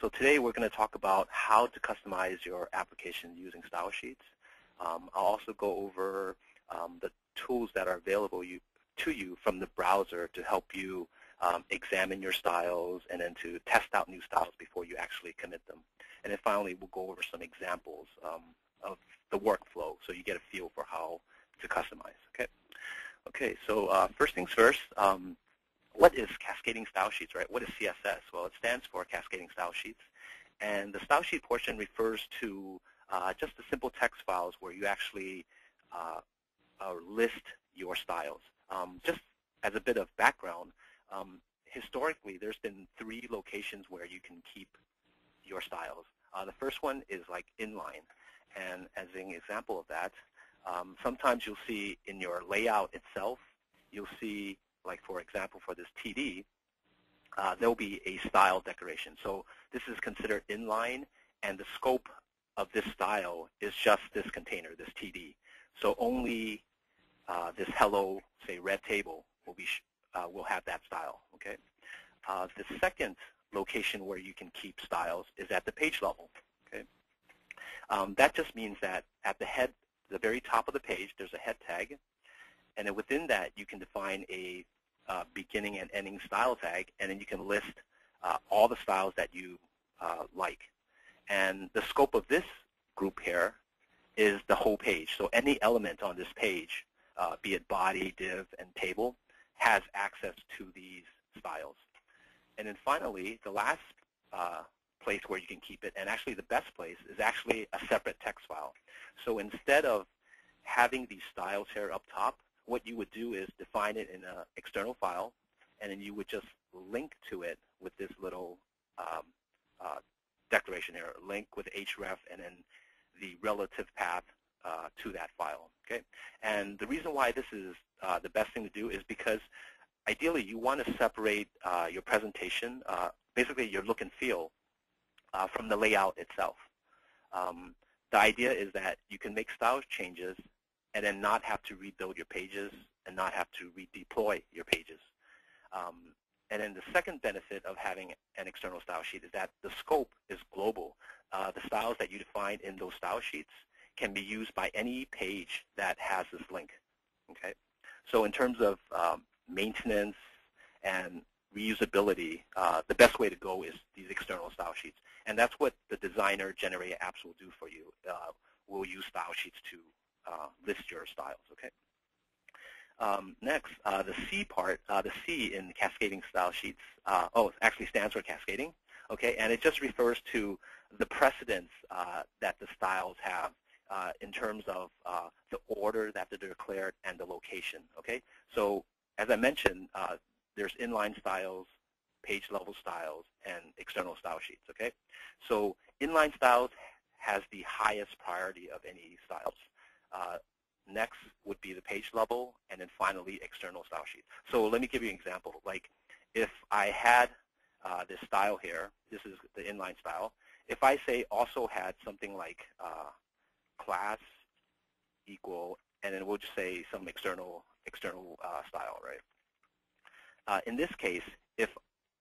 So today we're going to talk about how to customize your application using style sheets. I'll also go over the tools that are available to you from the browser to help you examine your styles and then to test out new styles before you actually commit them. And then finally, we'll go over some examples of the workflow so you get a feel for how to customize. Okay, so first things first, what is cascading style sheets, right? What is CSS? Well, it stands for cascading style sheets. And the style sheet portion refers to just the simple text files where you actually list your styles. Just as a bit of background, historically, there's been 3 locations where you can keep your styles. The first one is like inline. And as an example of that, sometimes you'll see in your layout itself, you'll see, like for example, for this TD, there'll be a style decoration. So this is considered inline, and the scope of this style is just this container, this TD. So only this hello, say, red table will have that style. Okay. The second location where you can keep styles is at the page level. Okay. That just means that at the very top of the page, there's a head tag, and then within that, you can define a beginning and ending style tag, and then you can list all the styles that you like. And the scope of this group here is the whole page. So any element on this page, be it body, div, and table, has access to these styles. And then finally, the last place where you can keep it, and actually the best place, is actually a separate text file. So instead of having these styles here up top, what you would do is define it in an external file, and then you would just link to it with this little declaration here, link with href, and then the relative path to that file. Okay, and the reason why this is the best thing to do is because ideally you want to separate your presentation, basically your look and feel, from the layout itself. The idea is that you can make style changes and then not have to rebuild your pages and not have to redeploy your pages. And then the second benefit of having an external style sheet is that the scope is global. The styles that you define in those style sheets can be used by any page that has this link. Okay, so in terms of maintenance and reusability, the best way to go is these external style sheets. And that's what the designer-generated apps will do for you. We'll use style sheets to list your styles. Okay. Next, the C part, the C in cascading style sheets, it actually stands for cascading. Okay, and it just refers to the precedence that the styles have in terms of the order that they're declared and the location. Okay, so as I mentioned, there's inline styles, page level styles, and external style sheets. Okay, so inline styles has the highest priority of any styles. Next would be the page level, and then finally external style sheet. So let me give you an example. Like if I had this style here, this is the inline style. If I say also had something like class equal, and then we'll just say some external style, right? In this case, if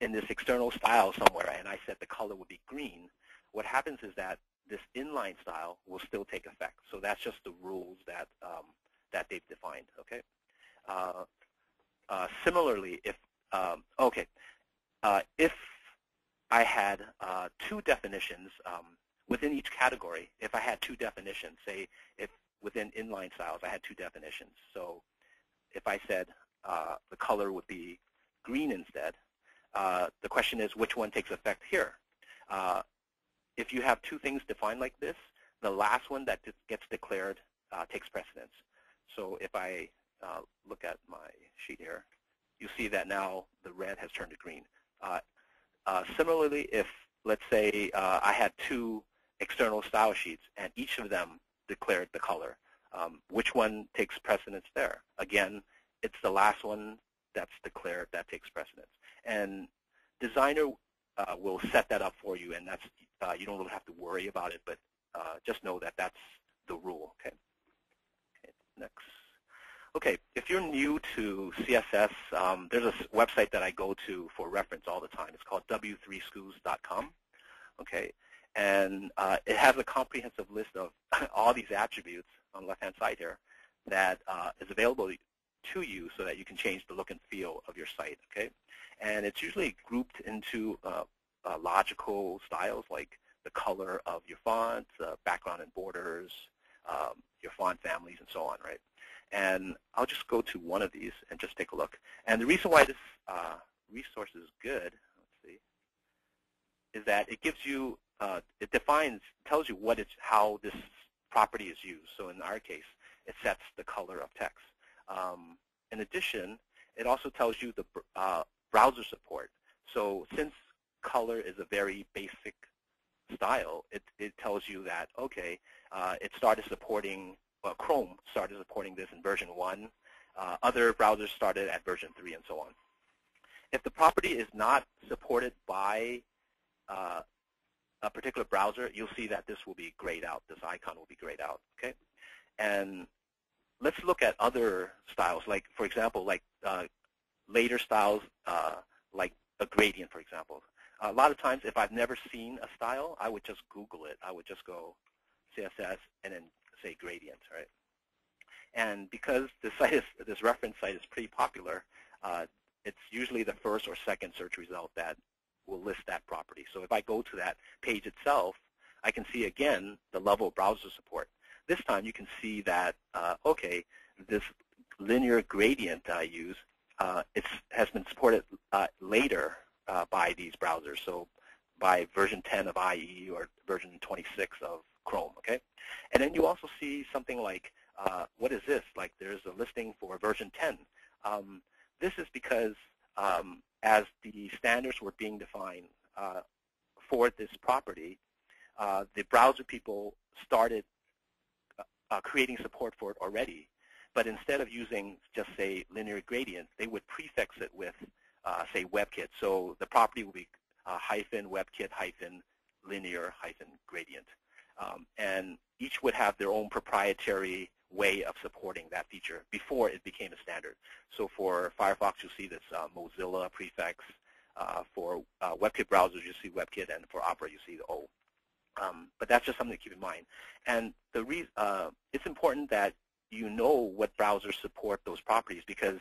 in this external style somewhere, and I said the color would be green, what happens is that this inline style will still take effect. So that's just the rules that that they've defined. Okay. Similarly, if if I had 2 definitions within each category, if I had 2 definitions, say if within inline styles I had 2 definitions. So if I said the color would be green instead, the question is which one takes effect here? If you have 2 things defined like this, the last one that gets declared takes precedence. So if I look at my sheet here, you see that now the red has turned to green. Similarly, if, let's say, I had 2 external style sheets and each of them declared the color, which one takes precedence there? Again, it's the last one that's declared that takes precedence. And designer will set that up for you, and that's you don't really have to worry about it, but just know that that's the rule. Okay. Next. Okay, if you're new to CSS, there's a website that I go to for reference all the time. It's called w3schools.com. Okay, and it has a comprehensive list of all these attributes on the left-hand side here that is available to you so that you can change the look and feel of your site. Okay, and it's usually grouped into logical styles like the color of your font, background and borders, your font families, and so on, right? And I'll just go to one of these and just take a look. And the reason why this resource is good, let's see, is that it gives you, it tells you how this property is used. So in our case, it sets the color of text. In addition, it also tells you the browser support. So since color is a very basic style, it tells you that, okay, it started supporting, Chrome started supporting this in version 1. Other browsers started at version 3, and so on. If the property is not supported by a particular browser, you'll see that this will be grayed out. This icon will be grayed out, okay? And let's look at other styles, like, for example, like later styles like a gradient, for example. A lot of times, if I've never seen a style, I would just Google it. I would just go CSS and then say gradient, right? And because this reference site is pretty popular, it's usually the first or second search result that will list that property. So if I go to that page itself, I can see again the level of browser support. This time you can see that, okay, this linear gradient that I use, has been supported later by these browsers, so by version 10 of IE or version 26 of Chrome, okay? And then you also see something like, what is this? Like there's a listing for version 10. This is because as the standards were being defined for this property, the browser people started creating support for it already. But instead of using just, say, linear gradient, they would prefix it with, say, WebKit. So the property will be hyphen WebKit hyphen linear hyphen gradient. And each would have their own proprietary way of supporting that feature before it became a standard. So for Firefox, you'll see this Mozilla prefix. For WebKit browsers, you see WebKit, and for Opera, you see the O. But that's just something to keep in mind. And it's important that you know what browsers support those properties, because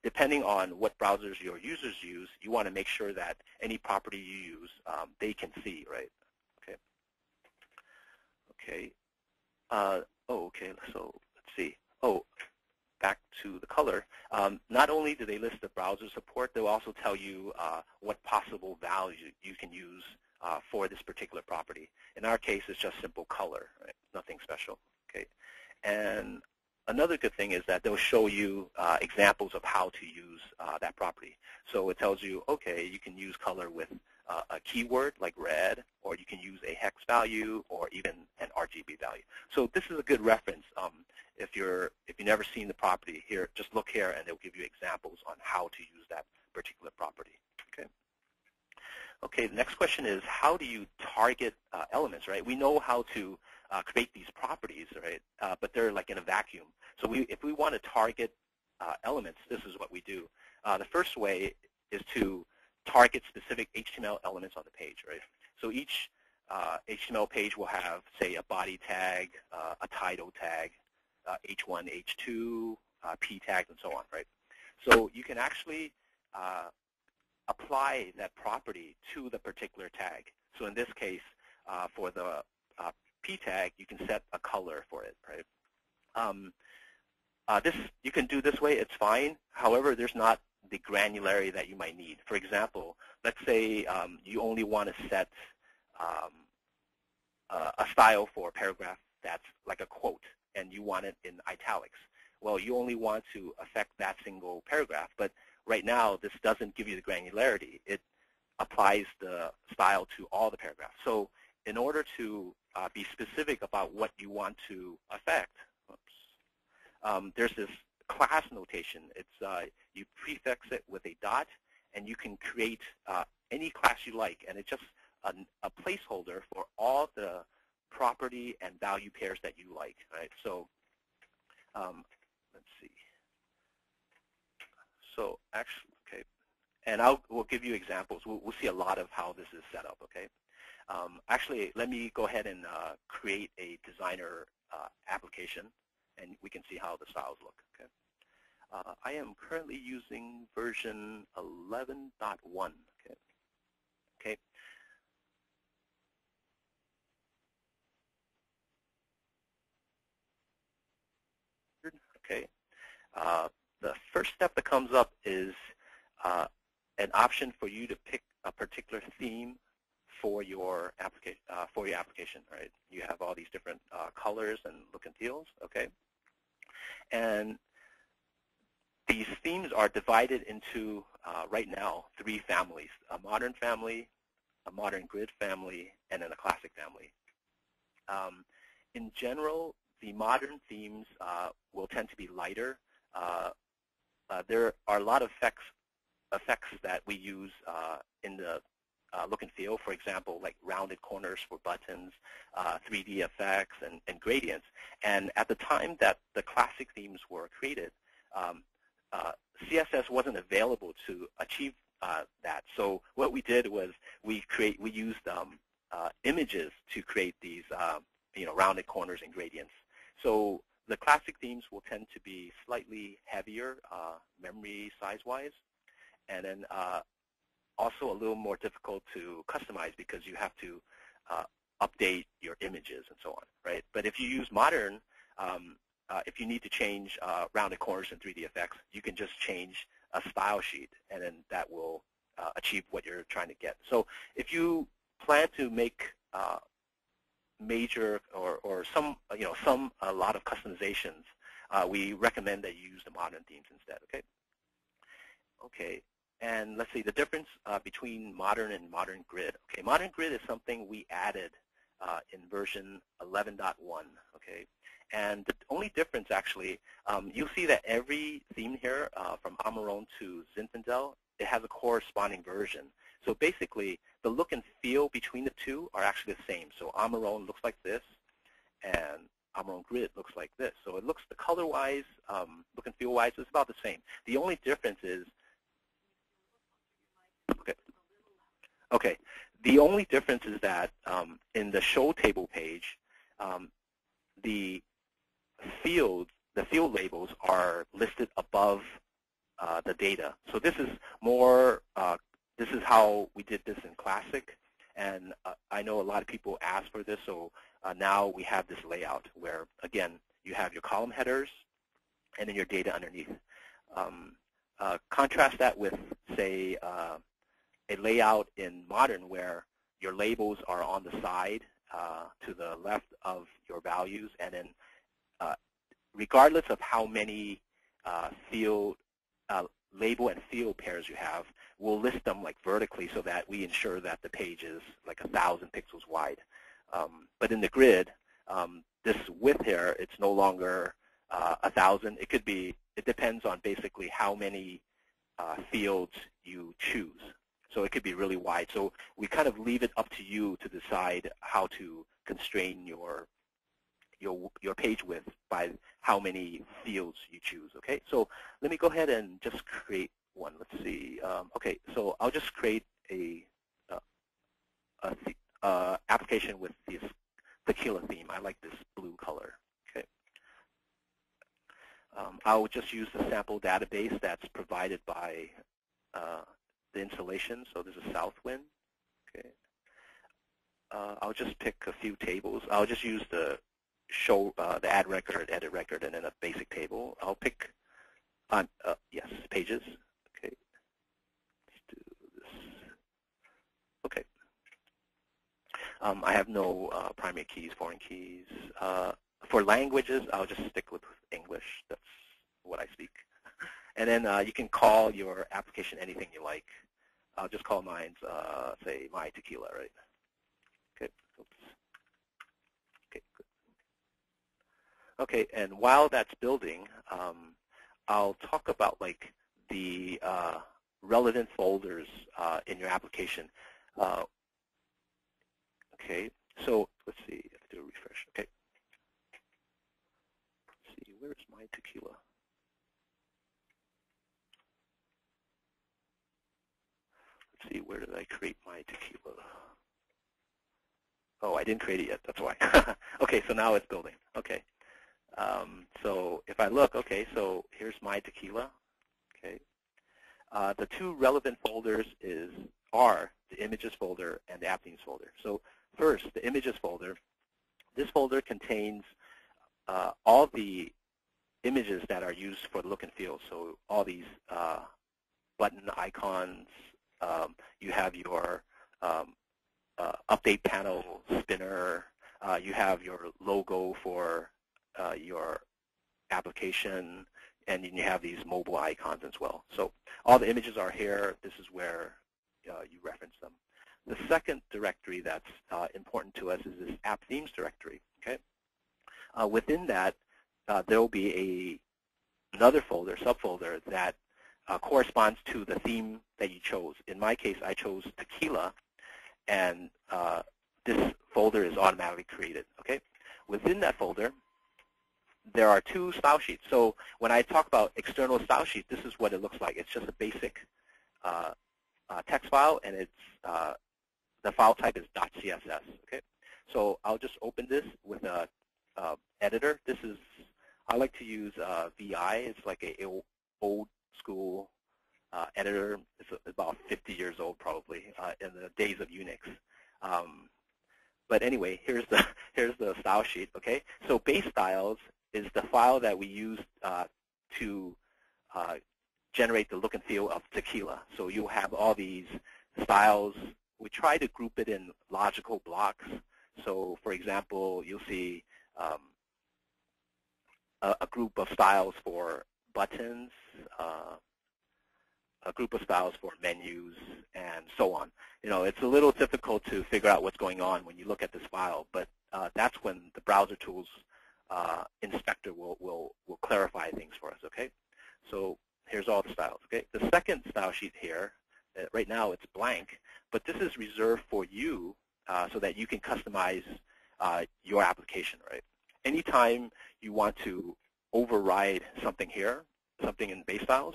depending on what browsers your users use, you want to make sure that any property you use, they can see, right? Okay. Okay. Okay, so let's see. Oh, back to the color. Not only do they list the browser support, they'll also tell you what possible value you can use for this particular property. In our case, it's just simple color, right? Nothing special. Okay. And another good thing is that they'll show you examples of how to use that property. So it tells you, okay, you can use color with a keyword like red, or you can use a hex value, or even an RGB value. So this is a good reference. If you've never seen the property here, just look here, and they'll give you examples on how to use that particular property. Okay. Okay. The next question is, how do you target elements? Right. We know how to create these properties, right? But they're like in a vacuum. So if we want to target elements, this is what we do. The first way is to target specific HTML elements on the page, right? So each HTML page will have, say, a body tag, a title tag, H1, H2, P tags, and so on, right? So you can actually apply that property to the particular tag. So in this case, for the P tag, you can set a color for it, right? You can do this way, it's fine. However, there's not the granularity that you might need. For example, let's say you only want to set a style for a paragraph that's like a quote, and you want it in italics. Well, you only want to affect that single paragraph, but right now this doesn't give you the granularity. It applies the style to all the paragraphs. So in order to be specific about what you want to affect, there's this class notation. It's you prefix it with a dot, and you can create any class you like, and it's just a placeholder for all the property and value pairs that you like, right? So let's see. So actually, okay, and we'll give you examples. We'll see a lot of how this is set up, okay? Actually, let me go ahead and create a designer application, and we can see how the styles look. Okay. I am currently using version 11.1. Okay. Okay. Okay. The first step that comes up is an option for you to pick a particular theme for your application. Right? You have all these different colors and look and feels. Okay. And these themes are divided into, right now, 3 families: a modern family, a modern grid family, and then a classic family. In general, the modern themes will tend to be lighter. There are a lot of effects that we use in the look and feel, for example, like rounded corners for buttons, 3D effects, and gradients. And at the time that the classic themes were created, CSS wasn't available to achieve that. So what we did was we used images to create these rounded corners and gradients. So the classic themes will tend to be slightly heavier memory size-wise, and then also a little more difficult to customize because you have to update your images and so on, right? But if you use modern, if you need to change rounded corners and 3D effects, you can just change a style sheet, and then that will achieve what you're trying to get. So if you plan to make major or a lot of customizations, we recommend that you use the modern themes instead. Okay. Okay. And let's see the difference between modern and modern grid. Okay, modern grid is something we added in version 11.1. Okay, and the only difference actually, you'll see that every theme here, from Amarone to Zinfandel, it has a corresponding version. So basically, the look and feel between the two are actually the same. So Amarone looks like this, and Amarone Grid looks like this. So it looks, the color-wise, look and feel-wise, it's about the same. The only difference is, okay, the only difference is that in the show table page, the field labels are listed above the data. So this is more, this is how we did this in Classic, and I know a lot of people ask for this, so now we have this layout where, again, you have your column headers and then your data underneath. Contrast that with, say, a layout in Modern where your labels are on the side to the left of your values, and then regardless of how many label and field pairs you have, we'll list them like vertically so that we ensure that the page is like 1,000 pixels wide. But in the grid, this width here, it's no longer 1,000. It could be, it depends on basically how many fields you choose. So it could be really wide. So we kind of leave it up to you to decide how to constrain your page width by how many fields you choose. Okay, so let me go ahead and just create one. Let's see. Okay, so I'll just create a application with this tequila theme. I like this blue color. Okay, I'll just use the sample database that's provided by the installation. So this is Southwind. Okay, I'll just pick a few tables. I'll just use the show the add record, edit record, and then a basic table. I'll pick yes, pages. Okay, let's do this. Okay. I have no primary keys, foreign keys. For languages, I'll just stick with English. That's what I speak. And then you can call your application anything you like. I'll just call mine, say, My Tequila, right? Okay. Oops. Okay, good. Okay, and while that's building, I'll talk about like the relevant folders in your application. Okay, so let's see. I have to do a refresh. Okay. Let's see, where's My Tequila? Let's see, where did I create My Tequila? Oh, I didn't create it yet. That's why. Okay, so now it's building. Okay. So if I look, okay, so here's my tequila. Okay. The two relevant folders are the images folder and the app themes folder. So first, the images folder. This folder contains all the images that are used for the look and feel. So all these button icons. You have your update panel spinner. You have your logo for your application, and then you have these mobile icons as well. So all the images are here. This is where you reference them. The second directory that's important to us is this app themes directory. Okay. Within that, there will be another folder, subfolder, that corresponds to the theme that you chose. In my case, I chose tequila, and this folder is automatically created. Okay. Within that folder, there are two style sheets. So when I talk about external style sheet, this is what it looks like. It's just a basic text file, and it's the file type is .css. Okay. So I'll just open this with a editor. I like to use VI. It's like a old school editor. It's about 50 years old probably in the days of Unix. But anyway, here's the style sheet. Okay. So base styles is the file that we use to generate the look and feel of tequila. So you'll have all these styles. We try to group it in logical blocks. So for example, you'll see a group of styles for buttons, a group of styles for menus, and so on. You know, it's a little difficult to figure out what's going on when you look at this file, but that's when the browser tools inspector will clarify things for us. Okay, so here's all the styles. Okay, the second style sheet here, right now it's blank, but this is reserved for you so that you can customize your application. Right, anytime you want to override something here, something in base styles,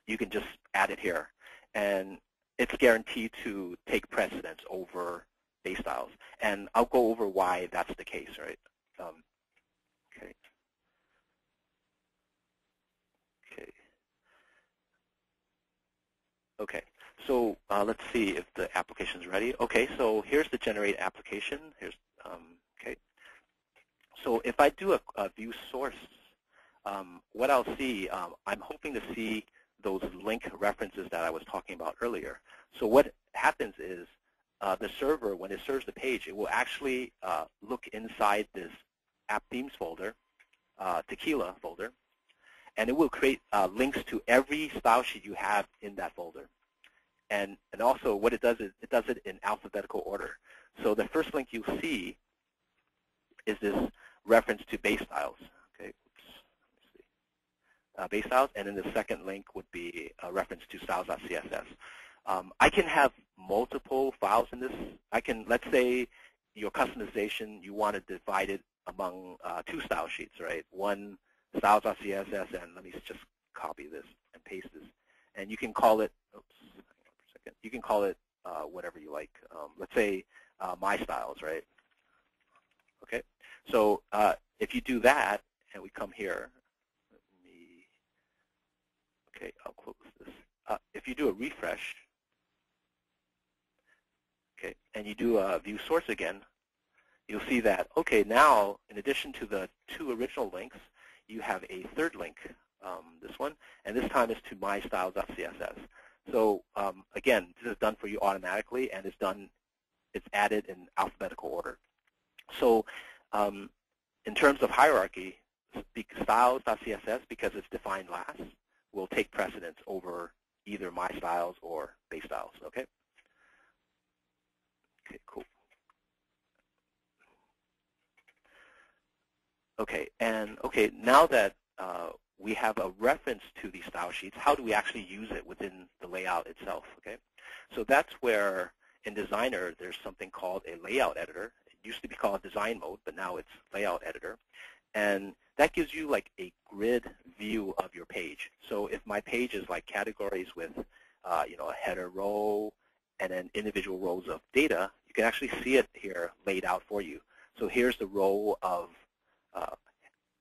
you can just add it here, and it's guaranteed to take precedence over base styles. And I'll go over why that's the case, right? Okay. Okay. Okay. So let's see if the application's ready. Okay. So here's the generate application. Here's okay. So if I do a view source, what I'll see, I'm hoping to see those link references that I was talking about earlier. So what happens is the server, when it serves the page, it will actually look inside this app themes folder, tequila folder, and it will create links to every style sheet you have in that folder. And also what it does is it does it in alphabetical order. So the first link you'll see is this reference to base styles. Okay, base styles, and then the second link would be a reference to styles.css. I can have multiple files in this. Let's say your customization, you want to divide it among two style sheets, right? One styles.css, and let me just copy this and paste this. And you can call it, oops, hang on for a second. You can call it whatever you like. Let's say my styles, right? Okay. So if you do that, and we come here, okay, I'll close this. If you do a refresh, okay, and you do a view source again, you'll see that, okay, now in addition to the two original links, you have a third link, this one, and this time it's to mystyles.css. So again, this is done for you automatically, and it's added in alphabetical order. So in terms of hierarchy, styles.css, because it's defined last, will take precedence over either my styles or base styles. Okay. Okay. Cool. Okay. And okay, now that we have a reference to these style sheets, how do we actually use it within the layout itself? Okay. So that's where in Designer there's something called a layout editor. It used to be called design mode, but now it's layout editor. And that gives you like a grid view of your page. So if my page is like categories with, you know, a header row and then individual rows of data, you can actually see it here laid out for you. So here's the row of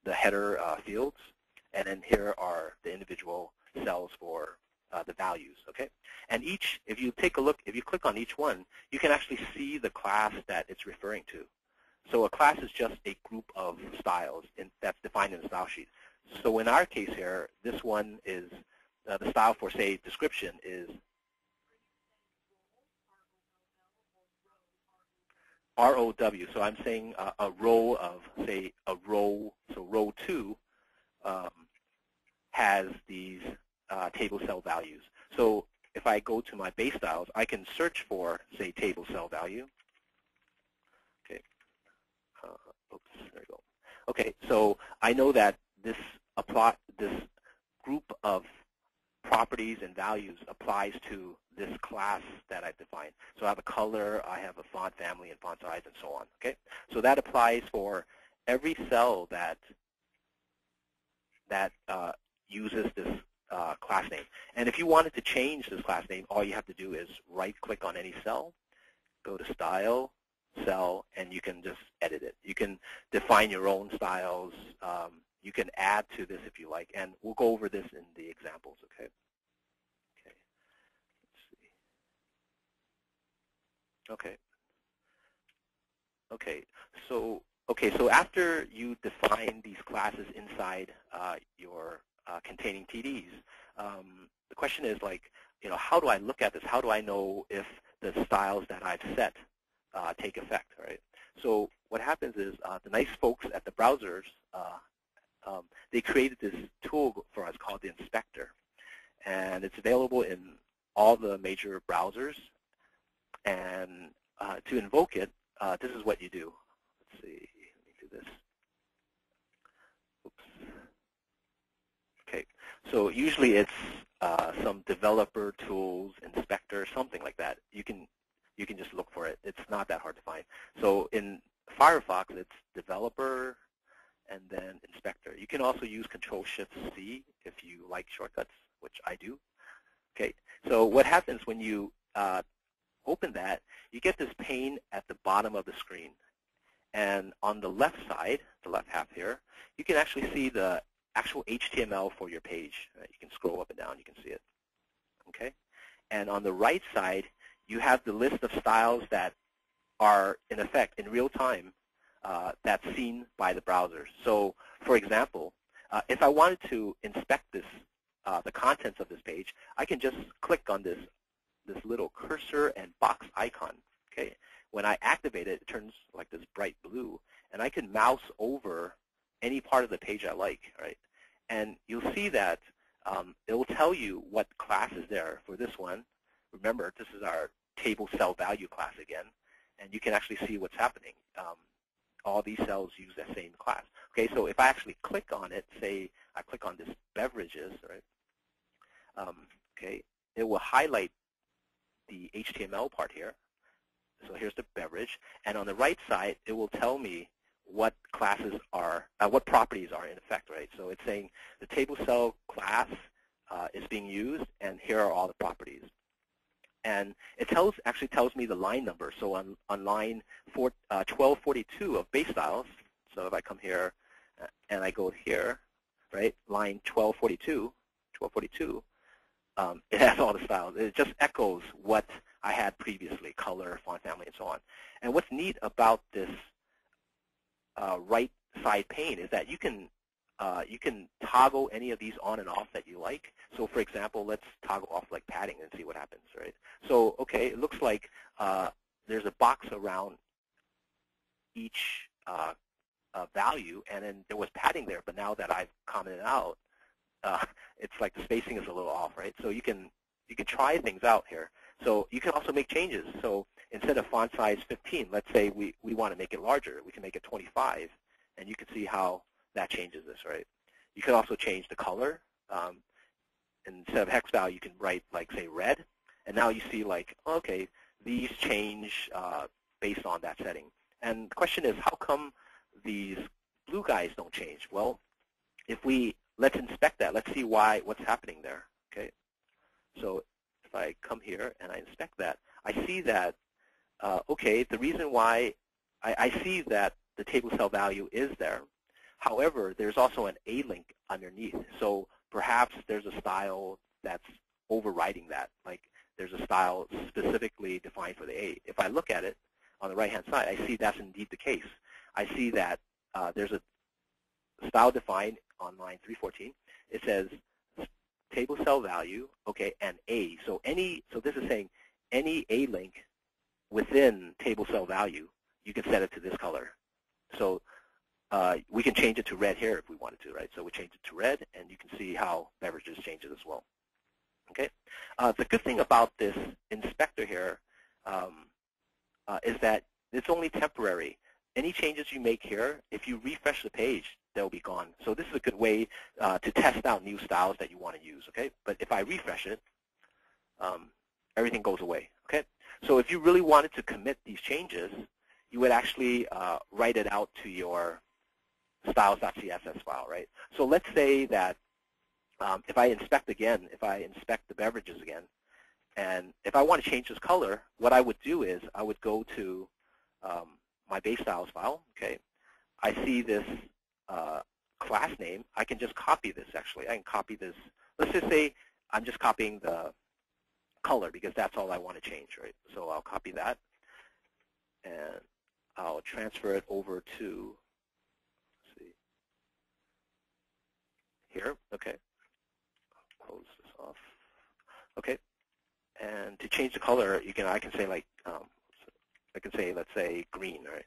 the header fields, and then here are the individual cells for the values, okay? And each, if you take a look, if you click on each one, you can actually see the class that it's referring to. So a class is just a group of styles that's defined in the style sheet. So in our case here, this one is, the style for, say, description is ROW. So I'm saying a row of, say, a row, so row 2 has these table cell values. So if I go to my base styles, I can search for, say, table cell value. Okay. Oops, there we go. Okay, so I know that this group of properties and values applies to this class that I've defined. So I have a color, I have a font family and font size, and so on. Okay, so that applies for every cell that uses this class name. And if you wanted to change this class name, all you have to do is right-click on any cell, go to Style, Cell, and you can just edit it. You can define your own styles. You can add to this if you like, and we'll go over this in the examples. Okay. Okay. Let's see. Okay. So after you define these classes inside your containing TDs, the question is like, how do I look at this? How do I know if the styles that I've set take effect, right? So what happens is the nice folks at the browsers, they created this tool for us called the inspector. And it's available in all the major browsers. And to invoke it, this is what you do. Let's see, let me do this. Oops. Okay, so usually it's some developer tools, inspector, something like that. You can just look for it. It's not that hard to find. So in Firefox, it's developer and then inspector. You can also use Control-Shift-C if you like shortcuts, which I do. Okay, so what happens when you open that, you get this pane at the bottom of the screen. And on the left side, the left half here, you can actually see the actual HTML for your page. You can scroll up and down, you can see it. Okay, and on the right side, you have the list of styles that are in effect in real time that's seen by the browser. So, for example, if I wanted to inspect this, the contents of this page, I can just click on this little cursor and box icon. Okay, when I activate it, it turns like this bright blue, and I can mouse over any part of the page I like, right? And you'll see that it will tell you what class is there for this one. Remember, this is our table cell value class again, and you can actually see what's happening. All these cells use that same class. Okay, so if I actually click on it, say I click on this beverages, right? Okay, it will highlight the HTML part here. So here's the beverage, and on the right side, it will tell me what classes are, what properties are in effect, right? So it's saying the table cell class is being used, and here are all the properties. And it actually tells me the line number. So on line 1242 of base styles, so if I come here and I go here, right, line 1242, it has all the styles. It just echoes what I had previously, color, font family, and so on. And what's neat about this right side pane is that you can toggle any of these on and off that you like. So for example, let's toggle off like padding and see what happens, right? So okay, it looks like there's a box around each value, and then there was padding there, but now that I've commented out, it's like the spacing is a little off, right? So you can try things out here. So you can also make changes. So instead of font size 15, let's say we want to make it larger. We can make it 25, and you can see how that changes this, right? You can also change the color. Instead of hex value, you can write, like, say, red. And now you see, like, okay, these change based on that setting. And the question is, how come these blue guys don't change? Well, let's inspect that. Let's see what's happening there, okay? So if I come here and I inspect that, I see that okay, the reason why I see that the table cell value is there. However, there's also an A link underneath. So perhaps there's a style that's overriding that. Like there's a style specifically defined for the A. If I look at it on the right-hand side, I see that's indeed the case. I see that there's a style defined on line 314. It says table cell value, okay, and A. So this is saying any A link within table cell value, you can set it to this color. So we can change it to red here if we wanted to, right? So we change it to red, and you can see how beverages changes as well. Okay. The good thing about this inspector here is that it's only temporary. Any changes you make here, if you refresh the page, they'll be gone. So this is a good way to test out new styles that you want to use. Okay. But if I refresh it, everything goes away. Okay. So if you really wanted to commit these changes, you would actually write it out to your styles.css file, right? So let's say that if I inspect again, if I inspect the beverages again, and if I want to change this color, what I would do is I would go to my base styles file, okay? I see this class name. I can just copy this, actually. I can copy this. Let's just say I'm just copying the color because that's all I want to change, right? So I'll copy that, and I'll transfer it over to, let's see, here, okay. Close this off. Okay, and to change the color, I can say like, I can say, let's say green, right?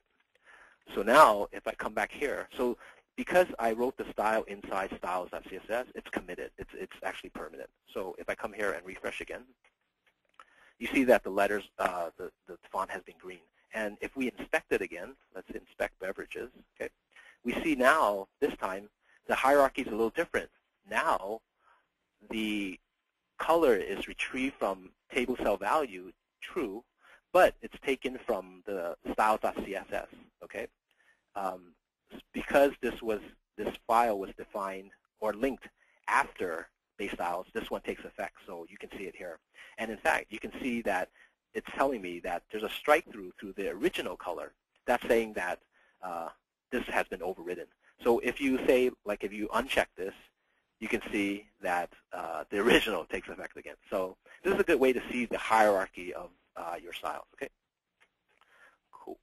So now, if I come back here, so because I wrote the style inside styles.css, it's committed. It's actually permanent. So if I come here and refresh again, you see that the letters, the font has been green. And if we inspect it again, let's inspect beverages, okay, we see now, this time, the hierarchy is a little different. Now, the color is retrieved from table cell value, true, but it's taken from the styles.css, okay? Because this file was defined or linked after base styles, this one takes effect, so you can see it here. And in fact, you can see that it's telling me that there's a strike through the original color. That's saying that this has been overridden. So if you say, like if you uncheck this, you can see that the original takes effect again. So this is a good way to see the hierarchy of your styles. Okay. Cool.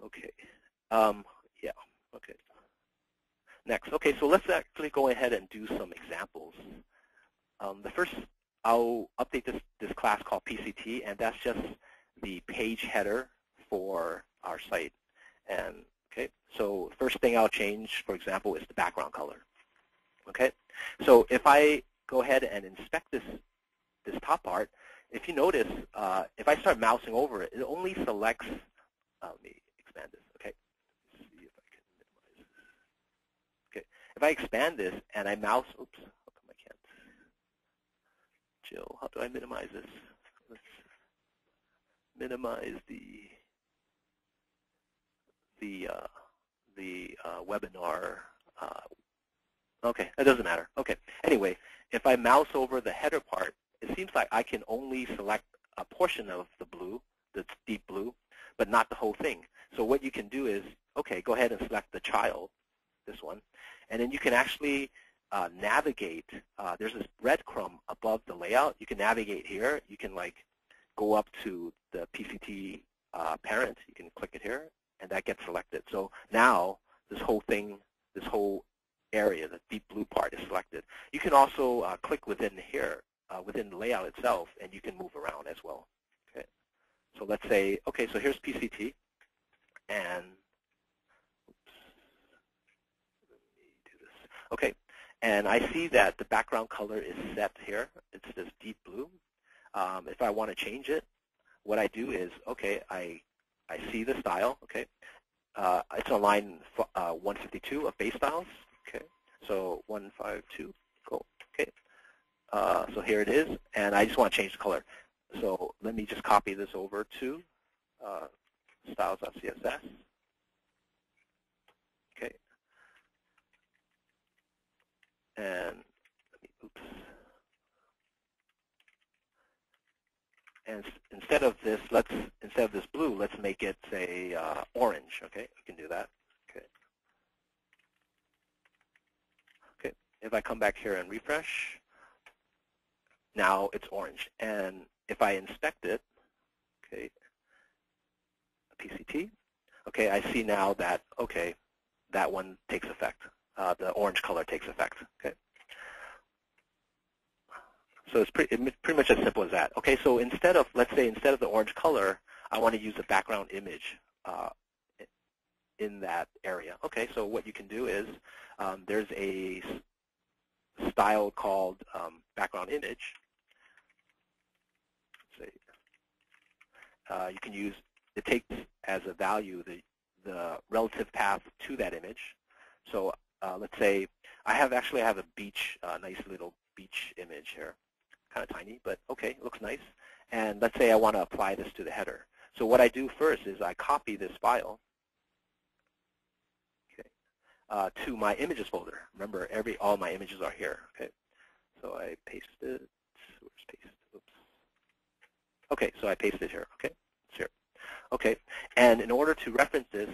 Okay. Yeah. Okay. Next. Okay. So let's actually go ahead and do some examples. The first, I'll update this class called PCT, and that's just the page header for our site. And okay, so first thing I'll change, for example, is the background color. Okay, so if I go ahead and inspect this top part, if you notice, if I start mousing over it, it only selects. Let me expand this. Okay, let's see if I can minimize this. Okay, if I expand this and I mouse, oops, how come I can't? Jill, how do I minimize this? Let's minimize the webinar. Okay, that doesn't matter. Okay, anyway, if I mouse over the header part, it seems like I can only select a portion of the blue, the deep blue, but not the whole thing. So what you can do is, okay, go ahead and select the child, this one, and then you can actually navigate. There's this breadcrumb above the layout. You can navigate here. You can like go up to the PCT parent. You can click it here, and that gets selected. So now this whole thing, this whole area, the deep blue part is selected. You can also click within here, within the layout itself, and you can move around as well. Okay. So let's say, okay, so here's PCT, and oops, let me do this. Okay, and I see that the background color is set here. It's this deep blue. If I want to change it, what I do is, okay, I see the style. Okay, it's on line 152 of base styles. Okay, so 152, cool. Okay, so here it is, and I just want to change the color. So let me just copy this over to styles.css. Okay, and let me, oops. And instead of this blue, let's make it say orange. Okay, we can do that. Okay. Okay. If I come back here and refresh, now it's orange. And if I inspect it, okay, PCT, okay, I see now that okay, that one takes effect. The orange color takes effect. Okay. So it's pretty much as simple as that. Okay, so let's say instead of the orange color, I want to use a background image in that area. Okay, so what you can do is there's a style called background image. Let's say you can use, it takes as a value the relative path to that image. So let's say I have a beach, nice little beach image here. Kind of tiny, but okay, looks nice. And let's say I want to apply this to the header. So what I do first is I copy this file, okay, to my images folder. Remember, all my images are here. Okay, so I paste it. Where's paste? Oops. Okay, so I paste it here. Okay, it's here. Okay, and in order to reference this,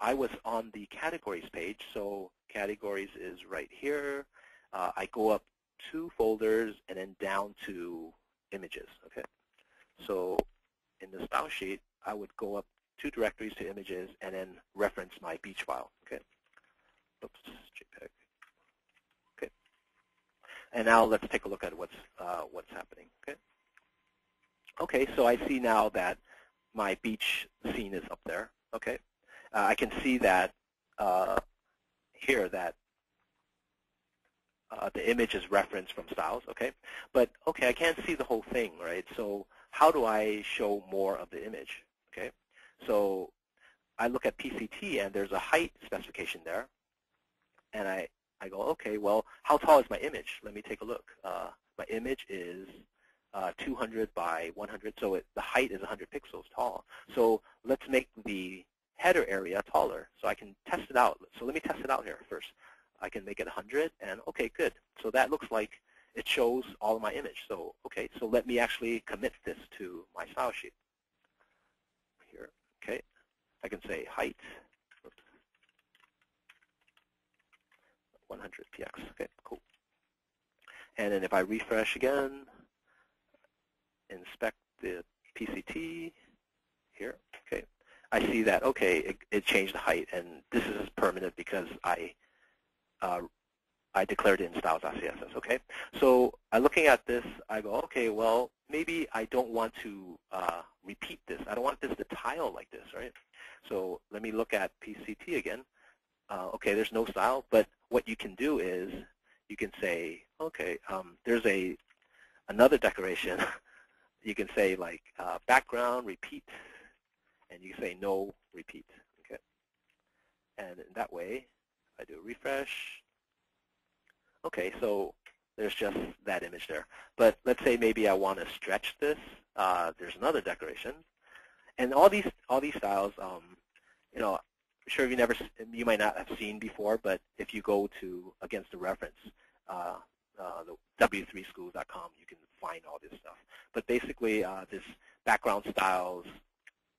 I was on the categories page. So categories is right here. I go up 2 folders and then down to images. Okay, so in the style sheet, I would go up 2 directories to images and then reference my beach file. Okay, oops, JPEG. Okay, and now let's take a look at what's happening. Okay, okay, so I see now that my beach scene is up there. Okay, I can see that here that the image is referenced from styles, okay? But, okay, I can't see the whole thing, right? So how do I show more of the image, okay? So I look at PCT, and there's a height specification there. And I go, okay, well, how tall is my image? Let me take a look. My image is 200 by 100, so the height is 100 pixels tall. So let's make the header area taller so I can test it out. So let me test it out here first. I can make it 100, and okay, good. So that looks like it shows all of my image. So okay, so let me actually commit this to my style sheet here. Okay, I can say height, oops, 100 px. Okay, cool. And then if I refresh again, inspect the PCT here. Okay, I see that okay, it changed the height, and this is permanent because I declared it in styles.css, okay? So looking at this, I go, okay, well, maybe I don't want to repeat this. I don't want this to tile like this, right? So let me look at PCT again. Okay, there's no style, but what you can do is you can say, okay, there's another decoration. You can say like background, repeat, and you can say no repeat, okay? And in that way, I do a refresh. Okay, so there's just that image there. But let's say maybe I want to stretch this. There's another decoration, and all these styles, you know, I'm sure you might not have seen before, but if you go to against the reference, the w3schools.com, you can find all this stuff. But basically, this background styles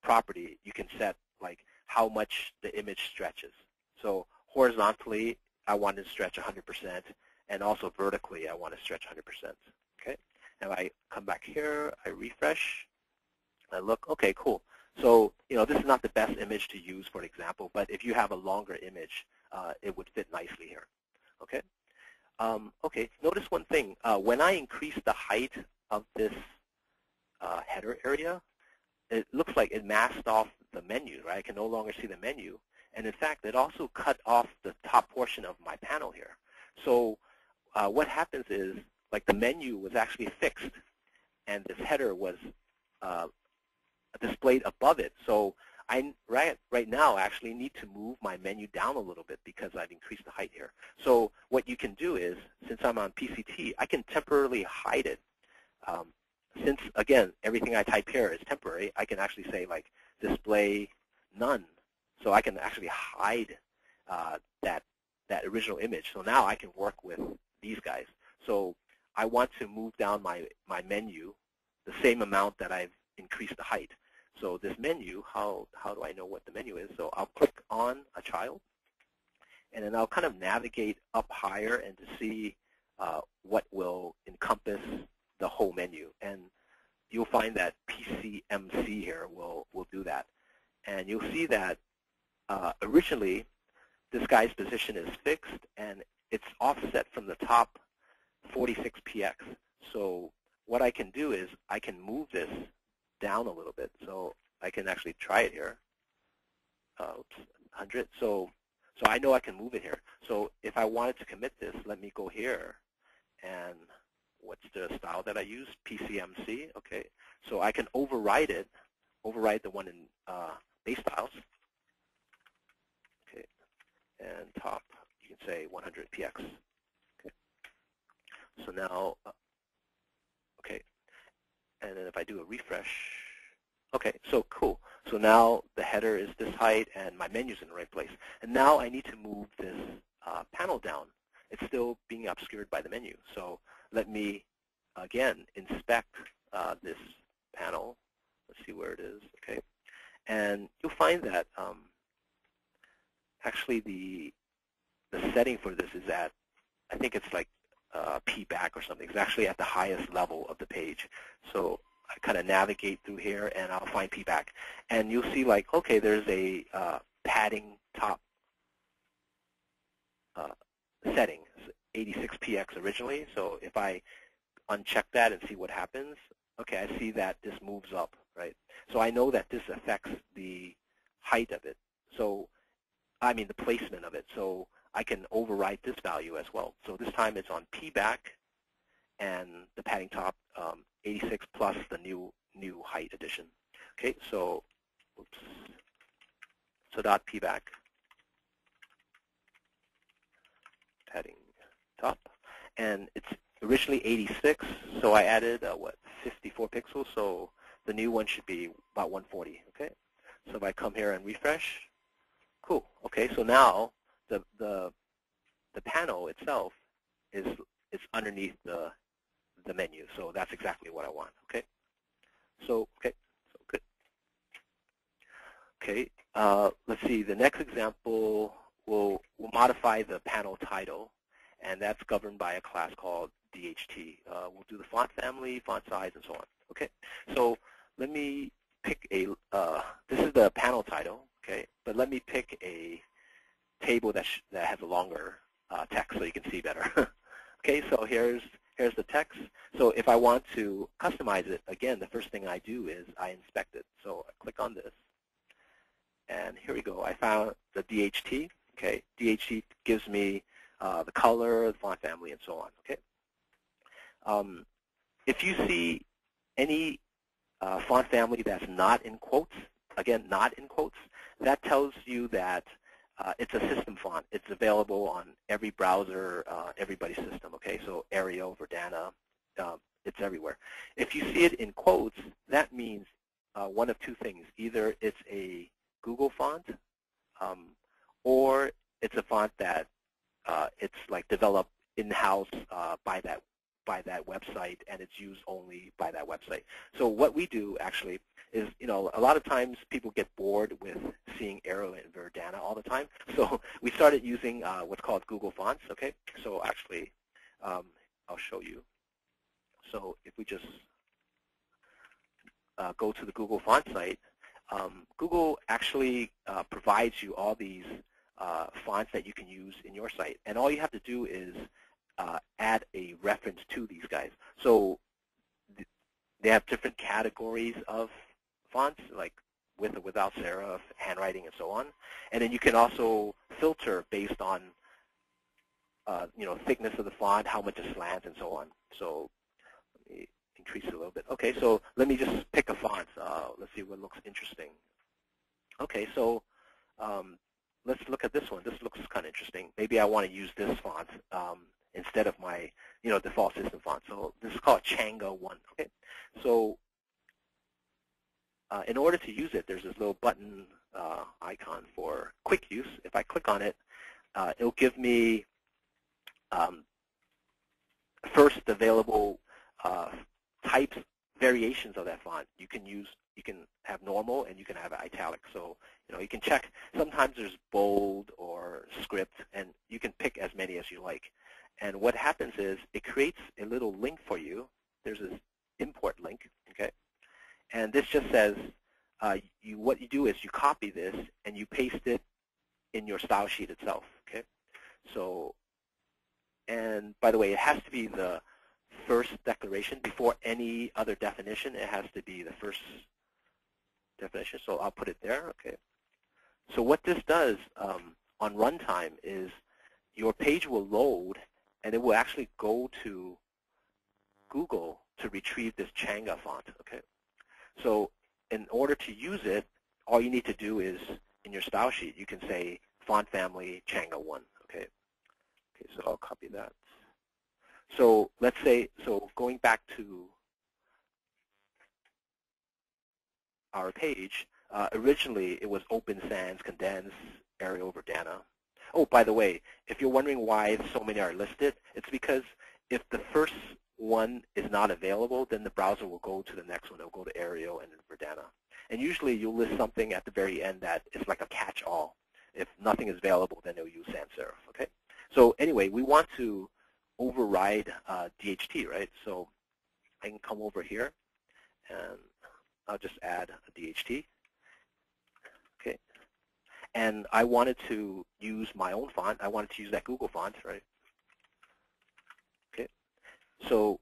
property, you can set like how much the image stretches. So horizontally, I want to stretch 100%, and also vertically, I want to stretch 100%. Okay, and I come back here, I refresh, I look, okay, cool. So, you know, this is not the best image to use for example, but if you have a longer image, it would fit nicely here. Okay. Okay. Notice one thing. When I increase the height of this header area, it looks like it masked off the menu, right? I can no longer see the menu. And in fact, it also cut off the top portion of my panel here. So what happens is, like, the menu was actually fixed, and this header was displayed above it. So I right now actually need to move my menu down a little bit because I've increased the height here. So what you can do is, since I'm on PCT, I can temporarily hide it. Since, again, everything I type here is temporary, I can actually say, like, display none. So I can actually hide that original image. So now I can work with these guys. So I want to move down my menu the same amount that I've increased the height. So this menu, how do I know what the menu is? So I'll click on a child, and then I'll kind of navigate up higher and to see what will encompass the whole menu. And you'll find that PCMC here will do that. And you'll see that originally this guy's position is fixed, and it's offset from the top 46px. So what I can do is I can move this down a little bit. So I can actually try it here. Oops, 100. So I know I can move it here. So if I wanted to commit this, let me go here. And what's the style that I use? PCMC. Okay. So I can override it, override the one in base styles. Okay. And top, you can say 100px. Okay. So now, okay. And then if I do a refresh, okay, so cool. So now the header is this height, and my menu's in the right place. And now I need to move this panel down. It's still being obscured by the menu. So let me, again, inspect this panel. Let's see where it is. Okay. And you'll find that actually the setting for this is at, I think it's like P back or something. It's actually at the highest level of the page. So I kind of navigate through here, and I'll find P back. And you'll see, like, okay, there's a padding top setting, 86px originally. So if I uncheck that and see what happens, okay, I see that this moves up, right? So I know that this affects the height of it. So, I mean, the placement of it. So I can override this value as well. So this time it's on P back, and the padding top 86 plus the new height addition. Okay, so oops. So dot P back, padding top, and it's originally 86, so I added 54 pixels. So the new one should be about 140. Okay, so if I come here and refresh, cool. Okay, so now the panel itself is underneath the menu, so that's exactly what I want. Okay, so good. Okay, let's see. The next example will modify the panel title, and that's governed by a class called DHT. We'll do the font family, font size, and so on. Okay, so let me pick a. This is the panel title. Okay, but let me pick a table that has a longer text so you can see better. Okay, so here's the text. So if I want to customize it, again, the first thing I do is I inspect it. So I click on this, and here we go. I found the DHT. Okay, DHT gives me the color, the font family, and so on. Okay. If you see any font family that's not in quotes, again, not in quotes, that tells you that it's a system font. It's available on every browser, everybody's system, okay? So Arial, Verdana, it's everywhere. If you see it in quotes, that means one of two things. Either it's a Google font, or it's a font that it's like developed in-house by that website, and it's used only by that website. So what we do actually is, a lot of times people get bored with seeing Arial and Verdana all the time. So we started using what's called Google Fonts, okay? So actually, I'll show you. So if we just go to the Google Font site, Google actually provides you all these fonts that you can use in your site. And all you have to do is add a reference to these guys. So they have different categories of fonts, like with or without serif, handwriting, and so on. And then you can also filter based on thickness of the font, how much it slants, and so on. So let me increase it a little bit. Okay, so let me just pick a font. Let's see what looks interesting. Okay, so let's look at this one. This looks kind of interesting. Maybe I want to use this font instead of my default system font. So this is called Changa 1. Okay, so in order to use it, there's this little button icon for quick use. If I click on it, it'll give me first available types variations of that font. You can have normal and you can have italic. So you can check. Sometimes there's bold or script, and you can pick as many as you like. And what happens is it creates a little link for you. There's this import link, okay? And this just says what you do is you copy this and you paste it in your style sheet itself, okay? So, and by the way, it has to be the first declaration before any other definition. It has to be the first definition, so I'll put it there, okay? So what this does on runtime is your page will load, and it will actually go to Google to retrieve this Changa font, okay? So in order to use it, all you need to do is, in your style sheet, you can say font family Changa 1, okay? Okay, so I'll copy that. So let's say, so going back to our page, originally it was Open Sans, Condense, Arial, Verdana. Oh, by the way, if you're wondering why so many are listed, it's because if the first one is not available, then the browser will go to the next one. It'll go to Arial and then Verdana. And usually you'll list something at the very end that is like a catch-all. If nothing is available, then it'll use sans serif, okay? So anyway, we want to override DHT, right? So I can come over here, and I'll just add a DHT, okay? And I wanted to use my own font. I wanted to use that Google font, right? Okay. So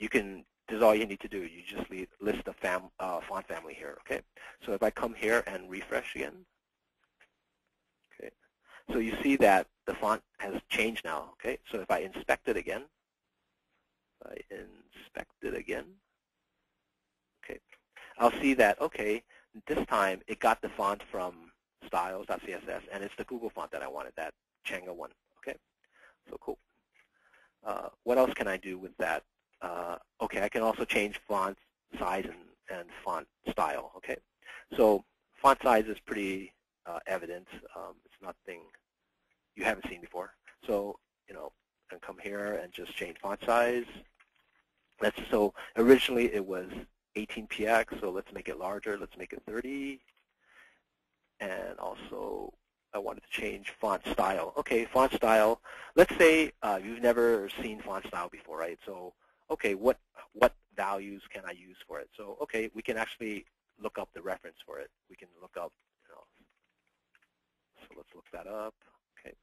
you can, this is all you need to do. You just list the font family here, okay? So if I come here and refresh again, okay, so you see that the font has changed now, okay? So if I inspect it again, okay, I'll see that, okay, this time it got the font from styles.css, and it's the Google font that I wanted, that Changa 1, okay? So cool. What else can I do with that? Okay, I can also change font size and font style, okay? So font size is pretty evident. It's nothing you haven't seen before. So, I can come here and just change font size. So originally it was 18px, so let's make it larger. Let's make it 30. And also, I wanted to change font style. Okay, font style. Let's say you've never seen font style before, right? So, okay, what values can I use for it? So, okay, we can actually look up the reference for it. We can look up, so let's look that up. Okay.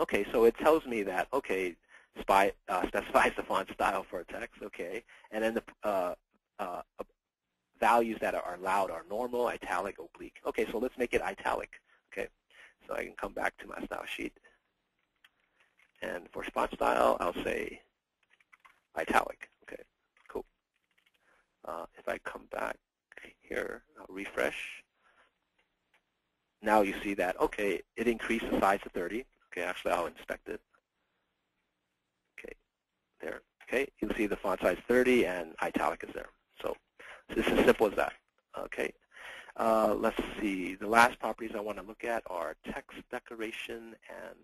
Okay, so it tells me that, okay, specifies the font style for a text, okay, and then the values that are allowed are normal, italic, oblique. Okay, so let's make it italic. Okay, so I can come back to my style sheet, and for font style, I'll say italic. Okay, cool. If I come back here, I'll refresh. Now you see that, okay, it increased the size to 30. Okay, actually, I'll inspect it. Okay, there. Okay, you'll see the font size 30 and italic is there. So it's as simple as that. Okay, let's see. The last properties I want to look at are text decoration and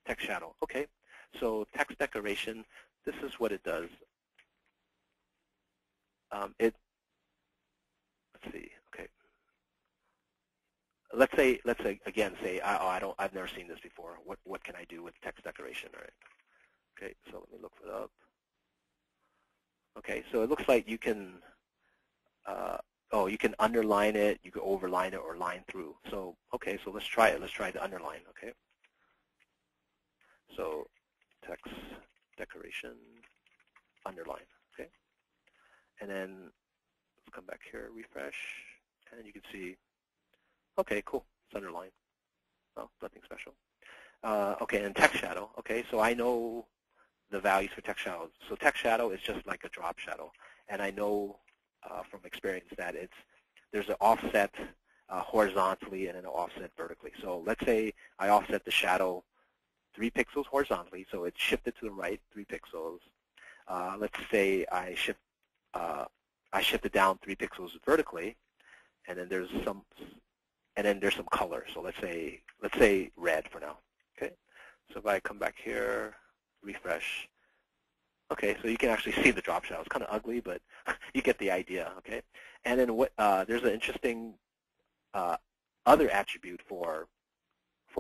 text shadow. Okay, so text decoration, this is what it does. Let's see. Okay, let's again say I've never seen this before. What can I do with text decoration? All right. Okay, so let me look it up. Okay, so it looks like you can. You can underline it, you can overline it, or line through. So, okay, so let's try it. Let's try the underline, okay? So, text decoration, underline, okay? And then let's come back here, refresh, and you can see, okay, cool, it's underlined. Oh, nothing special. Okay, and text shadow, okay, so I know the values for text shadow. So text shadow is just like a drop shadow, and I know from experience that there's an offset horizontally and an offset vertically. So let's say I offset the shadow 3 pixels horizontally, so it's shifted to the right 3 pixels. Let's say I shift it down 3 pixels vertically, and then there's some color. So let's say red for now. Okay. So if I come back here, refresh, Okay, so you can actually see the drop shadow. It's kind of ugly, but you get the idea. Okay, and then there's an interesting other attribute for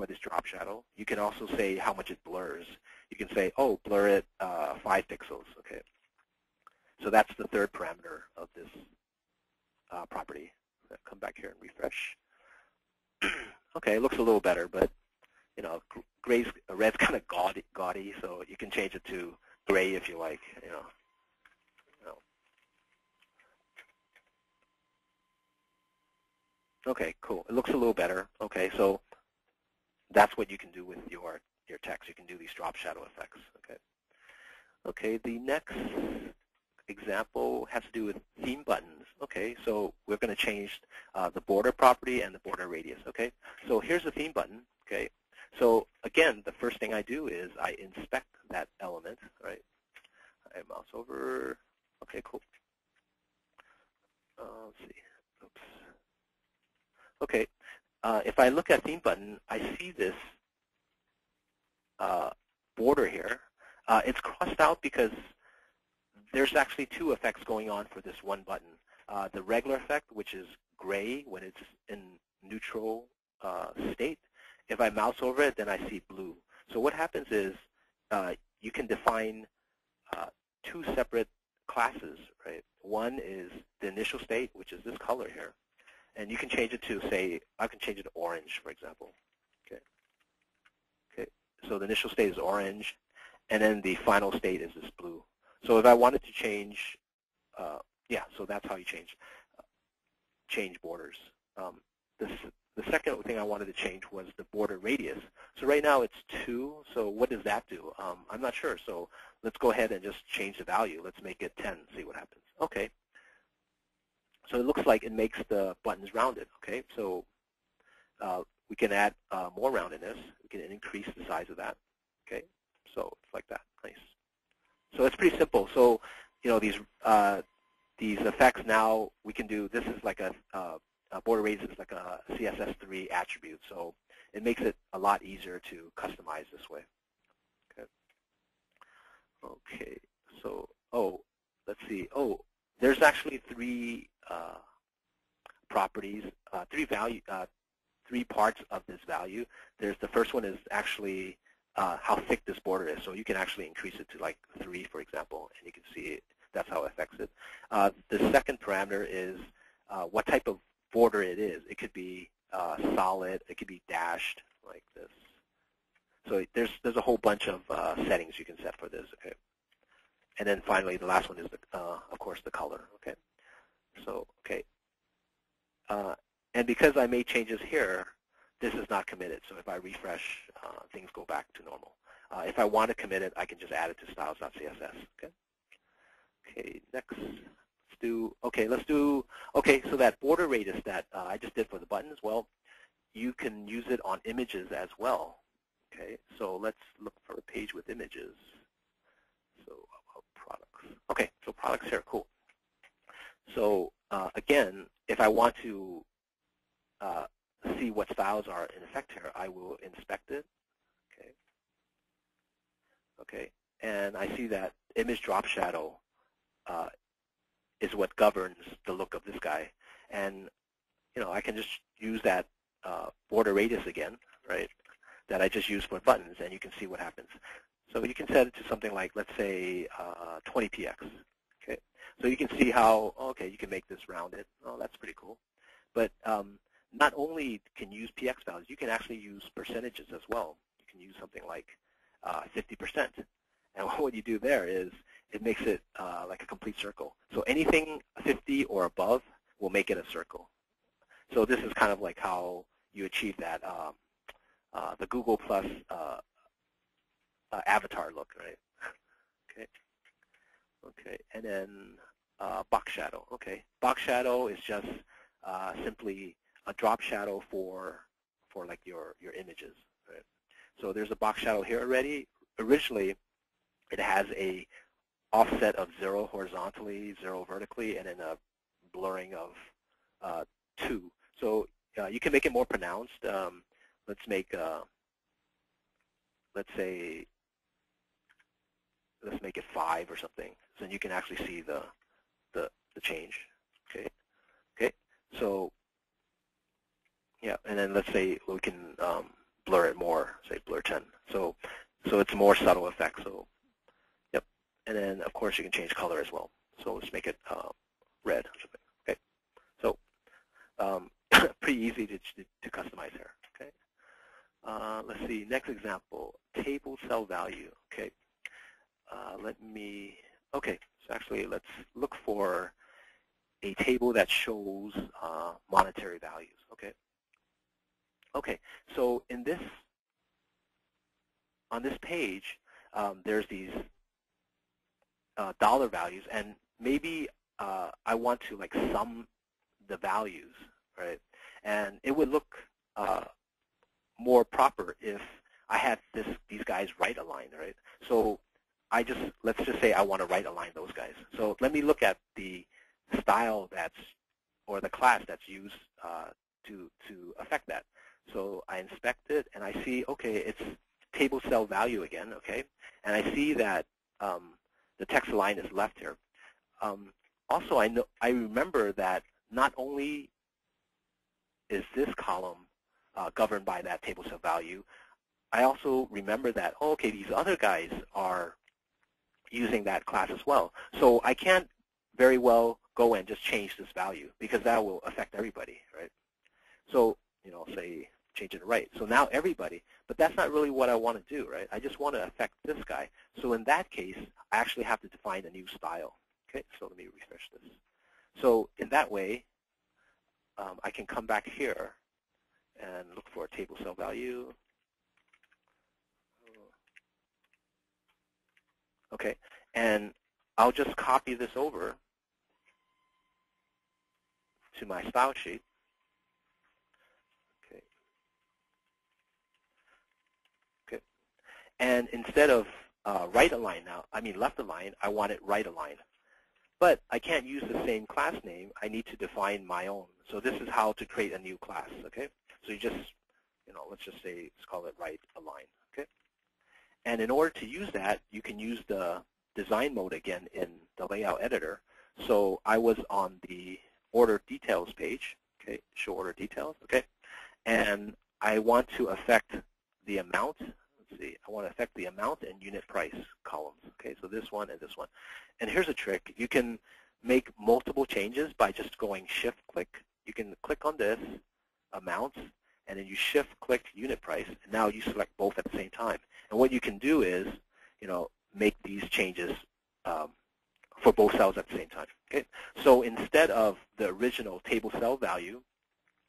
this drop shadow. You can also say how much it blurs. You can say, oh, blur it 5 pixels. Okay, so that's the third parameter of this property. Come back here and refresh. Okay, it looks a little better, but you know, red's kind of gaudy, so you can change it to gray if you like. You know. Okay, cool. It looks a little better. Okay, so that's what you can do with your text. You can do these drop shadow effects. Okay. Okay, the next example has to do with theme buttons. Okay, so we're going to change the border property and the border radius. Okay, so here's the theme button. Okay, so again, the first thing I do is I inspect that element. Right, I mouse over. Okay, cool. Let's see. Oops. Okay, if I look at theme button, I see this border here. It's crossed out because there's actually two effects going on for this one button. The regular effect, which is gray when it's in neutral state. If I mouse over it, then I see blue. So what happens is you can define two separate classes, right? One is the initial state, which is this color here. And you can change it to, say, I can change it to orange, for example. Okay. Okay. So the initial state is orange, and then the final state is this blue. So if I wanted to change, yeah, so that's how you change borders. The second thing I wanted to change was the border radius. So right now it's 2, so what does that do? I'm not sure, so let's go ahead and just change the value. Let's make it 10, see what happens. Okay. So it looks like it makes the buttons rounded. Okay, so we can add more roundedness. We can increase the size of that. Okay, so it's like that. Nice. So it's pretty simple. So you know these effects now we can do. This is like a border radius is like a CSS3 attribute. So it makes it a lot easier to customize this way. Okay. Okay. So let's see. There's actually 3 properties, 3 parts of this value. There's the first one is actually how thick this border is. So you can actually increase it to like 3, for example, and you can see it. That's how it affects it. The second parameter is what type of border it is. It could be solid. It could be dashed like this. So there's a whole bunch of settings you can set for this. Okay. And then finally, the last one is, of course, the color. Okay. So, okay. And because I made changes here, this is not committed. So if I refresh, things go back to normal. If I want to commit it, I can just add it to styles.css. Okay. Okay. Next, okay, so that border radius that I just did for the buttons, well, you can use it on images as well. Okay. So let's look for a page with images. So products. Okay, so products here, cool. So again, if I want to see what styles are in effect here, I will inspect it. Okay. Okay, and I see that image drop shadow is what governs the look of this guy, and you know I can just use that border radius again, right? That I just used for buttons, and you can see what happens. So you can set it to something like, let's say, 20px. Okay, so you can see how, okay, you can make this rounded. Oh, that's pretty cool. But not only can you use px values, you can actually use percentages as well. You can use something like 50%. And what you do there is it makes it like a complete circle. So anything 50 or above will make it a circle. So this is kind of like how you achieve that, the Google Plus avatar look, right? Okay. Okay, and then box shadow. Okay, box shadow is just simply a drop shadow for like your images, right? So there's a box shadow here already. Originally, it has a offset of 0 horizontally, 0 vertically, and then a blurring of 2. So you can make it more pronounced. Let's make let's say let's make it 5 or something. So then you can actually see the change. Okay. So yeah, and then let's say we can blur it more. Say blur 10. So it's a more subtle effect. So yep. And then of course you can change color as well. So let's make it red or something. Okay. So pretty easy to customize here. Okay. Let's see. Next example: table cell value. Okay. Okay. So actually, let's look for a table that shows monetary values. Okay. Okay. So on this page, there's these dollar values, and maybe I want to like sum the values, right? And it would look more proper if I had these guys right aligned, right? So let's just say I want to right align those guys. So let me look at the style or the class that's used to affect that. So I inspect it and I see, okay, it's table cell value again, okay? And I see that the text align is left here. Also, I remember that not only is this column governed by that table cell value, I also remember that, oh, okay, these other guys are using that class as well. So I can't very well go and just change this value because that will affect everybody, right? So, say change it to right. So now everybody, but that's not really what I want to do, right? I just want to affect this guy. So in that case, I actually have to define a new style. Okay, so let me refresh this. So in that way, I can come back here and look for a table cell value. Okay, and I'll just copy this over to my style sheet. Okay, and instead of left align, I want it right align. But I can't use the same class name. I need to define my own. So this is how to create a new class. Okay, so you just, let's just say, let's call it right align. Okay, and in order to use that, you can use the design mode again in the layout editor. So I was on the order details page. Okay, show order details. Okay, and I want to affect the amount. Let's see, I want to affect the amount and unit price columns. Okay, so this one and this one. And here's a trick. You can make multiple changes by just going shift-click. You can click on this, amount, and then you shift-click unit price. And now you select both at the same time. And what you can do is, make these changes for both cells at the same time. Okay, so instead of the original table cell value,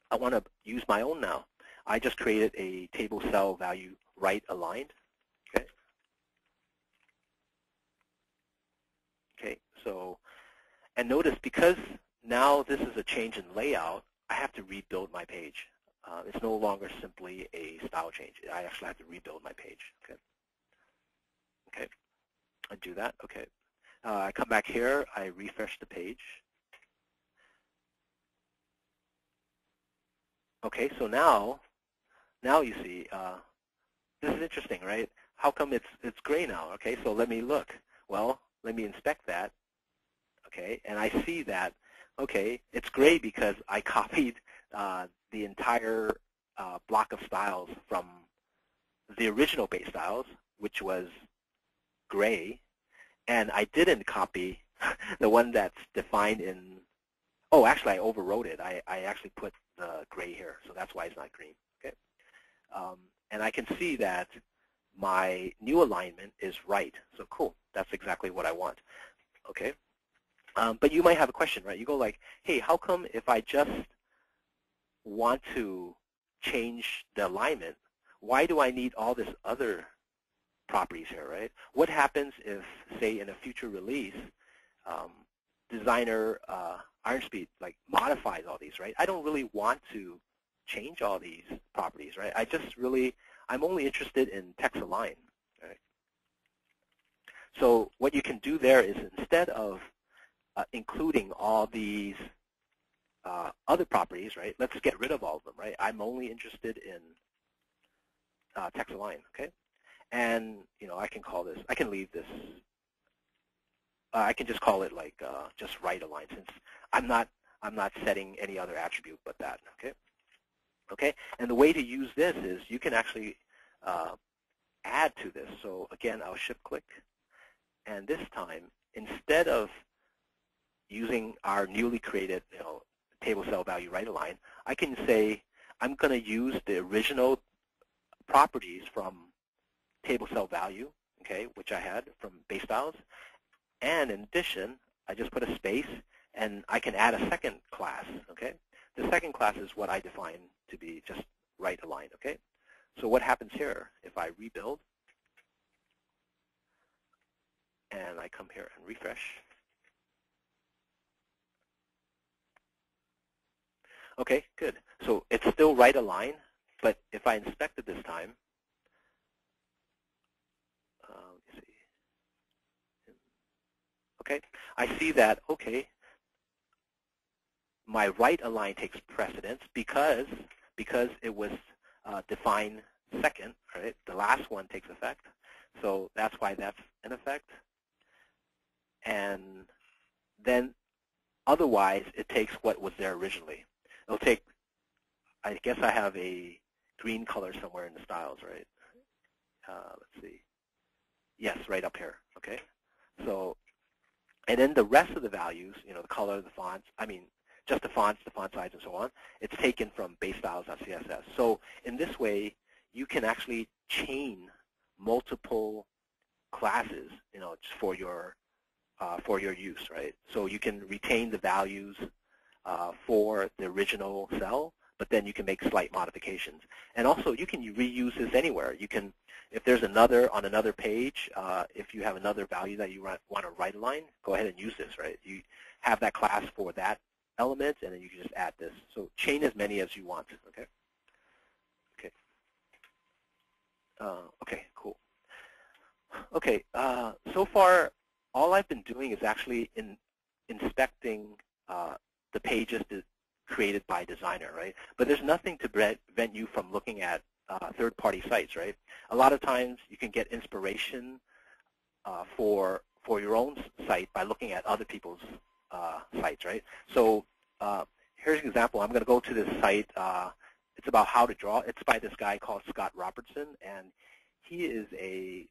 I want to use my own now. I just created a table cell value right aligned. Okay. Okay. So, and notice because now this is a change in layout, I have to rebuild my page. It's no longer simply a style change. I actually have to rebuild my page. Okay. Okay. I do that. Okay. I come back here. I refresh the page. Okay. So now you see. This is interesting, right? How come it's gray now? Okay, so let me look. Well, let me inspect that. Okay, and I see that, okay, it's gray because I copied the entire block of styles from the original base styles, which was gray, and I didn't copy the one that's defined in, oh, actually I overwrote it. I actually put the gray here, so that's why it's not green. Okay. And I can see that my new alignment is right. So cool, that's exactly what I want. Okay, but you might have a question, right? You go like, hey, how come if I just want to change the alignment, why do I need all this other properties here, right? What happens if, say, in a future release, designer IronSpeed like modifies all these, right? I don't really want to change all these properties, right? I'm only interested in text align, right? So what you can do there is instead of including all these other properties, right? Let's get rid of all of them, right? I'm only interested in text align, okay? And I can call this. I can leave this I can just call it like just right align, since I'm not setting any other attribute but that. Okay. Okay. And the way to use this is you can actually add to this. So again, I'll shift click, and this time instead of using our newly created table cell value right align, I can say I'm going to use the original properties from table cell value, okay, which I had from base styles. And in addition, I just put a space, and I can add a second class, okay? The second class is what I define to be just right align, okay? So what happens here, if I rebuild, and I come here and refresh, okay, good. So it's still right align, but if I inspect it this time, let me see. Okay, I see that, okay, my right align takes precedence because it was defined second, right? The last one takes effect. So that's why that's in effect. And then otherwise, it takes what was there originally. It'll take, I guess I have a green color somewhere in the styles, right? Let's see. Yes, right up here, okay? So, and then the rest of the values, the color, the fonts, I mean, just the fonts, the font size, and so on, it's taken from base styles.css. So in this way, you can actually chain multiple classes, for your use, right? So you can retain the values for the original cell, but then you can make slight modifications. And also, you can reuse this anywhere. You can, if there's on another page, if you have another value that you want to right align, go ahead and use this, right? You have that class for that element, and then you can just add this. So chain as many as you want, okay? Okay. Okay, cool. Okay, so far, all I've been doing is actually inspecting the pages created by designer, right? But there's nothing to prevent you from looking at third-party sites, right? A lot of times you can get inspiration for your own site by looking at other people's sites, right? So here's an example. I'm going to go to this site. It's about how to draw. It's by this guy called Scott Robertson, and he is a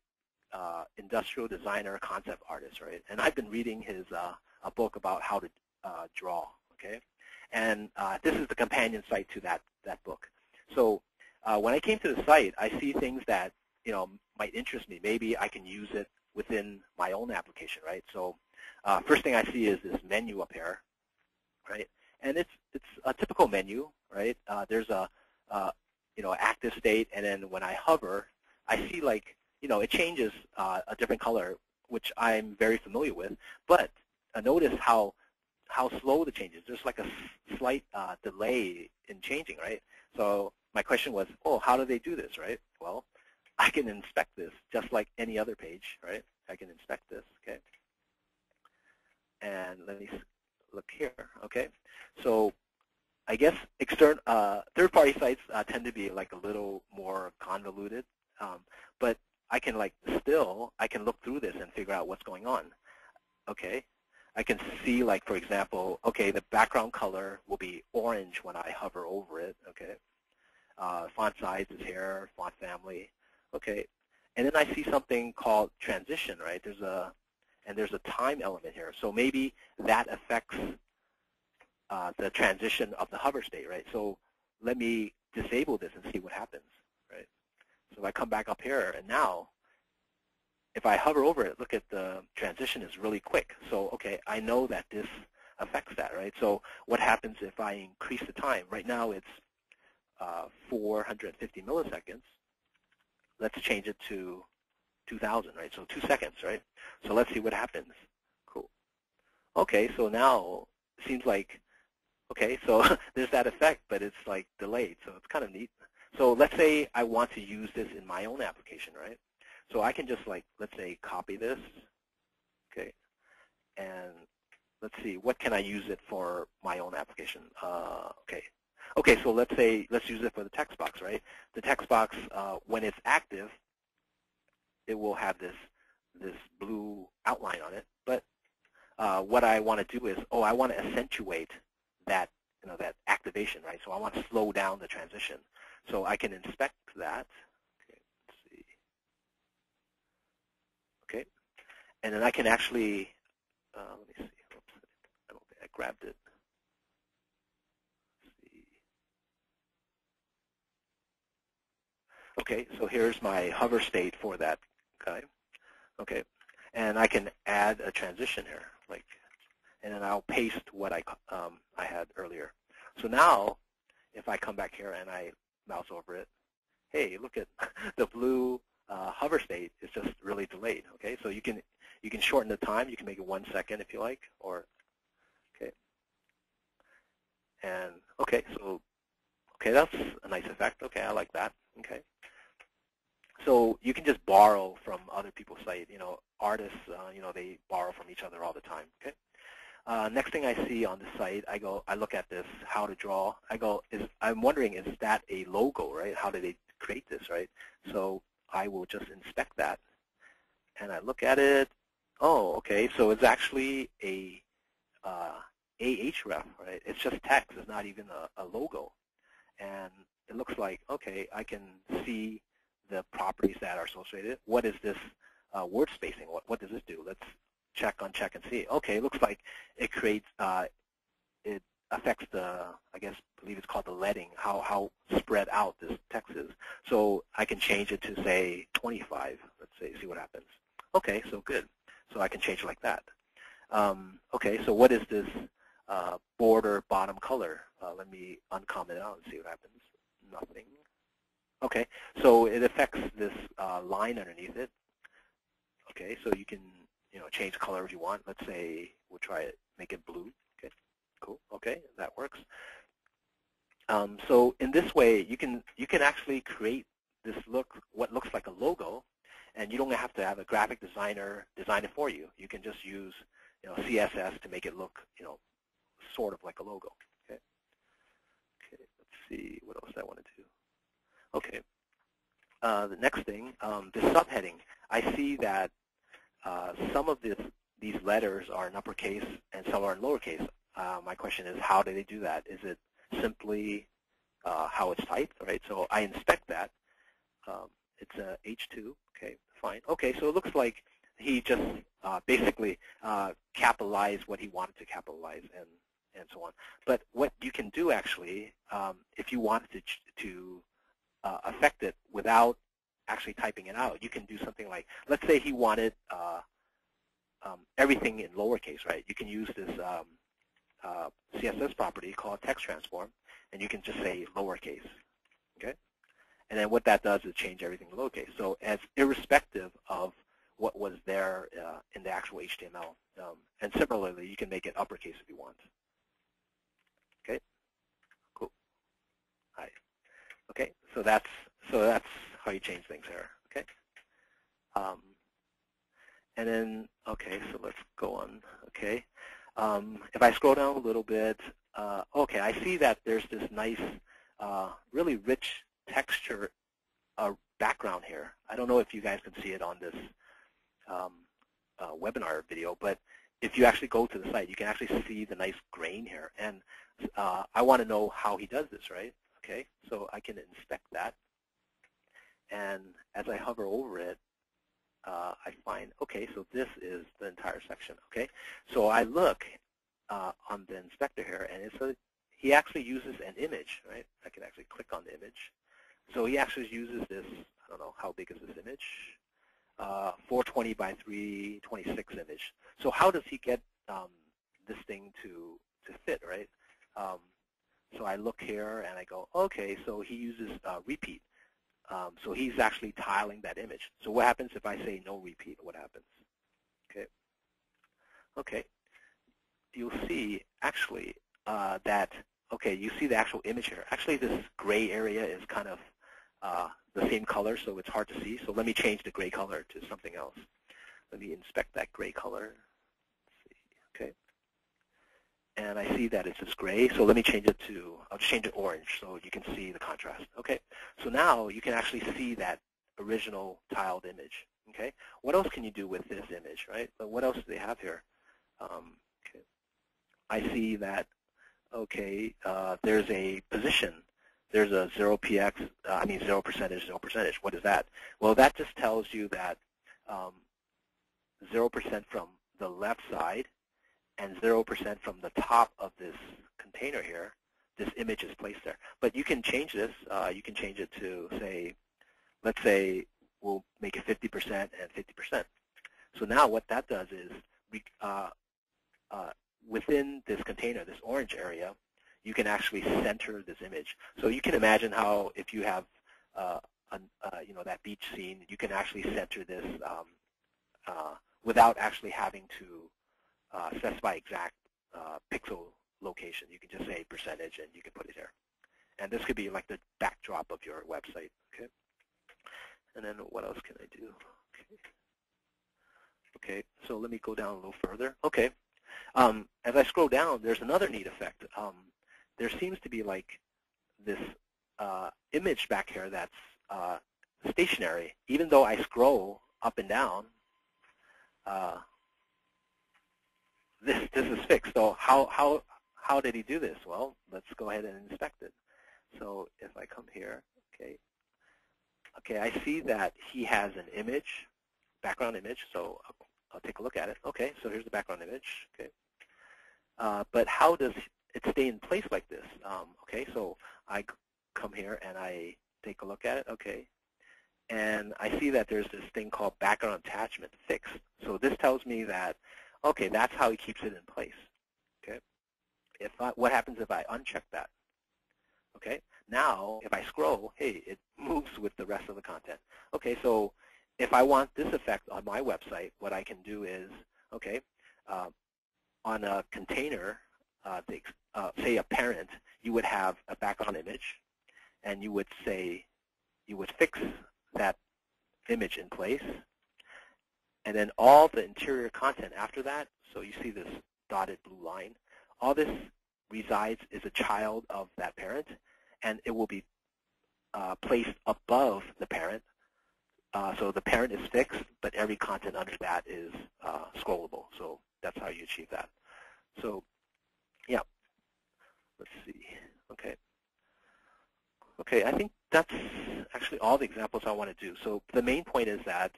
industrial designer, concept artist, right? And I've been reading his a book about how to draw, okay? And this is the companion site to that book. So when I came to the site, I see things that might interest me. Maybe I can use it within my own application, right? So first thing I see is this menu up here, right? And it's a typical menu, right? There's a active state, and then when I hover, I see like it changes a different color, which I'm very familiar with. But notice how slow the changes. There's like a slight delay in changing, right? So my question was, oh, how do they do this, right? Well, I can inspect this just like any other page, right? I can inspect this, okay? And let me look here, okay? So I guess third-party sites tend to be like a little more convoluted, but I can look through this and figure out what's going on, okay? I can see, like, for example, okay, the background color will be orange when I hover over it, okay? Font size is here, font family, okay? And then I see something called transition, right? There's a time element here. So maybe that affects the transition of the hover state, right? So let me disable this and see what happens, right? So I come back up here, and now if I hover over it, look at the transition is really quick. So, okay, I know that this affects that, right? So what happens if I increase the time? Right now it's 450 milliseconds. Let's change it to 2,000, right? So 2 seconds, right? So let's see what happens. Cool. Okay, so now it seems like, okay, so there's that effect, but it's like delayed, so it's kind of neat. So let's say I want to use this in my own application, right? So I can just, like, let's say, copy this, okay, and let's see, what can I use it for my own application? Okay, so let's use it for the text box, right? The text box, when it's active, it will have this blue outline on it, but what I want to do is, I want to accentuate that, that activation, right? So I want to slow down the transition. So I can inspect that. Okay, let's see. Okay, and then I can actually, let me see. Oops, I don't think I grabbed it. Let's see. Okay, so here's my hover state for that guy. Okay, and I can add a transition here, and then I'll paste what I had earlier. So now, if I come back here and I mouse over it, hey, look at the blue hover state is just really delayed. Okay, so you can shorten the time. You can make it 1 second if you like, or okay, and okay, so that's a nice effect. Okay, I like that. Okay. So you can just borrow from other people's site. Artists, they borrow from each other all the time. Okay. Next thing I see on the site, I look at this, how to draw. I'm wondering, is that a logo, right? How did they create this, right? So I will just inspect that, and I look at it. Oh, okay. So it's actually a ahref, right? It's just text. It's not even a logo, and it looks like, okay, I can see the properties that are associated. What is this word spacing? What does this do? Let's check and see. Okay, it looks like it creates, it affects the, believe it's called the leading, how spread out this text is. So I can change it to say 25. Let's see what happens. Okay, so good. So I can change it like that. Okay, so what is this border bottom color? Let me uncomment it out and see what happens. Nothing. Okay, so it affects this line underneath it. Okay, so you can change color if you want. Let's say we'll try it, make it blue. Okay, cool. Okay, that works. So in this way, you can actually create this what looks like a logo, and you don't have to have a graphic designer design it for you. You can just use CSS to make it look sort of like a logo. Okay. Okay. Let's see what else I want to do. Okay. The next thing, the subheading. I see that some of these letters are in uppercase and some are in lowercase. My question is, how do they do that? Is it simply how it's typed, right? So I inspect that. It's a H2. Okay, fine. Okay, so it looks like he just basically capitalized what he wanted to capitalize and so on. But what you can do actually, if you wanted to affect it without actually typing it out, you can do something like, let's say he wanted everything in lowercase, right? You can use this CSS property called text transform, and you can just say lowercase, okay? And then what that does is change everything to lowercase. So as irrespective of what was there in the actual HTML. And similarly, you can make it uppercase if you want. Okay, cool. All right. Okay, so that's how you change things there. Okay. And then, okay, so let's go on. Okay. If I scroll down a little bit, okay, I see that there's this nice, really rich texture background here. I don't know if you guys can see it on this webinar video, but if you actually go to the site, you can actually see the nice grain here. And I want to know how he does this, right? Okay, so I can inspect that. And as I hover over it, I find, okay, so this is the entire section, okay? So I look on the inspector here, and he actually uses an image, right? I can actually click on the image. So he actually uses this, I don't know, how big is this image? 420 by 326 image. So how does he get this thing to fit, right? So I look here and I go, okay, so he uses repeat. So he's actually tiling that image. So what happens if I say no repeat? What happens? Okay. Okay. You'll see actually that, okay, you see the actual image here. Actually, this gray area is kind of the same color, so it's hard to see. So let me change the gray color to something else. Let me inspect that gray color. Let's see. Okay. And I see that it's just gray, so let me change it to, I'll change it orange so you can see the contrast. Okay, so now you can actually see that original tiled image. Okay, what else can you do with this image, right? What else do they have here? I see that, okay, there's a position. There's a 0px, 0 percentage, 0 percentage. What is that? Well, that just tells you that 0% from the left side and 0% from the top of this container here. This image is placed there. But you can change this. You can change it to, say, let's say we'll make it 50% and 50%. So now what that does is, within this container, this orange area, you can actually center this image. So you can imagine how if you have that beach scene, you can actually center this without actually having to specify exact pixel location. You can just say percentage and you can put it there. And this could be like the backdrop of your website. Okay. And then what else can I do? Okay, so let me go down a little further. Okay, as I scroll down, there's another neat effect. There seems to be like this image back here that's stationary. Even though I scroll up and down, this is fixed. So how did he do this? Well, let's go ahead and inspect it. So if I come here, okay, I see that he has an image, background image. So I'll take a look at it. Okay, so here's the background image. Okay, but how does it stay in place like this? Okay, so I come here and I take a look at it. Okay, and I see that there's this thing called background attachment fixed. So this tells me that, okay, that's how he keeps it in place. Okay, what happens if I uncheck that? Okay, now if I scroll, hey, it moves with the rest of the content. Okay, so if I want this effect on my website, what I can do is, okay, on a container, say a parent, you would have a background image, and you would say, you would fix that image in place, and then all the interior content after that, so you see this dotted blue line, all this resides is a child of that parent, and it will be placed above the parent. So the parent is fixed, but every content under that is scrollable. So that's how you achieve that. So yeah, let's see. Okay. Okay, I think that's actually all the examples I want to do. So the main point is that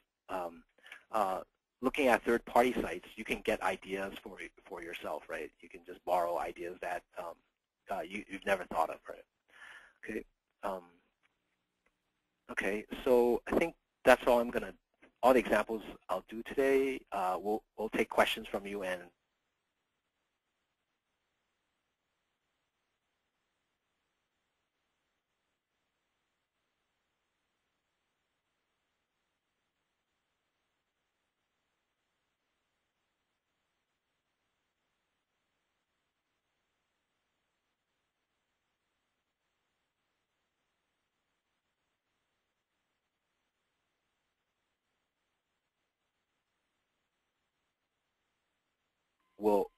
looking at third-party sites, you can get ideas for yourself, right? You can just borrow ideas that you've never thought of, right? Okay. Okay, so I think that's all all the examples I'll do today. We'll take questions from you, and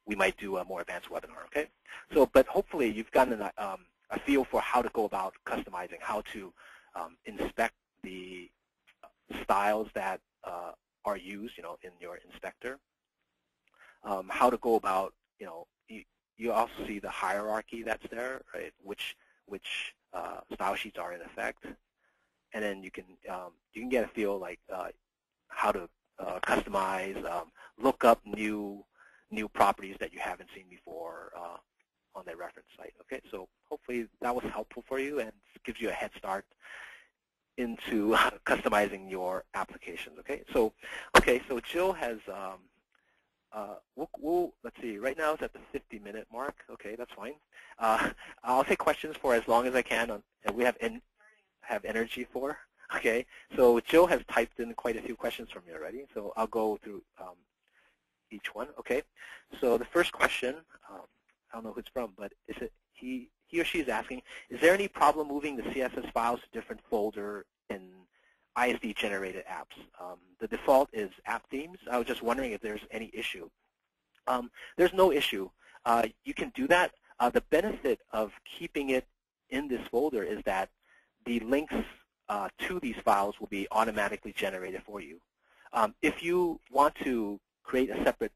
we might do a more advanced webinar, okay? So, but hopefully you've gotten a feel for how to go about customizing, how to inspect the styles that are used, in your inspector. How to go about, you also see the hierarchy that's there, right? Which style sheets are in effect, and then you can get a feel like how to customize, look up new properties that you haven't seen before on that reference site. Okay, so hopefully that was helpful for you and gives you a head start into customizing your applications. Okay, so Jill has let's see, right now it's at the 50-minute mark. Okay, that's fine. I'll take questions for as long as I can, and we have energy for. Okay, so Jill has typed in quite a few questions from you already, so I'll go through each one. Okay, so the first question, I don't know who it's from, but is it he or she is asking, is there any problem moving the CSS files to different folder in ISD-generated apps? The default is app themes. I was just wondering if there's any issue. There's no issue. You can do that. The benefit of keeping it in this folder is that the links to these files will be automatically generated for you. If you want to create a separate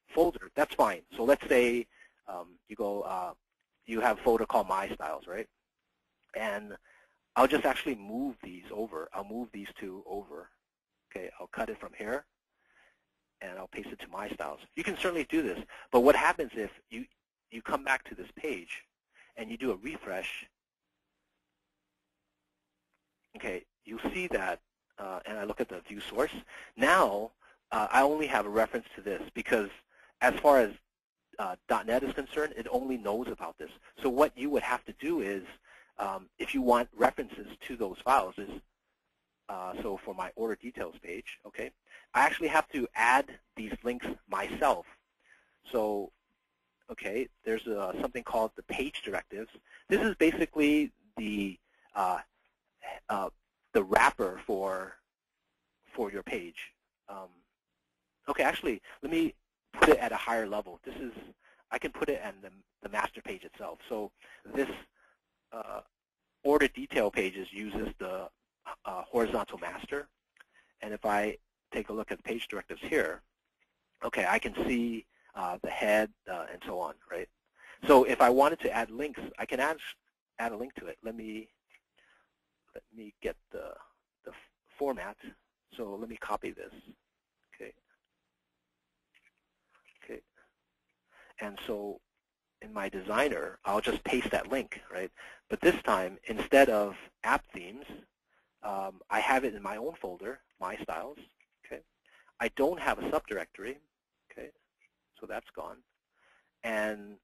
folder, that's fine. So let's say you have a folder called My Styles, right? And I'll just actually move these over. I'll move these two over. Okay, I'll cut it from here, and I'll paste it to My Styles. You can certainly do this, but what happens if you come back to this page and you do a refresh? Okay, you'll see that, and I look at the view source. Now, I only have a reference to this because as far as .NET is concerned, it only knows about this. So what you would have to do is, if you want references to those files, is so for my order details page, okay, I actually have to add these links myself. So, okay, there's something called the page directives. This is basically the wrapper for your page. Okay, actually, let me put it at a higher level. I can put it in the master page itself. So this order detail pages uses the horizontal master. And if I take a look at the page directives here, okay, I can see the head and so on, right? So if I wanted to add links, I can add a link to it. Let me get the format. So let me copy this. Okay. Okay. And so in my designer, I'll just paste that link, right? But this time, instead of app themes, I have it in my own folder, My Styles. Okay. I don't have a subdirectory. Okay. So that's gone. And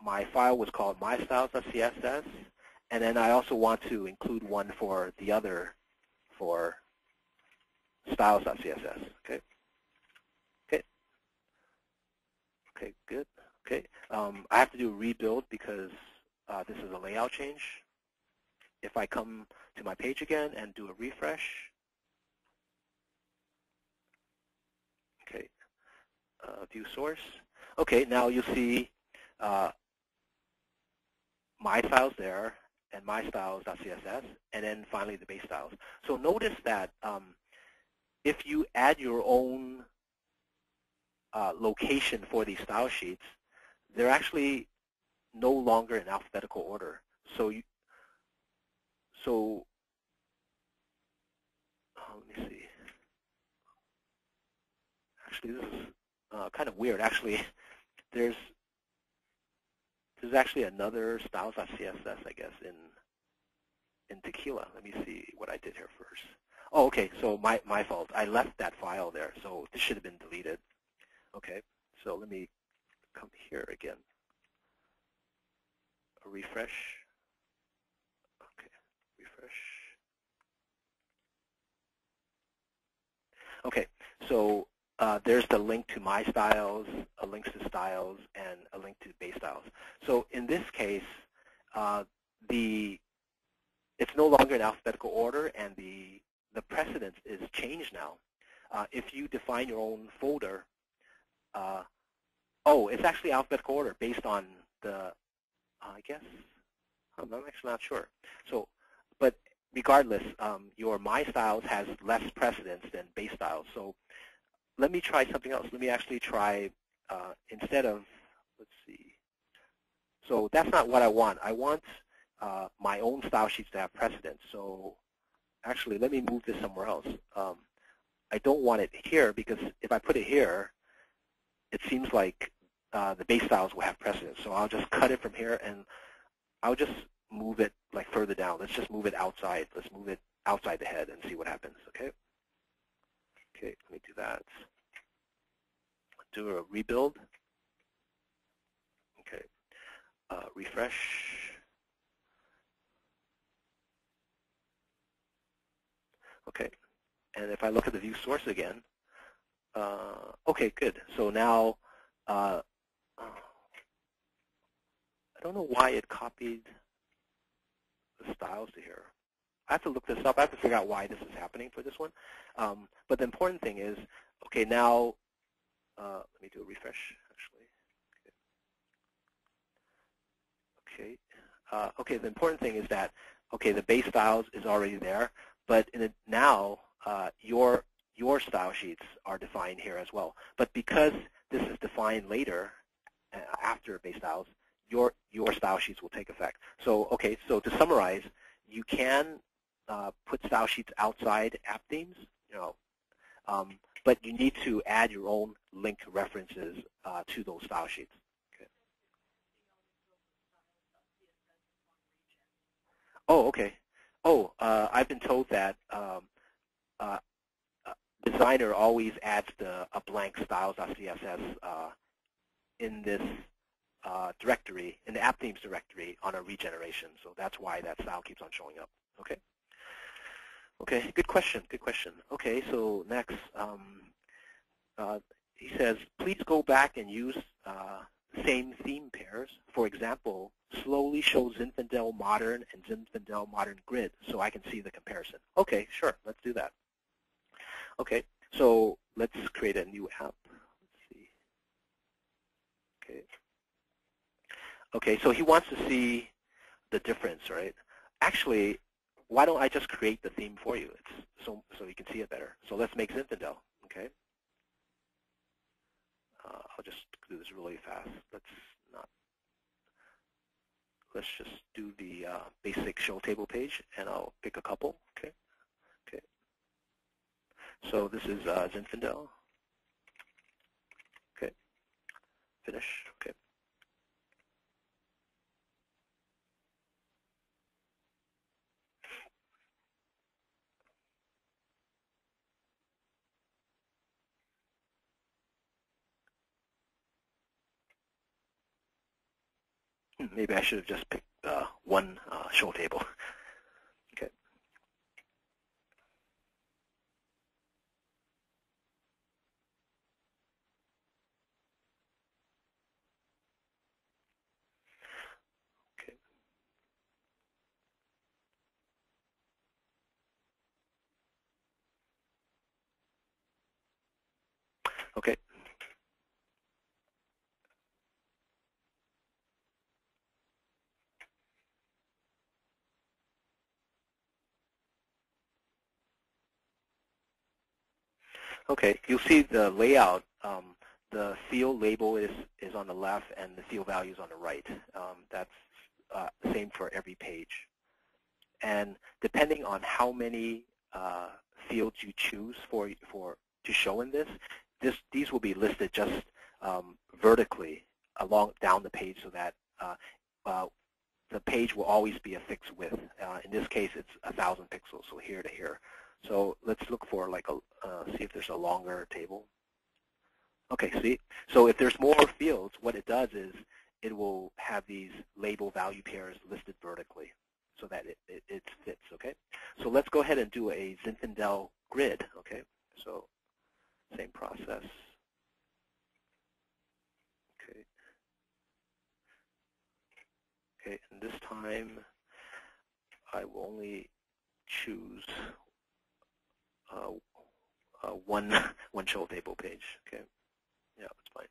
my file was called mystyles.css. And then I also want to include one for the other, for styles.css. Okay. Okay. Okay. Good. Okay. I have to do a rebuild because this is a layout change. If I come to my page again and do a refresh, okay, view source. Okay, now you'll see My Styles there and mystyles.css, and then finally the base styles. So notice that if you add your own location for these style sheets, they're actually no longer in alphabetical order. So let me see. Actually, this is kind of weird. Actually, there's actually another styles.css, I guess, in Tequila. Let me see what I did here first. Oh, okay. So my fault. I left that file there. So this should have been deleted. Okay. So let me come here again. A refresh. Okay. Refresh. Okay. So there's the link to My Styles, a link to Styles, and a link to Base Styles. So in this case, it's no longer in alphabetical order, and the precedence is changed now. If you define your own folder, it's actually alphabetical order based on the, I guess, I'm actually not sure. So, but regardless, your My Styles has less precedence than Base Styles. So let me try something else. Let me actually try, instead of, let's see. So that's not what I want. I want my own style sheets to have precedence. So actually, let me move this somewhere else. I don't want it here because if I put it here, it seems like the base styles will have precedence. So I'll just cut it from here, and I'll just move it like further down. Let's just move it outside. Let's move it outside the head and see what happens, okay? Okay, let me do that. Do a rebuild. Okay, refresh. Okay, and if I look at the view source again, okay, good. So now, I don't know why it copied the styles to here. I have to look this up. I have to figure out why this is happening for this one. But the important thing is, okay, now, let me do a refresh, actually. Okay. Okay, the important thing is that, okay, the base styles is already there, but now your style sheets are defined here as well. But because this is defined later, after base styles, your style sheets will take effect. So okay, so to summarize, you can put style sheets outside app themes, but you need to add your own link references to those style sheets. Okay. Oh, okay. Oh, I've been told that designer always adds a blank styles.css in this directory, in the app themes directory on a regeneration. So that's why that style keeps on showing up. Okay. Okay, good question, good question. Okay, so next, he says, please go back and use same theme pairs. For example, slowly show Zinfandel Modern and Zinfandel Modern Grid so I can see the comparison. Okay, sure, let's do that. Okay, so let's create a new app. Let's see. Okay. Okay, so he wants to see the difference, right? Actually, why don't I just create the theme for you? It's so you can see it better. So let's make Zinfandel. Okay. I'll just do this really fast. Let's just do the basic show table page, and I'll pick a couple. Okay. Okay. So this is Zinfandel. Okay. Finish. Okay. Maybe I should have just picked one show table. Okay. Okay. Okay. Okay. You'll see the layout. The field label is on the left, and the field value is on the right. That's same for every page. And depending on how many fields you choose to show in these will be listed just vertically along down the page, so that the page will always be a fixed width. In this case, it's 1,000 pixels, so here to here. So let's look for like see if there's a longer table. Okay, see? So if there's more fields, what it does is it will have these label value pairs listed vertically so that it fits, okay? So let's go ahead and do a Zinfandel grid, okay? So same process. Okay. Okay, and this time I will only choose one show table page, okay? Yeah, that's fine.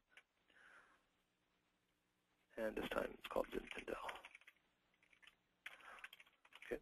And this time it's called Zinfandel. Okay.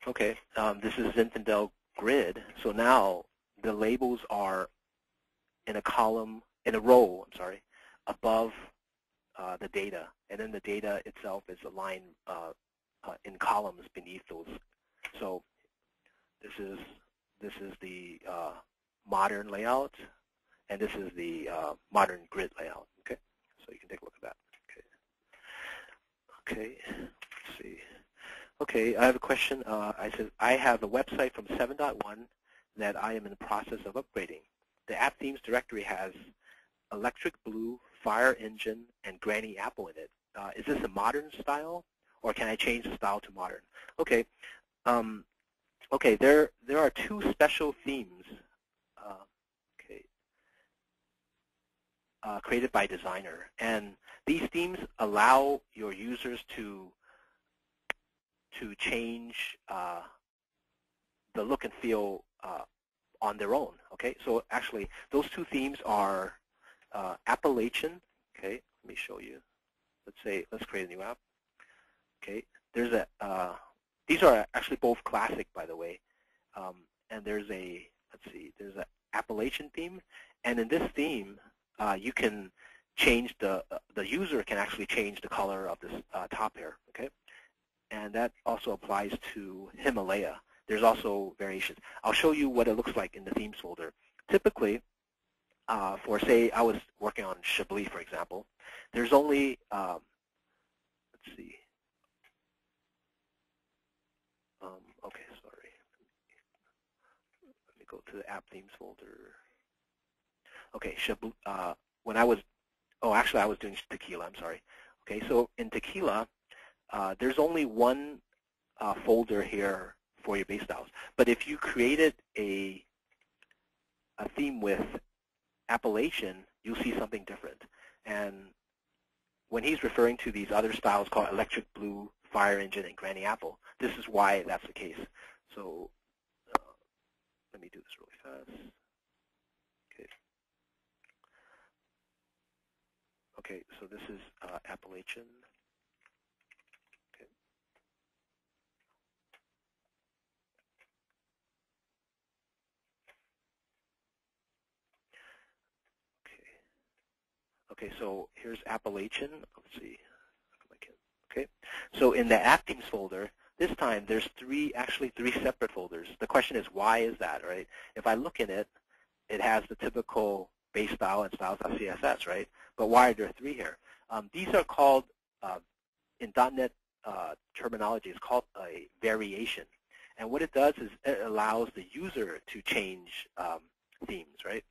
Okay, this is Zinfandel grid. So now the labels are in a column, in a row, I'm sorry, above the data, and then the data itself is aligned in columns beneath those. So this is the modern layout, and this is the modern grid layout. Okay, so you can take a look at that. Okay. Okay. Let's see. Okay, I have a question. I said I have a website from 7.1 that I am in the process of upgrading. The app themes directory has electric blue, fire engine, and granny apple in it. Is this a modern style, or can I change the style to modern? Okay, okay. There are two special themes created by designer, and these themes allow your users to change the look and feel on their own. Okay, so actually those two themes are Appalachian. Okay, let me show you. Let's create a new app. Okay, there's these are actually both classic, by the way, and there's there's an Appalachian theme, and in this theme you can change the user can actually change the color of this top here. Okay, and that also applies to Himalaya. There's also variations. I'll show you what it looks like in the themes folder. Typically, for say I was working on Chablis, for example, there's only let's see. Okay, sorry. Let me go to the app themes folder. Okay, Chablis. When I was, actually I was doing tequila. I'm sorry. Okay, so in tequila, there's only one folder here for your base styles. But if you created a theme with Appalachian, you'll see something different. And when he's referring to these other styles called electric blue, fire engine, and granny apple, this is why that's the case. So let me do this really fast. Okay. Okay, so this is Appalachian. Okay. Okay, so here's Appalachian. Let's see. Okay, so in the app themes folder, this time there's actually three separate folders. The question is, why is that, right? If I look in it, it has the typical base style and styles.css, right? But why are there three here? These are called, in .NET terminology, it's called a variation. And what it does is it allows the user to change themes, right?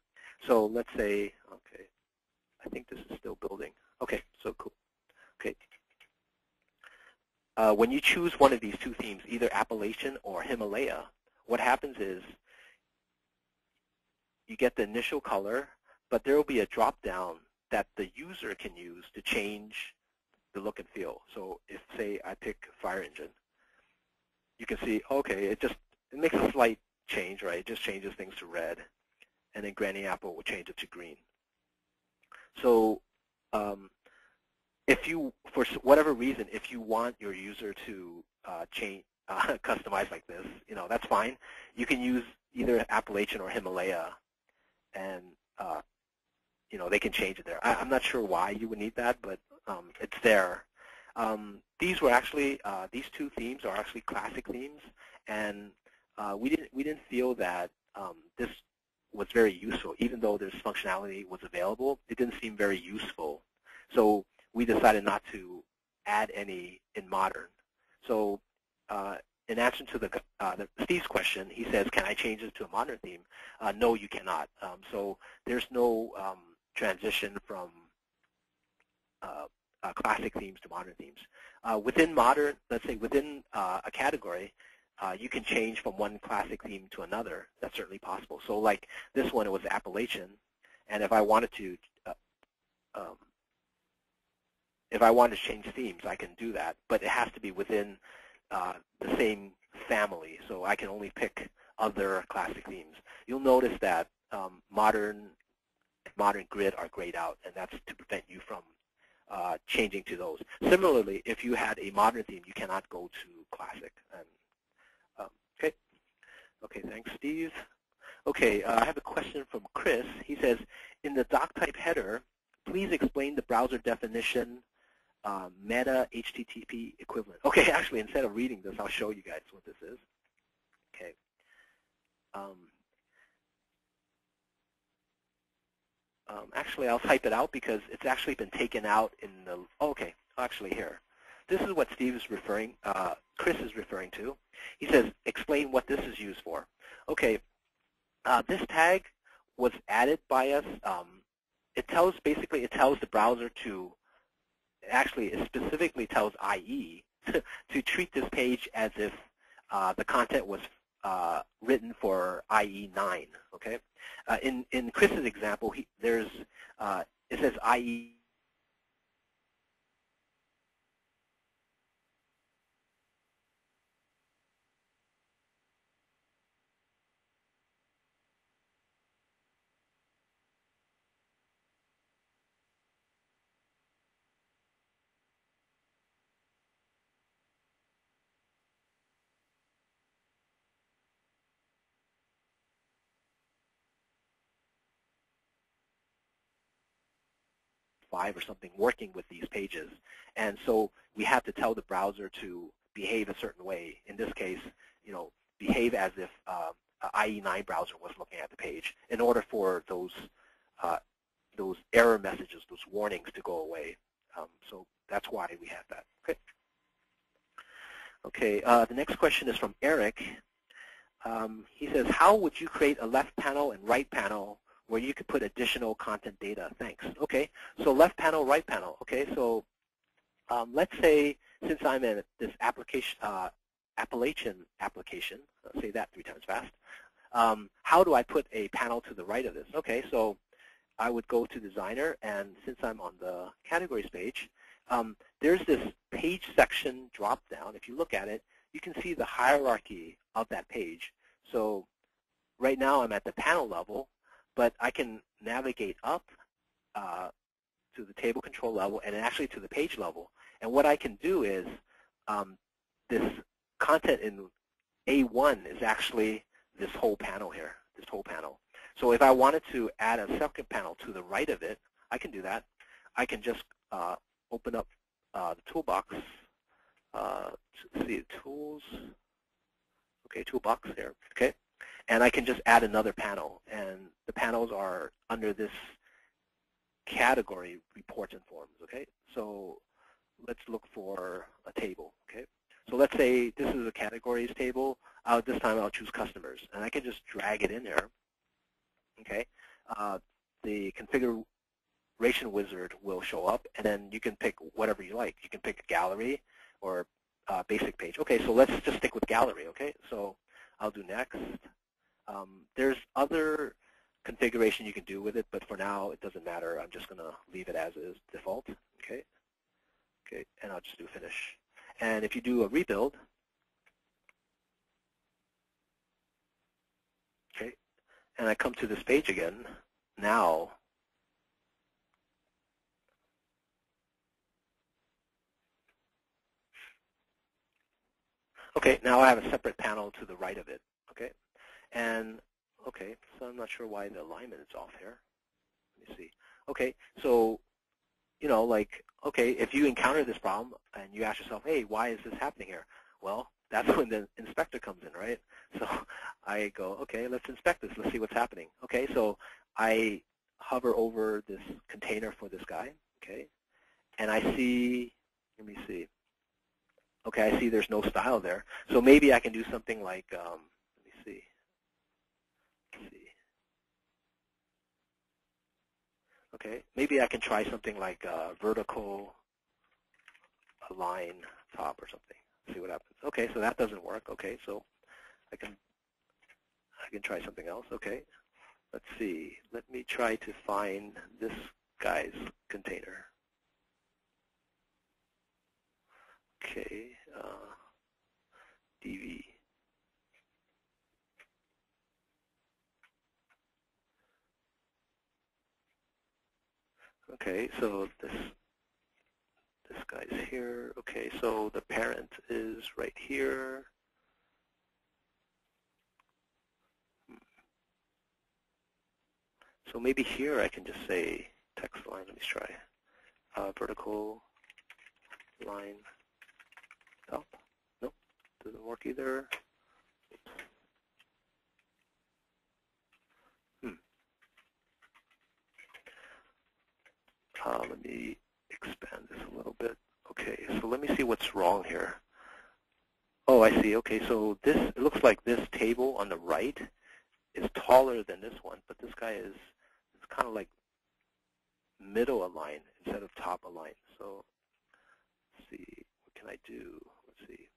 So let's say, okay, I think this is still building. Okay, so cool. Okay. When you choose one of these two themes, either Appalachian or Himalaya, what happens is you get the initial color, but there will be a drop-down that the user can use to change the look and feel. So if, say, I pick fire engine, you can see, okay, it makes a slight change, right? It just changes things to red, and then granny apple will change it to green. So if you, for whatever reason, if you want your user to customize like this, that's fine. You can use either Appalachian or Himalaya, and they can change it there. I'm not sure why you would need that, but it's there. These two themes are actually classic themes, and we didn't feel that this was very useful. Even though this functionality was available, it didn't seem very useful. So we decided not to add any in modern. So in answer to Steve's question, he says, can I change this to a modern theme? No, you cannot. So there's no transition from classic themes to modern themes. Within modern, let's say within a category, you can change from one classic theme to another. That's certainly possible. So like this one, it was Appalachian, and if I wanted to change themes, I can do that, but it has to be within the same family, so I can only pick other classic themes. You'll notice that modern grid are grayed out, and that's to prevent you from changing to those. Similarly, if you had a modern theme, you cannot go to classic. And, okay, thanks, Steve. Okay, I have a question from Chris. He says, in the doc type header, please explain the browser definition meta HTTP equivalent. Okay, actually, instead of reading this, I'll show you guys what this is. Okay. Actually, I'll type it out because it's actually been taken out in the, okay, actually here. This is what Steve is referring, Chris is referring to. He says, explain what this is used for. Okay, This tag was added by us. It tells the browser to it specifically tells IE to treat this page as if the content was written for IE 9. Okay, in Chris's example, it says IE 5 or something working with these pages. And so we have to tell the browser to behave a certain way. In this case, behave as if an IE9 browser was looking at the page in order for those error messages, those warnings to go away. So that's why we have that. Okay. Okay. The next question is from Eric. He says, how would you create a left panel and right panel where you could put additional content data? Thanks. Okay, so left panel, right panel. Okay, so let's say since I'm in this Appalachian application, let's say that 3 times fast, how do I put a panel to the right of this? Okay, so I would go to Designer, and since I'm on the Categories page, there's this page section drop down. If you look at it, you can see the hierarchy of that page. So right now I'm at the panel level, but I can navigate up to the table control level and actually to the page level. And what I can do is this content in A1 is actually this whole panel here, this whole panel. So if I wanted to add a second panel to the right of it, I can do that. I can just open up the toolbox. See tools. Okay, toolbox there. Okay. And I can just add another panel, and the panels are under this category reports and forms, okay? So let's look for a table, okay? So let's say this is a categories table. This time I'll choose customers, and I can just drag it in there, okay? The configuration wizard will show up, and then you can pick whatever you like. You can pick a gallery or basic page. Okay, so let's just stick with gallery, okay? So I'll do next. There's other configuration you can do with it, but for now it doesn't matter. I'm just going to leave it as is default. Okay. Okay, and I'll just do finish. And if you do a rebuild, okay, and I come to this page again, now okay, now I have a separate panel to the right of it. Okay. And okay, so I'm not sure why the alignment is off here. Let me see. Okay, so okay, if you encounter this problem and you ask yourself, hey, why is this happening here? Well, that's when the inspector comes in, right? So I go, okay, let's inspect this. Let's see what's happening. Okay, so I hover over this container for this guy, okay, and I see, let me see. Okay, I see there's no style there. So maybe I can do something like, let me see. Let's see. Okay, maybe I can try something like vertical line top or something. See what happens. Okay, so that doesn't work. Okay, so I can try something else. Okay, let's see. Let me try to find this guy's container. Okay, DV. Okay, so this guy's here. Okay, so the parent is right here. So maybe here I can just say text line. Let me try. Vertical line top. Nope, doesn't work either. Let me expand this a little bit. Okay, so let me see what's wrong here. Oh, I see. Okay, so it looks like this table on the right is taller than this one, but this guy is it's kind of like middle align instead of top align. So let's see, what can I do? Let's see.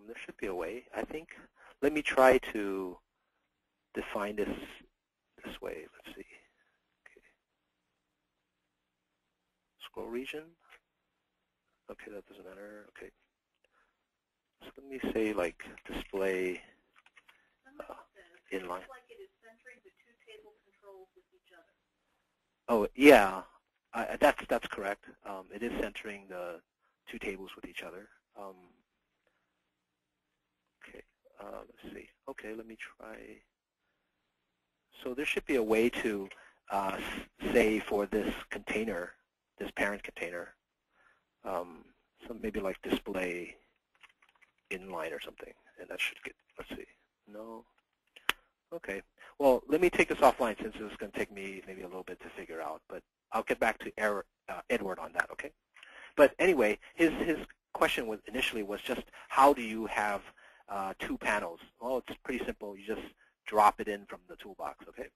There should be a way, I think. Let me try to define this way. Let's see. Okay. Scroll region. Okay, that doesn't matter. Okay. So let me say like display inline. Like it is centering the two table controls with each other. Oh yeah, that's correct. It is centering the two tables with each other. Okay, let's see. Okay, let me try. So there should be a way to say for this container, this parent container, so maybe like display inline or something, and that should get, let's see, no. Okay, well, let me take this offline since it's going to take me maybe a little bit to figure out, but I'll get back to Edward on that, okay? But anyway, his question was initially was just how do you have two panels? Well, it's pretty simple. You just drop it in from the toolbox, okay?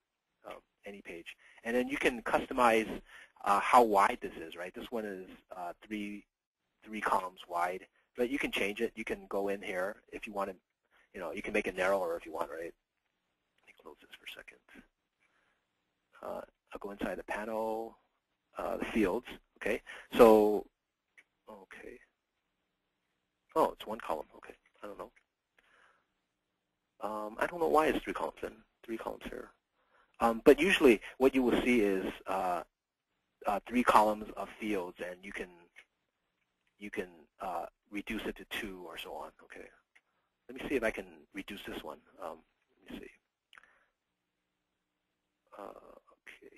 Any page. And then you can customize how wide this is, right? This one is three columns wide, but you can change it. You can go in here if you want to, you can make it narrower if you want, right? Let me close this for a second. I'll go inside the panel, the fields, okay? So, okay. Oh, it's one column, okay. I don't know. I don't know why it's 3 columns then, 3 columns here. But usually what you will see is 3 columns of fields, and you can reduce it to 2 or so on. Okay. Let me see if I can reduce this one. Let me see. Okay.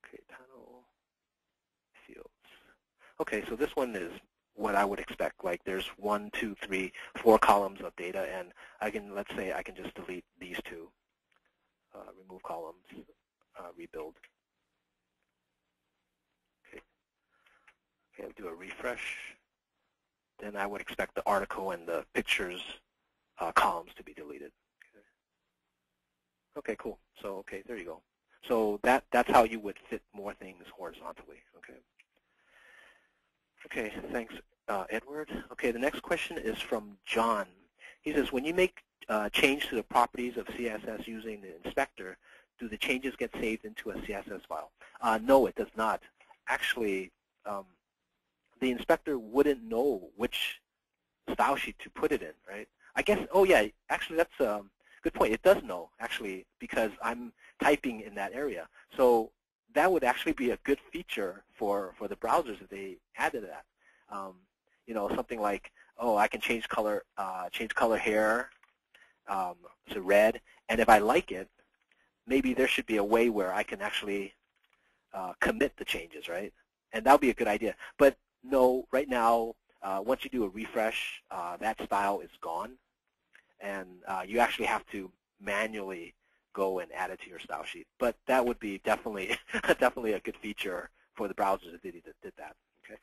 Okay, panel fields. Okay, so this one is what I would expect. Like there's 1, 2, 3, 4 columns of data, and I can, let's say I can just delete these 2, remove columns, rebuild. Okay. Okay, I'll do a refresh. Then I would expect the article and the pictures columns to be deleted. Okay, cool. So okay, there you go. So that's how you would fit more things horizontally. Okay. Okay, thanks, Edward. Okay, the next question is from John. He says, when you make change to the properties of CSS using the inspector, do the changes get saved into a CSS file? No, it does not. Actually, the inspector wouldn't know which style sheet to put it in, right? I guess, oh yeah, actually that's a good point. It does know, actually, because I'm typing in that area. So that would actually be a good feature for the browsers if they added that. Something like, oh, I can change color here to red, and if I like it, maybe there should be a way where I can actually commit the changes, right? And that would be a good idea. But no, right now, once you do a refresh, that style is gone, and you actually have to manually go and add it to your style sheet. But that would be definitely definitely a good feature for the browsers that did that. Okay.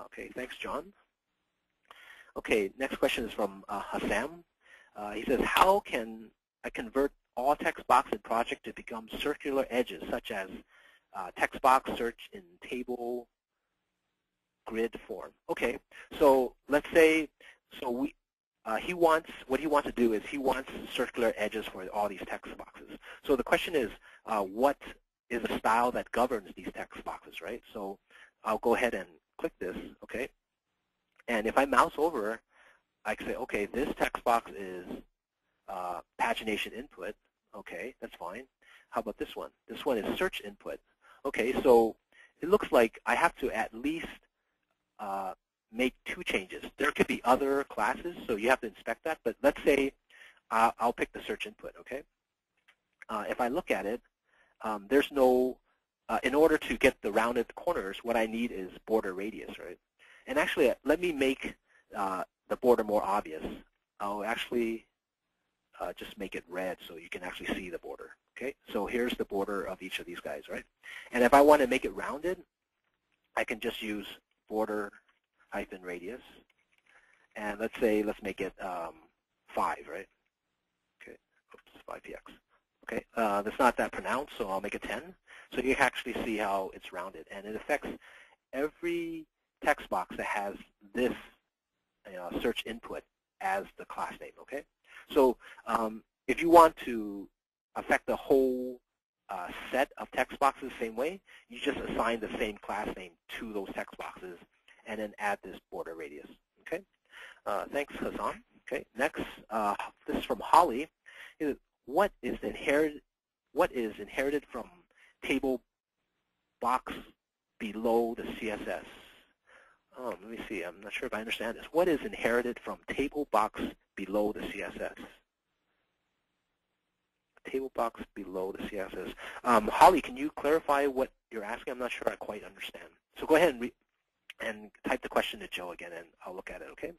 Okay. Thanks, John. Okay. Next question is from Hassam. He says, how can I convert all text box in project to become circular edges, such as text box search in table grid form? Okay. So let's say what he wants to do is he wants circular edges for all these text boxes. So the question is, what is a style that governs these text boxes, right? So I'll go ahead and click this, okay? And if I mouse over, I can say, okay, this text box is pagination input. Okay, that's fine. How about this one? This one is search input. Okay, so it looks like I have to at least make 2 changes. There could be other classes, so you have to inspect that. But let's say I'll pick the search input, okay? If I look at it, there's no, in order to get the rounded corners, what I need is border radius, right? And actually, let me make the border more obvious. I'll actually just make it red so you can actually see the border. Okay, so here's the border of each of these guys, right? And if I want to make it rounded, I can just use border hyphen radius. And let's make it 5, right? Okay, oops, 5px. Okay, that's not that pronounced, so I'll make it 10. So you can actually see how it's rounded. And it affects every text box that has this search input as the class name, okay? So if you want to affect the whole set of text boxes the same way, you just assign the same class name to those text boxes and then add this border radius, okay? Thanks, Hassan. Okay, next, this is from Holly. What is inherited from table box below the CSS? Let me see. I'm not sure if I understand this. What is inherited from table box below the CSS? Table box below the CSS. Holly, can you clarify what you're asking? I'm not sure I quite understand. So go ahead and type the question to Joe again, and I'll look at it, okay?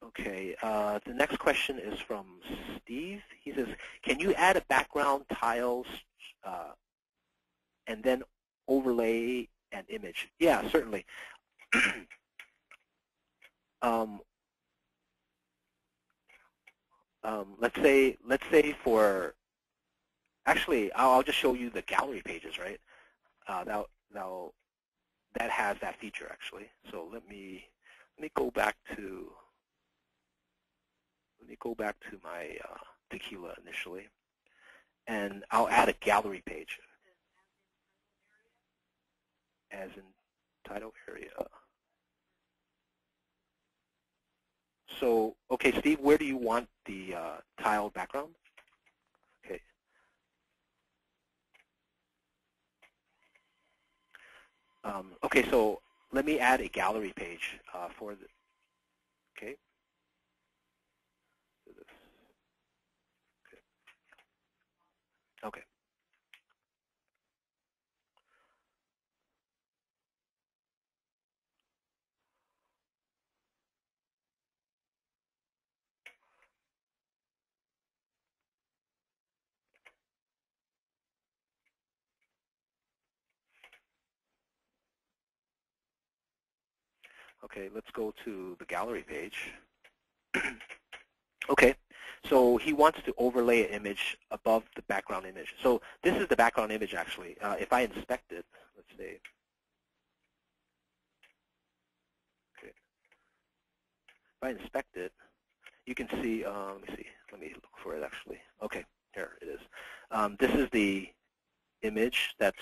Okay, the next question is from Steve. He says, can you add a background tiles and then overlay an image? Yeah, certainly. Let's say for, actually, I'll just show you the gallery pages, right? That has that feature actually. So let me go back to my tequila initially, and I'll add a gallery page. As in title area. So, okay, Steve, where do you want the tile background? Okay. Okay, so let me add a gallery page for the, okay. Okay. Okay, let's go to the gallery page. Okay, so he wants to overlay an image above the background image. So this is the background image actually. If I inspect it, let's say, okay. If I inspect it, you can see, let me look for it actually. Okay, here it is. This is the image that's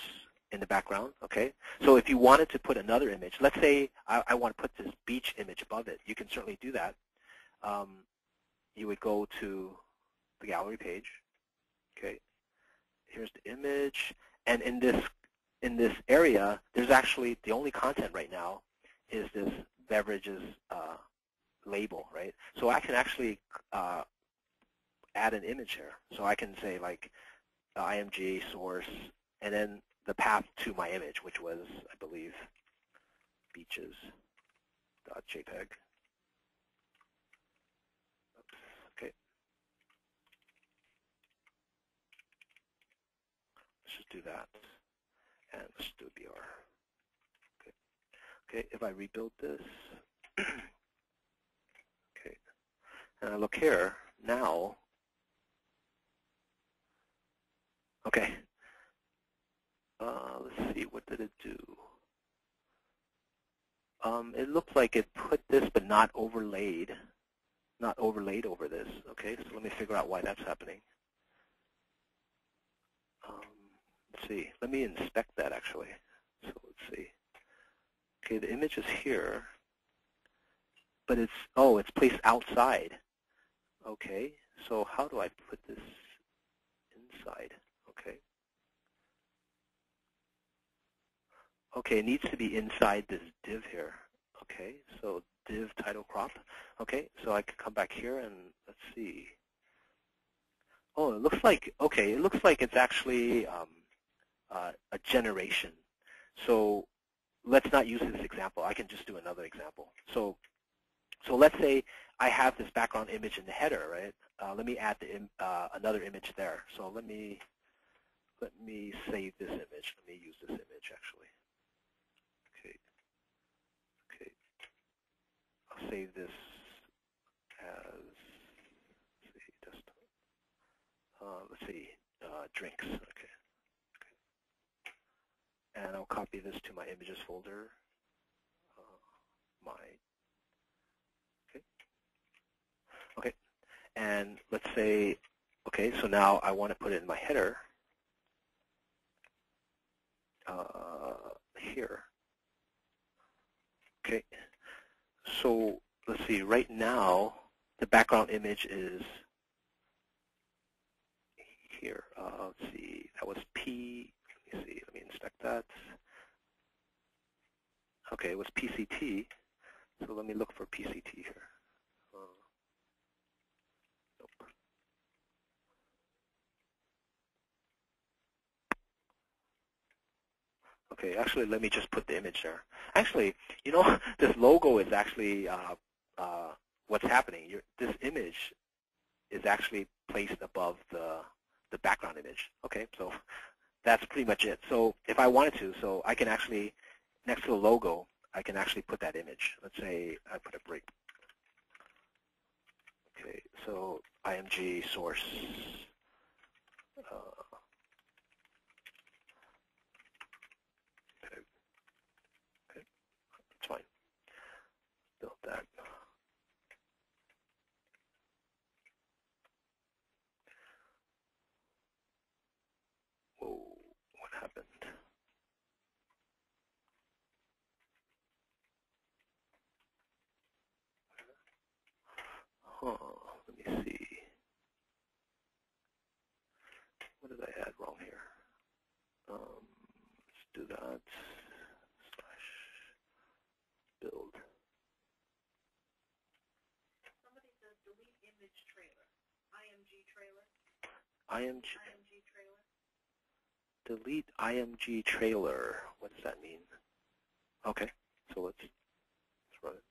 in the background, okay? So if you wanted to put another image, let's say I want to put this beach image above it, you can certainly do that. You would go to the gallery page, okay? Here's the image, and in this area, there's actually, the only content right now is this beverages label, right? So I can actually add an image here. So I can say like IMG source, and then the path to my image, which was, I believe, beaches.jpg. Okay. Let's just do that. And let's do BR. Okay. Okay, if I rebuild this, okay, and I look here, now, okay, let's see, what did it do? It looks like it put this but not overlaid over this, okay? So let me figure out why that's happening. Let's see, let me inspect that actually. So let's see. Okay, the image is here, but it's placed outside. Okay, so how do I put this inside? Okay. Okay, it needs to be inside this div here. Okay, so div title crop. Okay, so I can come back here and let's see. Oh, it looks like, okay, it looks like it's actually a generation. So let's not use this example. I can just do another example. So So let's say I have this background image in the header, right? Let me add another image there. So let me save this image. Let me use this image actually. Okay. Okay. I'll save this as, let's see, drinks. Okay. And I'll copy this to my images folder. Okay. And let's say, okay, so now I want to put it in my header here. Okay. So let's see, right now the background image is here. Let's see, that was P. Let me see, let me inspect that. Okay, it was PCT. So let me look for PCT here. Nope. Okay, actually, let me just put the image there. Actually, you know, this logo is actually what's happening. This image is actually placed above the background image. Okay, so that's pretty much it. So if I wanted to, so I can actually, next to the logo, I can actually put that image. Let's say I put a break. Okay, so IMG source. Okay, okay, that's fine. Build that. Whoa, what happened? Huh, let me see. What did I add wrong here? Let's do that. Slash build. Somebody says delete image trailer. IMG trailer. IMG. IMG trailer. Delete IMG trailer. What does that mean? Okay, so let's run it.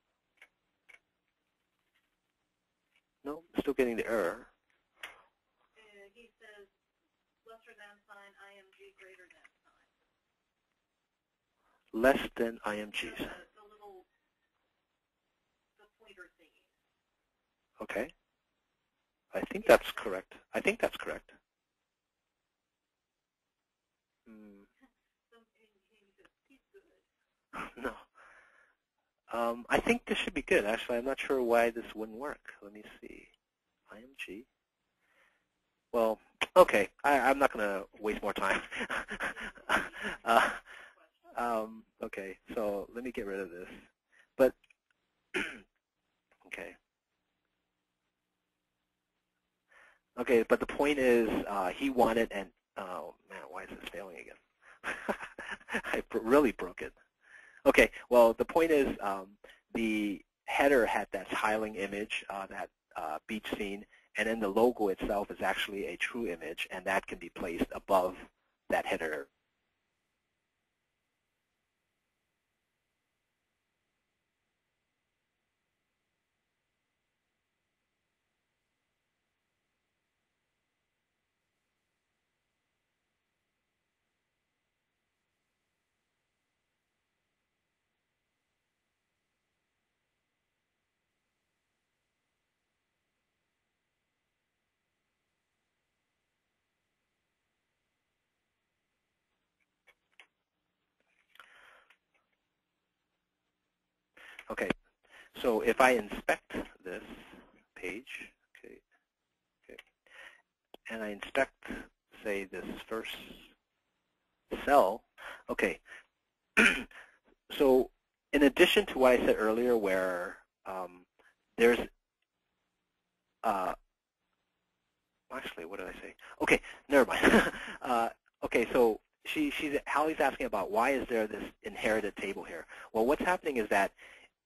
No, still getting the error. He says lesser than sign, IMG greater than sign. Less than IMGs. The little, the pointer thingy. Okay. I think that's correct. I think that's correct. No. I think this should be good. Actually, I'm not sure why this wouldn't work. Let me see. IMG. Well, okay. I'm not going to waste more time. Okay, so let me get rid of this. But, okay. Okay, but the point is he wanted, and, oh, man, why is this failing again? I really broke it. Okay, well, the point is the header had that tiling image, that beach scene, and then the logo itself is actually a true image, and that can be placed above that header. Okay, so if I inspect this page, okay, and I inspect, say, this first cell, okay, so in addition to what I said earlier where there's, actually, what did I say? Okay, never mind. Okay, so Hallie's asking about why is there this inherited table here? Well, what's happening is that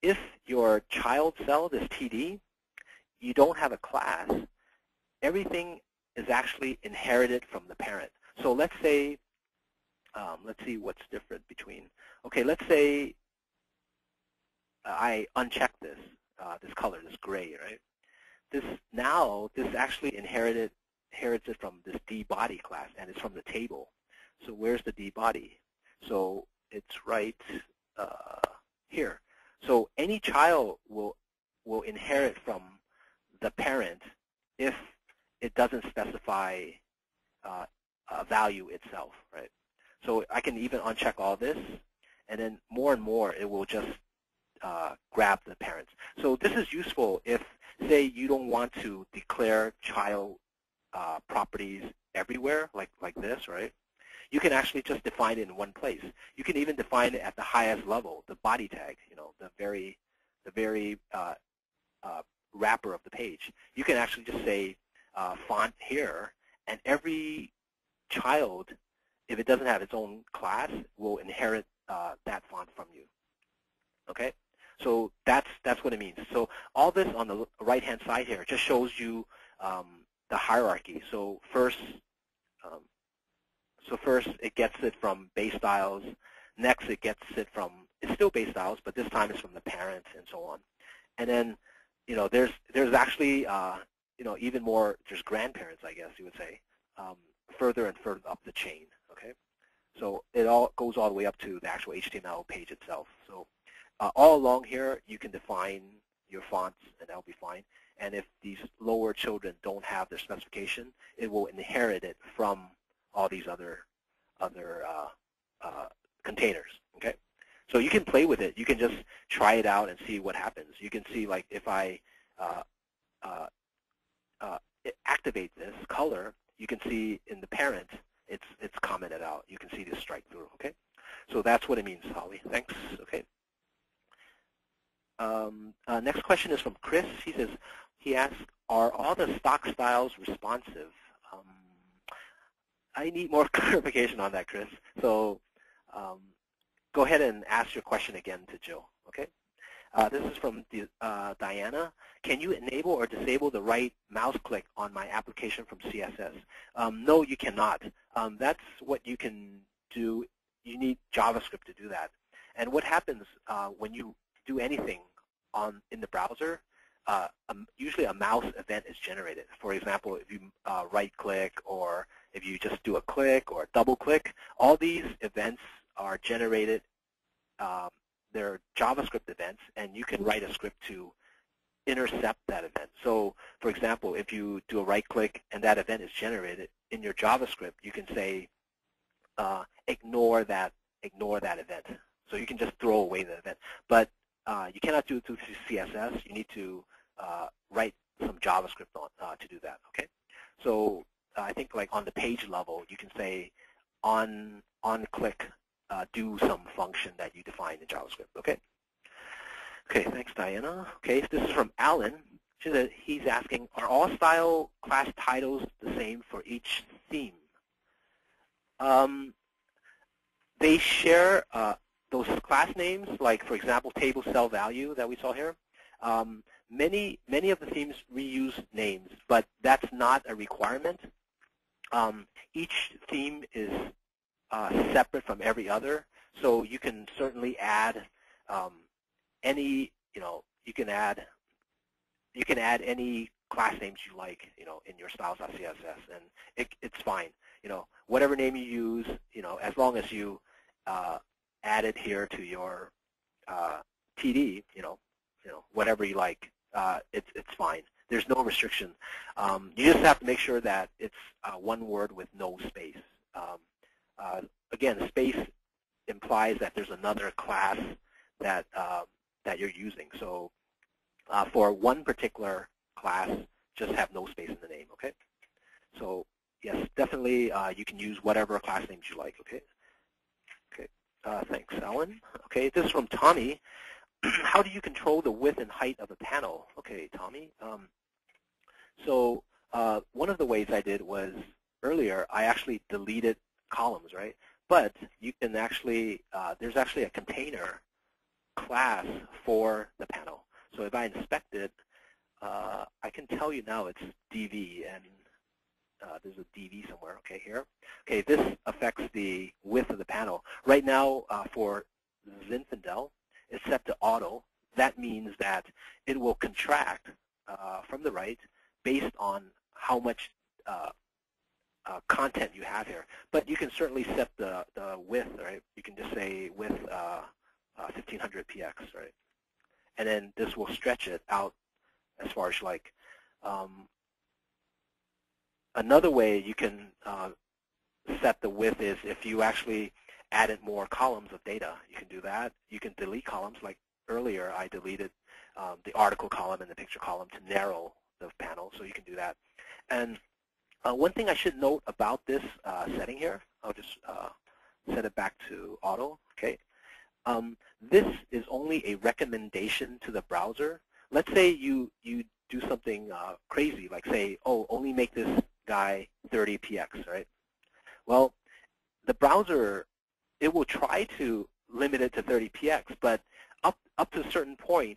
if your child cell, this TD, you don't have a class, everything is actually inherited from the parent. So let's say, let's see what's different between, okay, let's say I uncheck this. this color, this gray, right? This actually inherits it from this D body class, and it's from the table. So where's the D body? So it's right here. So any child will inherit from the parent if it doesn't specify a value itself, right? So I can even uncheck all this, and then more and more it will just grab the parents. So this is useful if, say, you don't want to declare child properties everywhere, like this, right? You can actually just define it in one place. You can even define it at the highest level, the body tag, the very wrapper of the page. You can actually just say font here, and every child, if it doesn't have its own class, will inherit that font from you. Okay, so that's what it means. So all this on the right-hand side here just shows you the hierarchy. So first it gets it from base styles. Next, it gets it from, it's still base styles, but this time it's from the parent and so on. And then, there's actually, even more, there's grandparents, I guess you would say, further and further up the chain, okay? So it all goes all the way up to the actual HTML page itself. So all along here, you can define your fonts, and that'll be fine. And if these lower children don't have their specification, it will inherit it from all these other containers, okay? So you can play with it. You can just try it out and see what happens. You can see, like, if I activate this color, you can see in the parent, it's commented out. You can see this strike through, okay? So that's what it means, Holly. Thanks, okay. Next question is from Chris. He asks, are all the stock styles responsive? I need more clarification on that, Chris. So go ahead and ask your question again to Jill, okay? This is from Diana. Can you enable or disable the right mouse click on my application from CSS? No, you cannot. That's what you can do. You need JavaScript to do that. And what happens when you do anything in the browser, usually a mouse event is generated. For example, if you right-click, or if you just do a click or a double-click, all these events are generated. They're JavaScript events, and you can write a script to intercept that event. So, for example, if you do a right-click and that event is generated, in your JavaScript, you can say, ignore that event. So you can just throw away the event. But you cannot do it through CSS. You need to write some JavaScript to do that, okay? So I think, like, on the page level, you can say on click, do some function that you define in JavaScript, okay? Okay, thanks, Diana. Okay, this is from Alan. He's asking, are all style class titles the same for each theme? They share those class names, like, for example, table cell value that we saw here. Many of the themes reuse names, but that's not a requirement. Each theme is separate from every other, so you can certainly add any, you can add any class names you like, in your styles.css, and it's fine. Whatever name you use, as long as you add it here to your TD, whatever you like, it's fine. There's no restriction. You just have to make sure that it's one word with no space. Again, space implies that there's another class that you're using. So for one particular class, just have no space in the name, okay? So yes, definitely you can use whatever class names you like, okay? Okay, thanks, Alan. Okay, this is from Tommy. How do you control the width and height of a panel? Okay, Tommy. So one of the ways I did was, earlier, I actually deleted columns, right? But you can actually, there's actually a container class for the panel. So if I inspect it, I can tell you now it's DV, and there's a DV somewhere, okay, here. Okay, this affects the width of the panel. Right now, for Zinfandel, it's set to auto. That means that it will contract from the right based on how much content you have here. But you can certainly set the width, right? You can just say width 1500 px, right? And then this will stretch it out as far as like. Another way you can set the width is if you actually added more columns of data. You can do that. You can delete columns. Like earlier, I deleted the article column and the picture column to narrow the panel, so you can do that. And one thing I should note about this setting here, I'll just set it back to auto. Okay. This is only a recommendation to the browser. Let's say you do something crazy, like say, oh, only make this guy 30 px, right? Well, the browser, it will try to limit it to 30 px, but up to a certain point,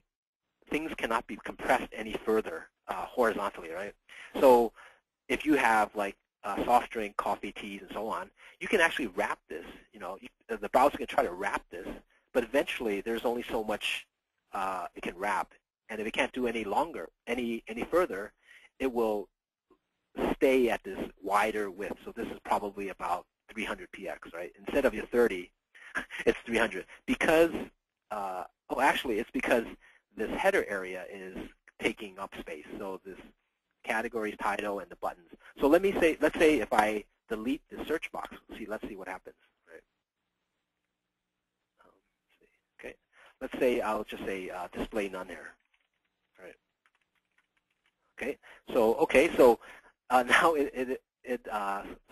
things cannot be compressed any further horizontally, right? So if you have like soft drink, coffee, teas, and so on, you can actually wrap this. You know, the browser can try to wrap this, but eventually there's only so much it can wrap, and if it can't do any longer, any further, it will stay at this wider width. So this is probably about 300 px, right? Instead of your 30, it's 300 because actually it's because this header area is taking up space. So this categories, title, and the buttons. So let's say if I delete the search box, let's see what happens, right? Okay, let's say I'll just say display none here, right? Okay, so now it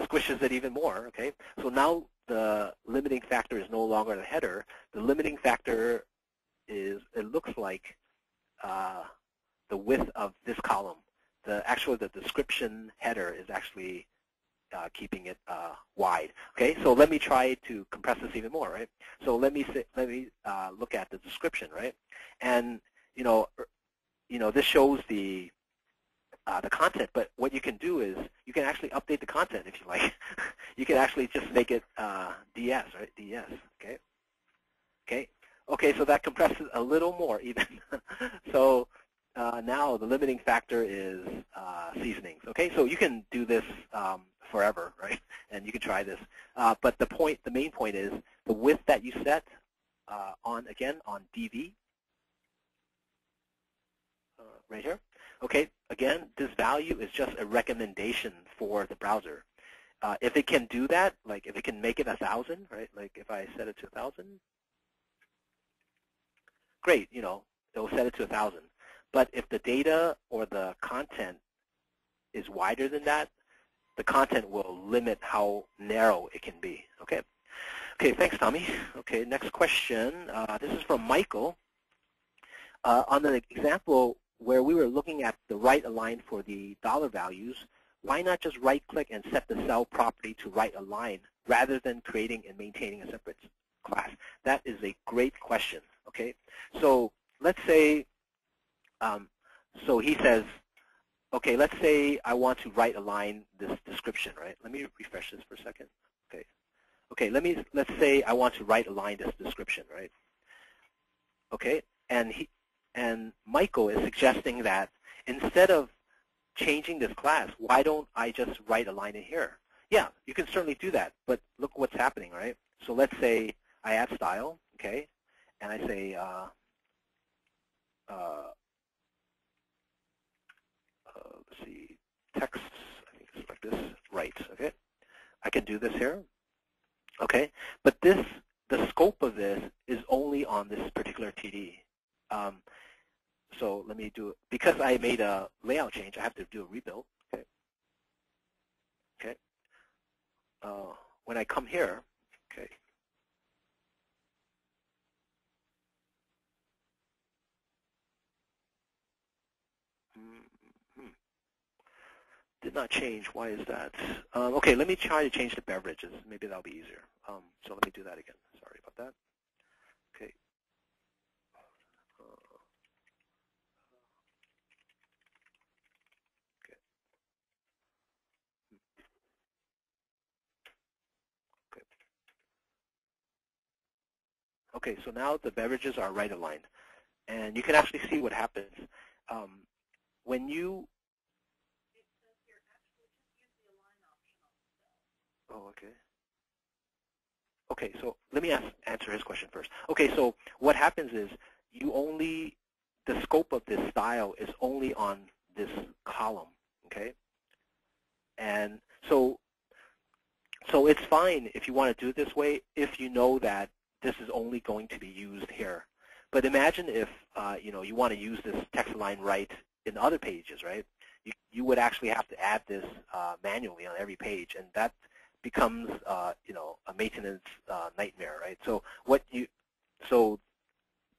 squishes it even more. Okay, so now the limiting factor is no longer the header. The limiting factor is, it looks like the width of this column. The description header is actually keeping it wide. Okay, so let me try to compress this even more, right? So let me look at the description, right? And this shows the content, but what you can do is you can actually update the content if you like. You can actually just make it DS, right? DS. Okay. So that compresses a little more even. So now the limiting factor is seasonings. Okay, so you can do this forever, right? And you can try this. But the main point is the width that you set on DV, right here. Okay, again, this value is just a recommendation for the browser. If it can do that, like if it can make it 1,000, right? Like if I set it to 1,000, great, it'll set it to 1,000. But if the data or the content is wider than that, the content will limit how narrow it can be. Okay. Okay, thanks, Tommy. Okay, next question. This is from Michael. On the example where we were looking at the right align for the dollar values, why not just right-click and set the cell property to right align rather than creating and maintaining a separate class? That is a great question. Okay, so let's say, so he says, okay, let's say I want to right align this description, right? Let me refresh this for a second. Okay, let's say I want to right align this description, right? Okay, and Michael is suggesting that instead of changing this class, why don't I just right align it here? Yeah, you can certainly do that, but look what's happening, right? So let's say I add style, okay, and I say let's see, text, I think it's like this, right, okay? I can do this here, okay? But the scope of this is only on this particular TD. So let me do it. Because I made a layout change, I have to do a rebuild, okay? When I come here, okay, did not change. Why is that? Okay, let me try to change the beverages. Maybe that'll be easier. So let me do that again. Sorry about that. Okay. Okay, so now the beverages are right aligned. And you can actually see what happens. When you, It says here, actually just use the align option on the cell. oh, okay. Okay, so let me answer his question first. Okay, so what happens is the scope of this style is only on this column, okay? And so it's fine if you want to do it this way if you know that this is only going to be used here. But imagine if you want to use this text align right in other pages, right? You would actually have to add this manually on every page, and that becomes a maintenance nightmare, right? So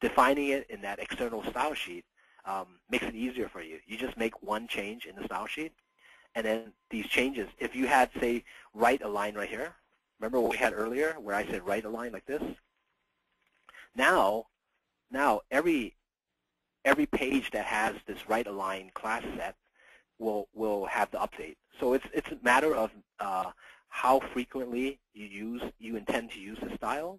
defining it in that external style sheet makes it easier for you. You just make one change in the style sheet, and then these changes, if you had, say, right align right here, remember what we had earlier where I said right align like this? Now every page that has this right align class set will have the update. So it's a matter of how frequently you intend to use the style,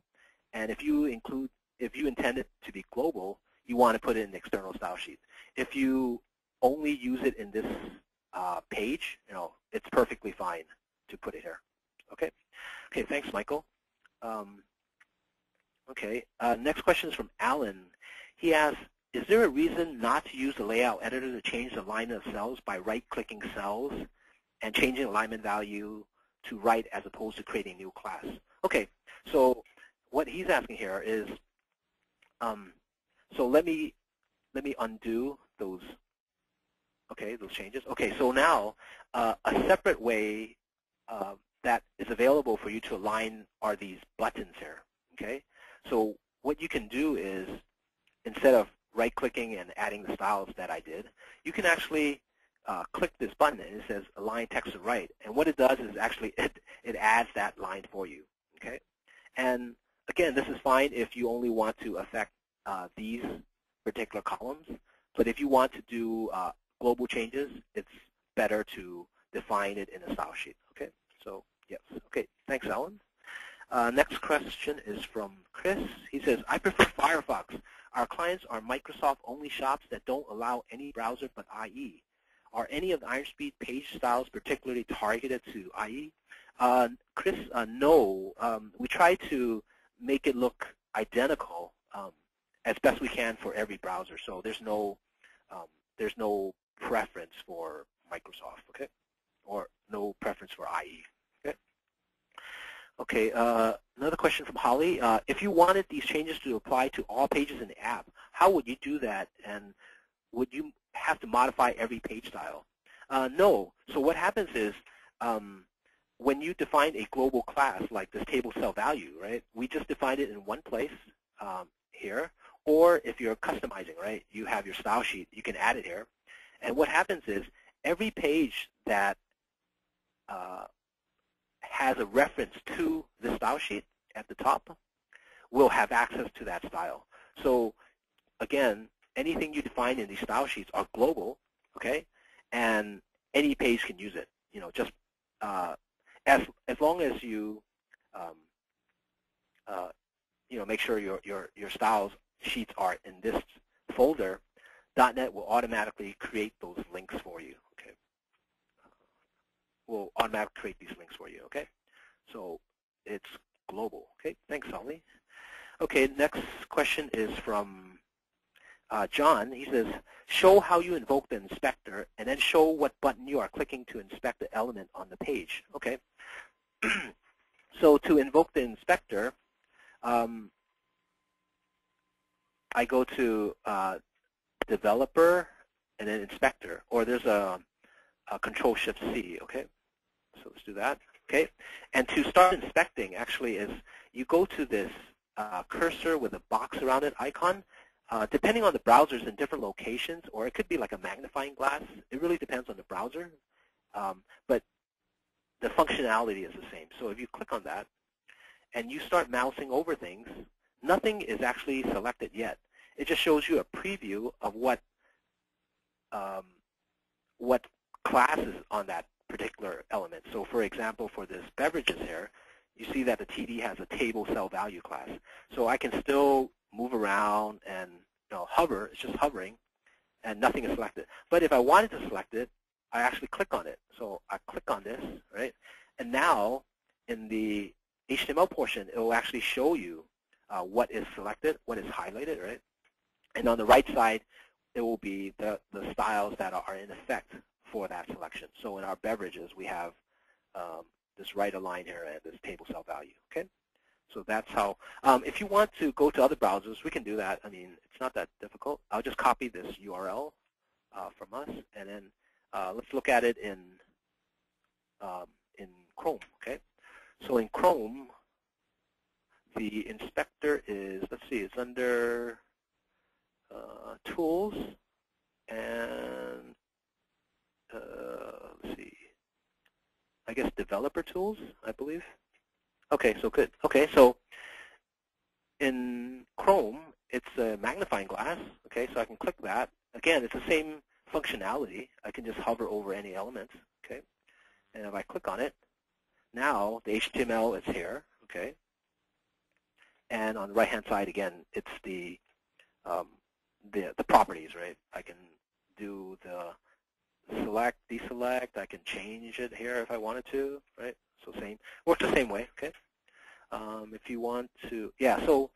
and if you intend it to be global, you want to put it in the external style sheet. If you only use it in this page, it's perfectly fine to put it here. Okay. Okay. Thanks, Michael. Okay. Next question is from Alan. He asks, is there a reason not to use the layout editor to change the alignment of cells by right-clicking cells and changing alignment value to right as opposed to creating a new class? Okay. So what he's asking here is, so let me undo those. Okay, those changes. Okay, so now a separate way that is available for you to align are these buttons here. Okay, so what you can do is, instead of right-clicking and adding the styles that I did, you can actually click this button, and it says Align Text to Right. And what it does is actually it adds that line for you. Okay, and again, this is fine if you only want to affect these particular columns. But if you want to do global changes, it's better to define it in a style sheet. Okay, so yes. Okay, thanks, Alan. Next question is from Chris. He says, I prefer Firefox. Our clients are Microsoft-only shops that don't allow any browser but IE. Are any of the IronSpeed page styles particularly targeted to IE? Chris, no. We try to make it look identical as best we can for every browser. So there's no preference for Microsoft, okay, or no preference for IE. Okay. Okay. Another question from Holly. If you wanted these changes to apply to all pages in the app, how would you do that? And would you have to modify every page style? No. So what happens is, when you define a global class like this table cell value, right? We just define it in one place here. Or if you're customizing, right? You have your style sheet. You can add it here. And what happens is every page that has a reference to the style sheet at the top will have access to that style. So again, anything you define in these style sheets are global, okay? And any page can use it. Just as long as you make sure your styles sheets are in this folder, .NET will automatically create those links for you. Okay, will automatically create these links for you. Okay, so it's global. Okay, thanks, Holly. Okay, next question is from John. He says, show how you invoke the inspector, and then show what button you are clicking to inspect the element on the page. Okay, so to invoke the inspector, I go to Developer and then Inspector, or there's a Control-Shift-C, okay? So let's do that, okay? And to start inspecting, actually, is you go to this cursor with a box around it icon. Depending on the browsers in different locations, or it could be like a magnifying glass. It really depends on the browser, but the functionality is the same. So if you click on that and you start mousing over things, nothing is actually selected yet. It just shows you a preview of what class is on that particular element. So for example, for this beverages here, you see that the TD has a table cell value class. So I can still move around and hover, it's just hovering, and nothing is selected. But if I wanted to select it, I actually click on it. So I click on this, right? And now in the HTML portion, it will actually show you what is selected, what is highlighted, right? And on the right side, it will be the styles that are in effect for that selection. So in our beverages, we have this right align here and this table cell value, okay? So that's how, if you want to go to other browsers, we can do that. I mean, it's not that difficult. I'll just copy this URL from us, and then let's look at it in Chrome, okay? So in Chrome, the inspector is, let's see, it's under Tools, and let's see, I guess Developer Tools, I believe. Okay, so good. Okay, so in Chrome, it's a magnifying glass. Okay, so I can click that. Again, it's the same functionality. I can just hover over any elements. Okay, and if I click on it, now the HTML is here. Okay, and on the right-hand side, again, it's the properties, right? I can do the select, deselect. I can change it here if I wanted to, right? So same, works the same way, okay? If you want to, yeah, so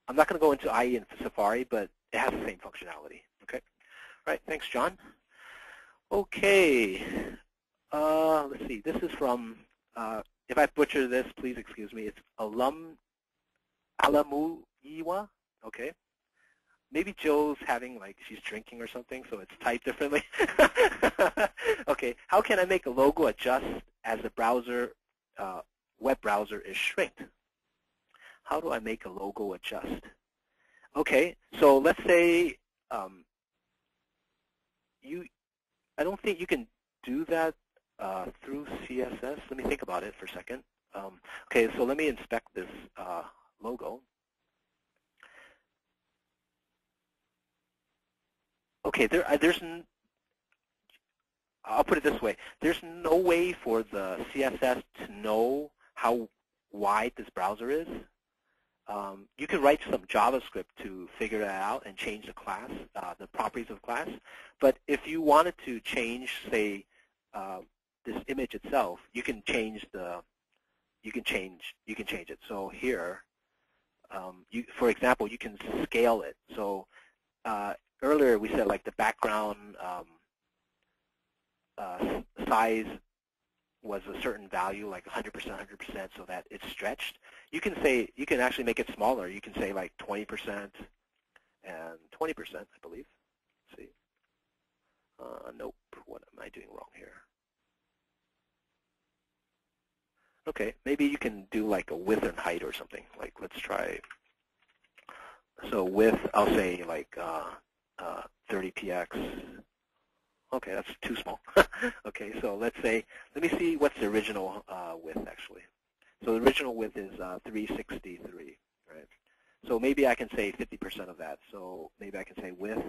I'm not going to go into IE and Safari, but it has the same functionality, okay? All right, thanks, John. Okay, let's see, this is from, if I butcher this, please excuse me, it's Alamuiwa, okay? Maybe Joe's having, like, she's drinking or something, so it's typed differently. Okay, how can I make a logo adjust as the browser, web browser is shrinked? How do I make a logo adjust? Okay, so let's say I don't think you can do that through CSS. Let me think about it for a second. Okay, so let me inspect this logo. Okay, I'll put it this way. There's no way for the CSS to know how wide this browser is. You can write some JavaScript to figure that out and change the class, the properties of class. But if you wanted to change, say, this image itself, you can change it. So here, for example, you can scale it. So earlier we said like the background size was a certain value, like 100%, 100%, so that it's stretched. You can actually make it smaller. You can say like 20% and 20%, I believe. Let's see. Nope. What am I doing wrong here? Okay, maybe you can do like a width and height or something. Like let's try. So width, I'll say like 30px. Okay, that's too small. Okay, so let's say, let me see what's the original width actually. So the original width is 363, right? So maybe I can say 50% of that. So maybe I can say width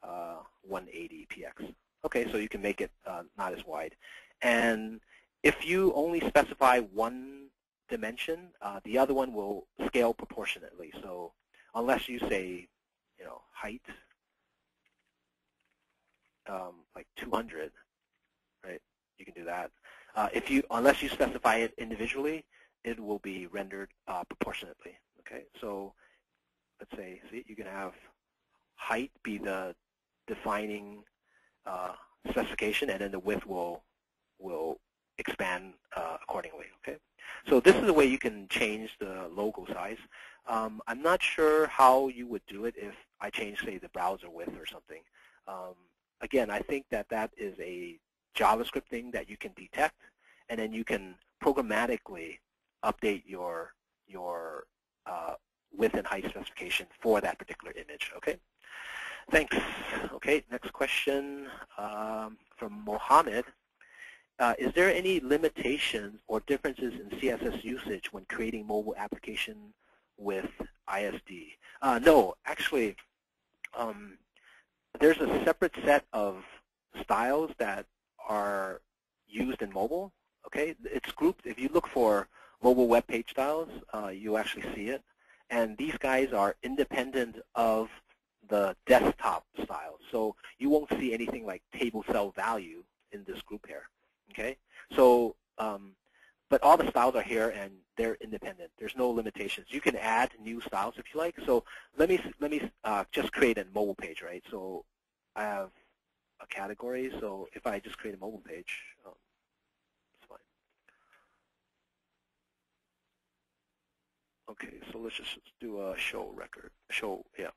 180px. Okay, so you can make it not as wide. And if you only specify one dimension, the other one will scale proportionately. So unless you say, height, like 200, right? You can do that. Unless you specify it individually, it will be rendered proportionately. Okay, so let's say, see, you can have height be the defining specification, and then the width will expand accordingly. Okay, so this is the way you can change the logo size. I'm not sure how you would do it if I change, say, the browser width or something. Again, I think that is a JavaScript thing that you can detect, and then you can programmatically update your width and height specification for that particular image. Okay, thanks. Okay, next question from Mohammed. Is there any limitations or differences in CSS usage when creating mobile application with ISD? No, actually. There's a separate set of styles that are used in mobile. Okay, it's grouped. If you look for mobile web page styles, you actually see it. And these guys are independent of the desktop style. So you won't see anything like table cell value in this group here. Okay, so but all the styles are here and they're independent. There's no limitations. You can add new styles if you like. So let me just create a mobile page, right? So I have a category. So if I just create a mobile page, it's fine. Okay, so let's just do a show record. Show, yeah.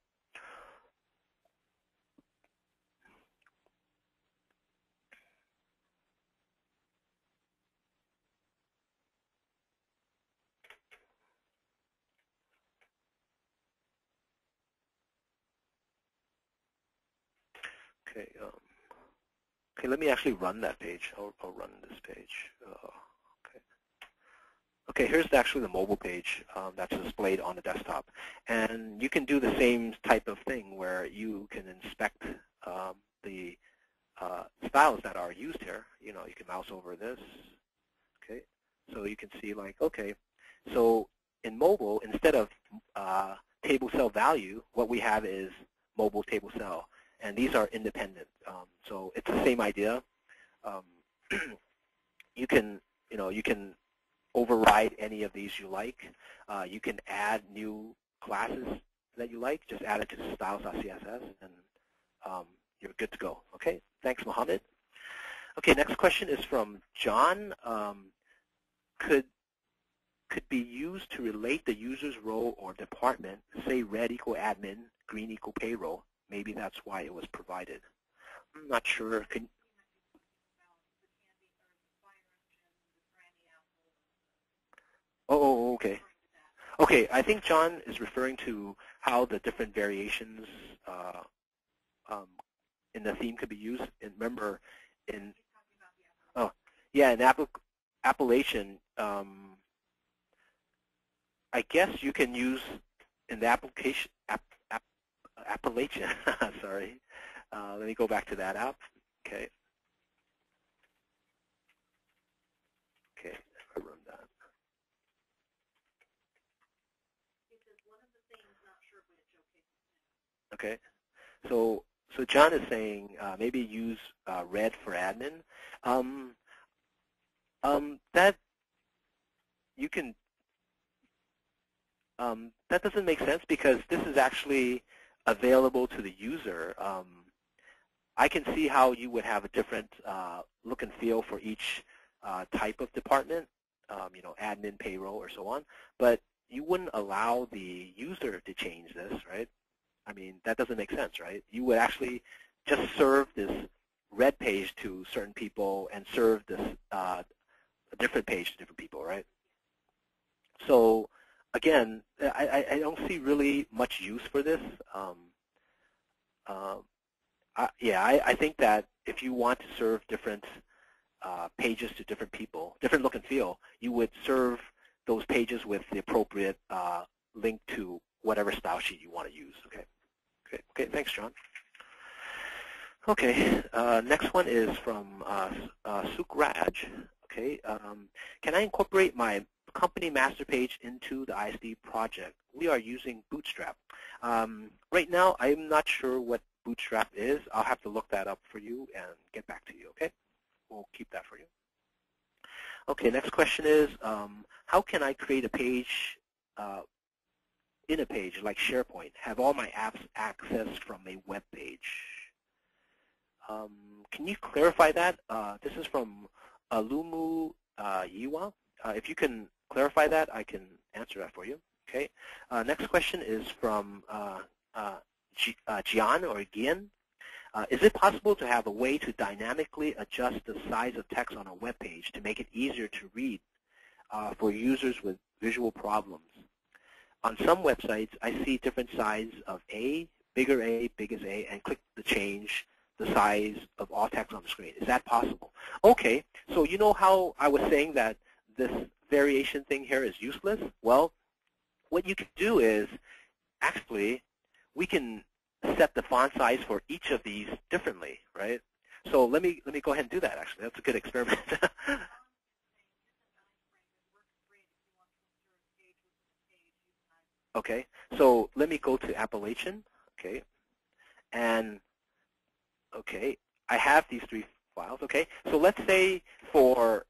Okay. Okay, let me actually run that page. I'll run this page. Okay. Okay, here's actually the mobile page that's displayed on the desktop. And you can do the same type of thing where you can inspect the styles that are used here. You know, you can mouse over this. Okay, so you can see like, okay, so in mobile, instead of table cell value, what we have is mobile table cell. And these are independent. So it's the same idea. You can override any of these you like. You can add new classes that you like. Just add it to the styles.css, and you're good to go. Okay, thanks, Mohammed. Okay, next question is from John. Could be used to relate the user's role or department, say red equal admin, green equal payroll. Maybe that's why it was provided. I'm not sure. Oh, okay. Okay, I think John is referring to how the different variations in the theme could be used. And remember, in Appellation, I guess you can use in the Appellation. Sorry, let me go back to that app. Okay. Okay, I run that. Okay, so John is saying maybe use red for admin. That you can. That doesn't make sense because this is actually available to the user. I can see how you would have a different look and feel for each type of department, you know, admin, payroll, or so on. But you wouldn't allow the user to change this, right? I mean, that doesn't make sense, right? You would actually just serve this red page to certain people and serve this a different page to different people, right? So again, I don't see really much use for this. I think that if you want to serve different pages to different people, different look and feel, you would serve those pages with the appropriate link to whatever style sheet you want to use. Okay, thanks, John. Okay, next one is from Sukraj. Okay, can I incorporate my company master page into the ISD project? We are using Bootstrap. Right now, I'm not sure what Bootstrap is. I'll have to look that up for you and get back to you, okay? We'll keep that for you. Okay, next question is, how can I create a page in a page like SharePoint, have all my apps accessed from a web page? Can you clarify that? This is from Alumu Yiwa. If you can clarify that, I can answer that for you. Okay. Next question is from Gian or Gian. Is it possible to have a way to dynamically adjust the size of text on a web page to make it easier to read for users with visual problems? On some websites, I see different sizes of A, big as A, and click to change the size of all text on the screen. Is that possible? Okay, so you know how I was saying that this variation thing here is useless? Well, what you can do is, actually, we can set the font size for each of these differently, right? So let me go ahead and do that, actually. That's a good experiment. Okay, so let me go to Appellation. Okay, And okay, I have these 3 files. Okay, so let's say for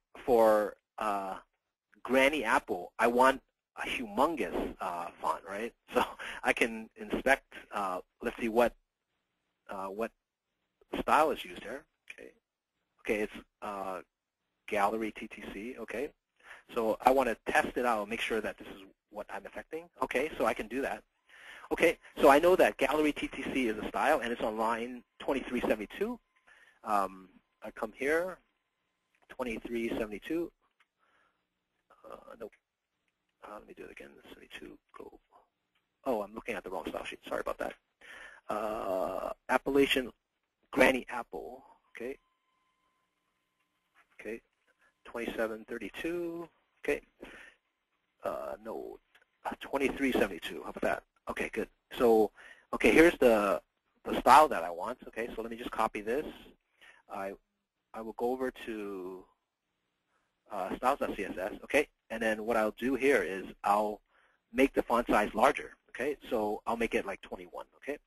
Granny Apple, I want a humongous font, right? So I can inspect. Let's see what style is used here. Okay, it's Gallery TTC. Okay, so I want to test it out and make sure that this is what I'm affecting. Okay, so I can do that. Okay, so I know that Gallery TTC is a style, and it's on line 2372. I come here, 2372. Nope. Let me do it again. 72. Go. Oh, I'm looking at the wrong style sheet. Sorry about that. Appellation Granny Apple. Okay. Okay. 2732. Okay. No. 2372. How about that? Okay, good. So, okay, here's the style that I want. Okay, so let me just copy this. I will go over to styles.css. Okay, and then what I'll do here is I'll make the font size larger. Okay, so I'll make it like 21. Okay.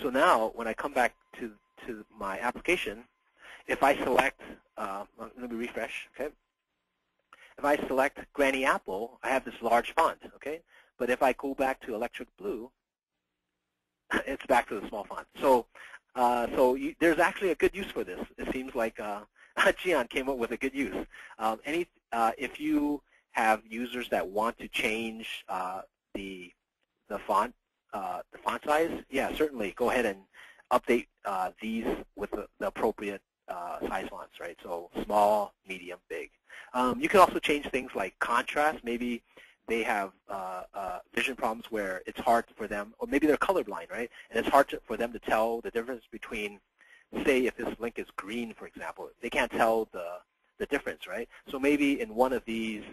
So now when I come back to my application, if I select, let me refresh. Okay. If I select Granny Apple, I have this large font, okay? But if I go back to Electric Blue, it's back to the small font. So, there's actually a good use for this. It seems like Jian came up with a good use. If you have users that want to change the font size, yeah, certainly go ahead and update these with the appropriate size fonts, right? So small, medium, big. You can also change things like contrast. Maybe they have vision problems where it's hard for them, or maybe they're colorblind, right? And it's hard for them to tell the difference between, say, if this link is green, for example, they can't tell the difference, right? So maybe in one of these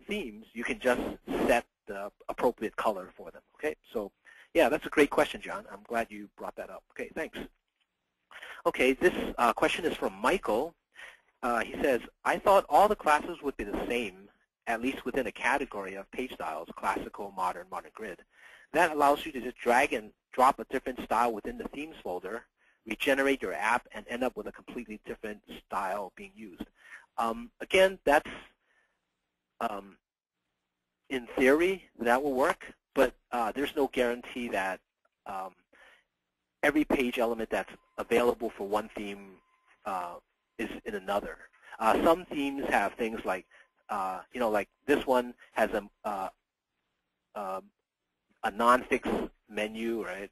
themes, you can just set the appropriate color for them, okay? So, yeah, that's a great question, John. I'm glad you brought that up. Okay, thanks. Okay, this question is from Michael. He says, I thought all the classes would be the same, at least within a category of page styles, classical, modern, modern grid. That allows you to just drag and drop a different style within the themes folder, regenerate your app, and end up with a completely different style being used. Again, that's, in theory, that will work, but there's no guarantee that every page element that's available for one theme is in another. Some themes have things like, like this one has a non-fixed menu, right?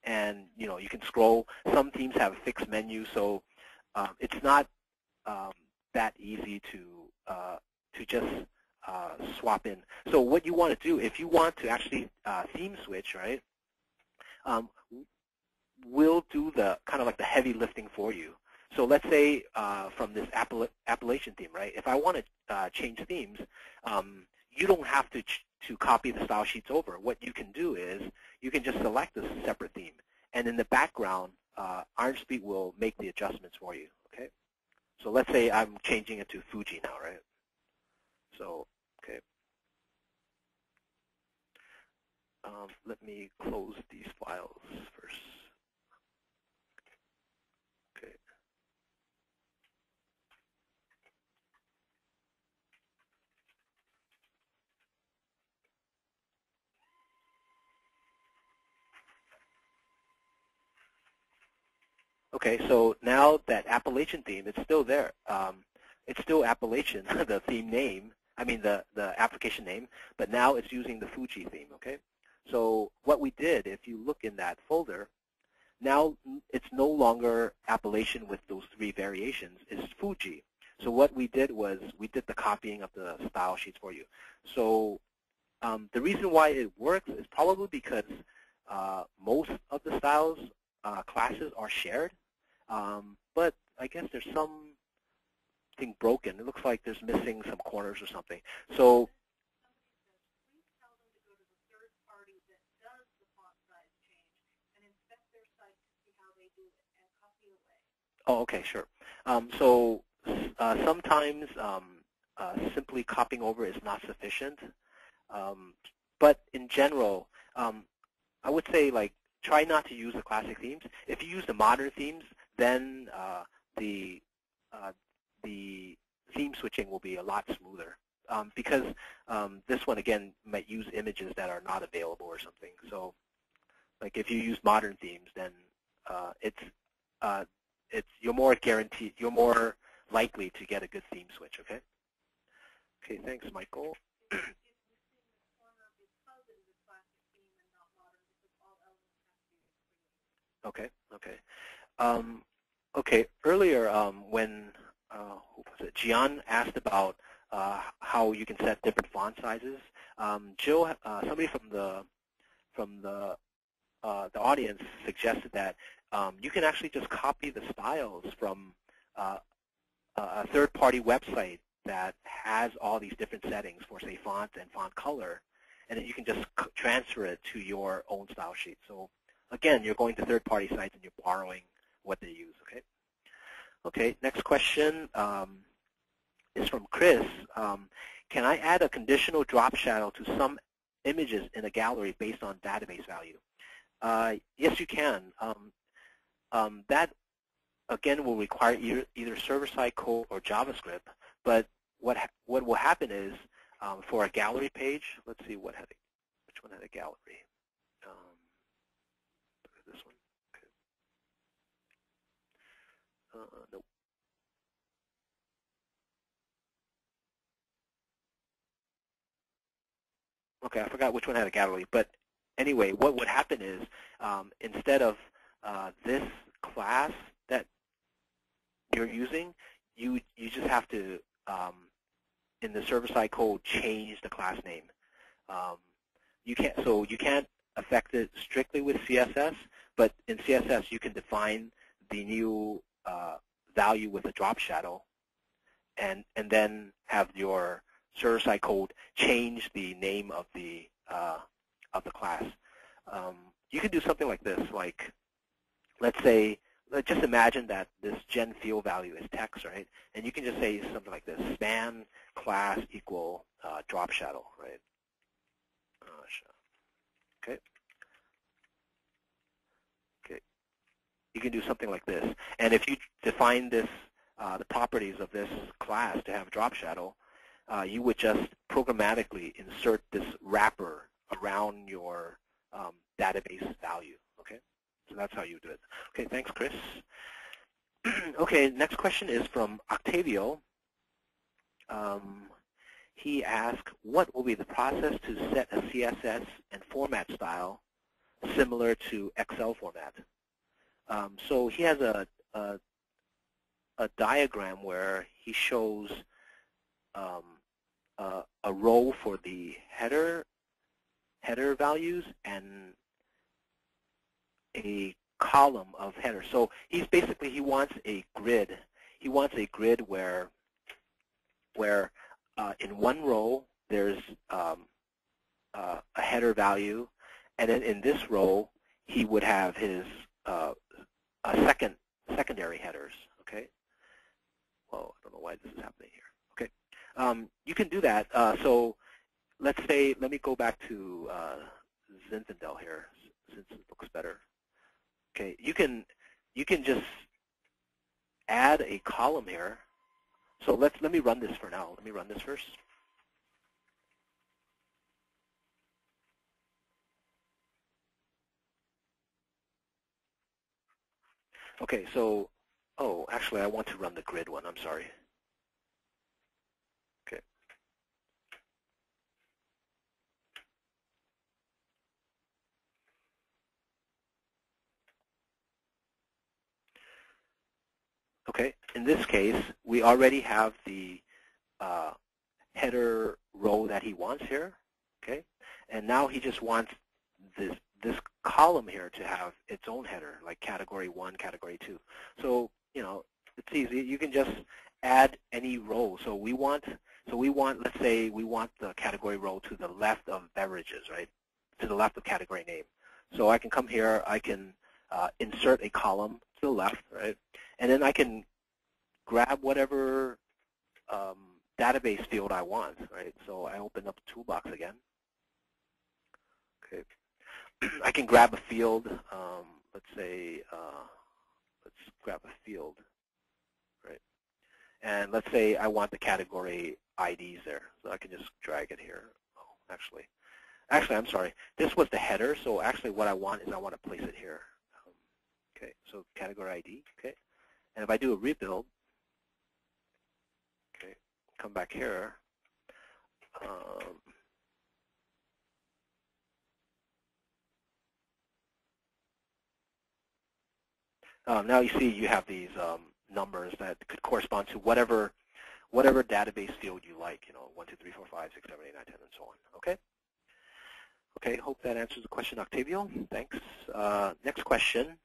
And you can scroll. Some themes have a fixed menu, so it's not that easy to just swap in. So what you want to do, if you want to actually theme switch, right? We'll do the kind of like the heavy lifting for you. So let's say from this appellation theme, right? If I want to change themes, you don't have to copy the style sheets over. What you can do is you can just select a separate theme, and in the background, IronSpeed will make the adjustments for you. Okay. So let's say I'm changing it to Fuji now, right? So okay. Let me close these files first. Okay. Okay, so now that appellation theme, it's still there. It's still appellation, the theme name, I mean the application name, but now it's using the Fuji theme, okay? So what we did, if you look in that folder, now it's no longer appellation with those 3 variations, it's Fuji. So what we did was we did the copying of the style sheets for you. So the reason why it works is probably because most of the styles classes are shared, but I guess there's something broken. It looks like there's missing some corners or something. So Please tell them to go to the third party that does the font size change and inspect their site to see how they do it and copy away. oh, okay, sure. So sometimes simply copying over is not sufficient. But in general, I would say like try not to use the classic themes. If you use the modern themes, then the uh, the theme switching will be a lot smoother because this one again might use images that are not available or something. So like if you use modern themes, then uh, it's uh, you're more guaranteed, you're more likely to get a good theme switch. Okay. Okay. Thanks, Michael. Okay. Okay. Um, okay. Earlier, when who was it? Gian asked about how you can set different font sizes. Jill, somebody from the audience suggested that you can actually just copy the styles from a third-party website that has all these different settings for, say, font and font color, and then you can just transfer it to your own style sheet. So again, you're going to third-party sites and you're borrowing what they use. Okay. Okay. Next question is from Chris. Can I add a conditional drop shadow to some images in a gallery based on database value? Yes, you can. That, again, will require either server-side code or JavaScript. But what will happen is for a gallery page, let's see which one had a gallery. This one. Okay. Nope. Okay, I forgot which one had a gallery. But anyway, what would happen is instead of this class that you're using, you just have to, in the server-side code, change the class name. You can't affect it strictly with CSS, but in CSS you can define the new value with a drop shadow, and then have your server-side code change the name of the class. You can do something like this, like let's just imagine that this gen field value is text, right? And you can just say something like this: span class equal drop shadow, right? Okay. Okay. You can do something like this, and if you define this, the properties of this class to have drop shadow, you would just programmatically insert this wrapper around your database value. Okay. So that's how you do it. Okay, thanks, Chris. Okay, next question is from Octavio. He asked, what will be the process to set a CSS and format style similar to Excel format? So he has a diagram where he shows a row for the header values and a column of header. So he wants a grid. He wants a grid where in one row there's a header value, and then in this row he would have his secondary headers. Okay. Well, I don't know why this is happening here. Okay. You can do that. So let me go back to Zinfandel here, since it looks better. Okay, you can just add a column here. So let me run this for now. Let me run this first. Okay, so actually I want to run the grid one. I'm sorry. Okay. Okay, in this case, we already have the header row that he wants here. Okay, and now he just wants this column here to have its own header, like category 1, category 2. So it's easy. You can just add any row. So let's say we want the category row to the left of beverages, right? To the left of category name. So I can come here. I can insert a column to the left, right? And then I can grab whatever database field I want, right? So I open up the toolbox again, Okay. I can grab a field. Let's say, let's grab a field, right? And let's say I want the category IDs there, so I can just drag it here. Oh, actually, I'm sorry. This was the header, so actually what I want is I want to place it here. Okay, so category ID. Okay, and if I do a rebuild, okay, come back here. Now you see you have these numbers that could correspond to whatever database field you like, 1, 2, 3, 4, 5, 6, 7, 8, 9, 10, and so on. Okay? Okay, hope that answers the question, Octavio. Thanks. Next question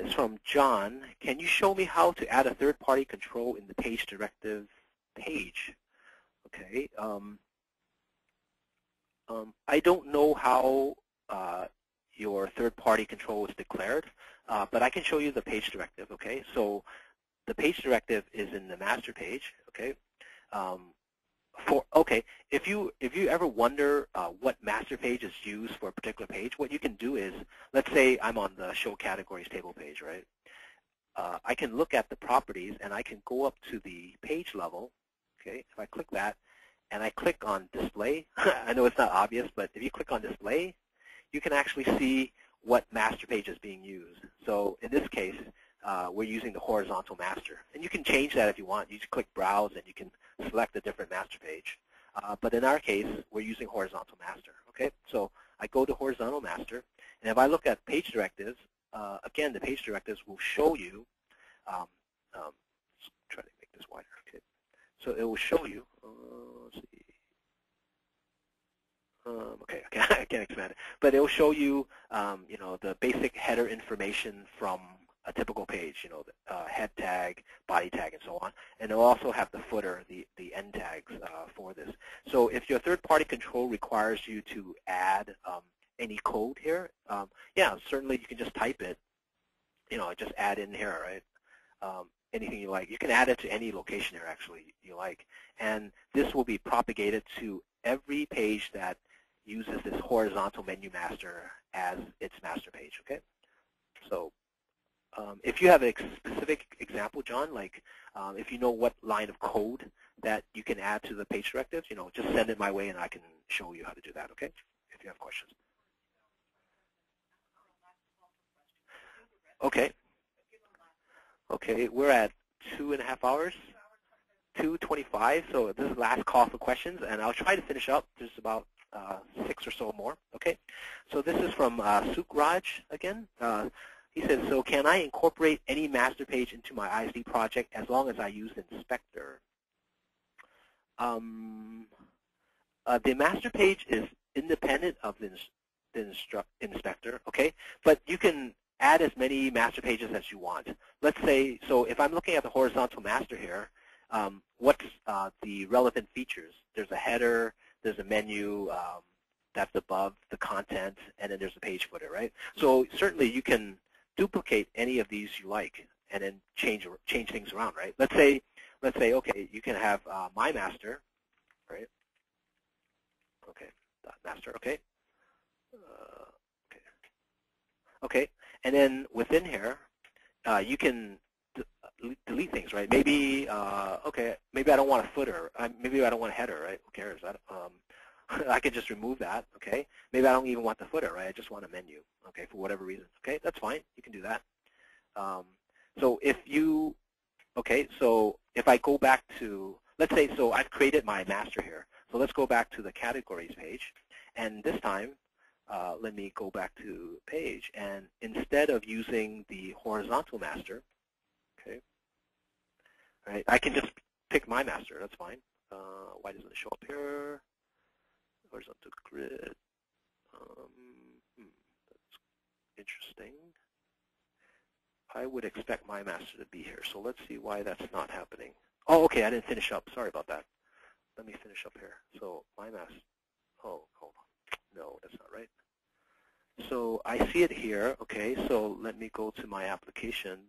is from John. Can you show me how to add a third-party control in the page directive page? Okay. I don't know how your third-party control is declared, but I can show you the page directive. Okay, so the page directive is in the master page. Okay, if you ever wonder what master page is used for a particular page, what you can do is, let's say I'm on the show categories table page, right? I can look at the properties and I can go up to the page level. Okay, if I click that and I click on display, I know it's not obvious, but if you click on display, you can actually see what master page is being used. So in this case, we're using the horizontal master. And you can change that if you want. You just click browse and you can select a different master page. But in our case, we're using horizontal master. Okay, so I go to horizontal master, and if I look at page directives, again, the page directives will show you, let's try to make this wider. Okay, so it will show you, let's see. Okay, I can't expand it, but it will show you, the basic header information from a typical page, the head tag, body tag, and so on. And it will also have the footer, the end tags for this. So if your third-party control requires you to add any code here, yeah, certainly you can just type it, just add in here, right? Anything you like. You can add it to any location here, actually, you like. And this will be propagated to every page that uses this horizontal menu master as its master page, okay? So if you have a specific example, John, like if you know what line of code that you can add to the page directives, just send it my way and I can show you how to do that, okay? If you have questions. Okay. Okay, we're at 2.5 hours, 2:25, so this is the last call for questions, and I'll try to finish up. There's about 6 or so more. Okay, so this is from Sukraj again. He says, so can I incorporate any master page into my ISD project as long as I use Inspector? The master page is independent of the Inspector, okay? But you can add as many master pages as you want. Let's say, so if I'm looking at the horizontal master here, what's the relevant features? There's a header, there's a menu that's above the content, and then there's a page footer, right? So certainly you can duplicate any of these you like, and then change things around, right? Let's say, okay, you can have my master, right? Okay, master, okay. Okay, and then within here, you can delete things, right? Maybe, okay, maybe I don't want a footer. Maybe I don't want a header, right? Who cares? I could just remove that, okay? Maybe I don't even want the footer, right? I just want a menu, okay, for whatever reason. Okay, that's fine. You can do that. So if you, okay, so if I go back to, let's say, so I've created my master here. So let's go back to the categories page. And this time, let me go back to page. And instead of using the horizontal master, okay, right, I can just pick my master. That's fine. Why doesn't it show up here? Horizontal grid. That's interesting. I would expect my master to be here. So let's see why that's not happening. Oh, okay, I didn't finish up. Sorry about that. Let me finish up here. So my master. Oh, hold on. No, that's not right. So I see it here. Okay, so let me go to my application.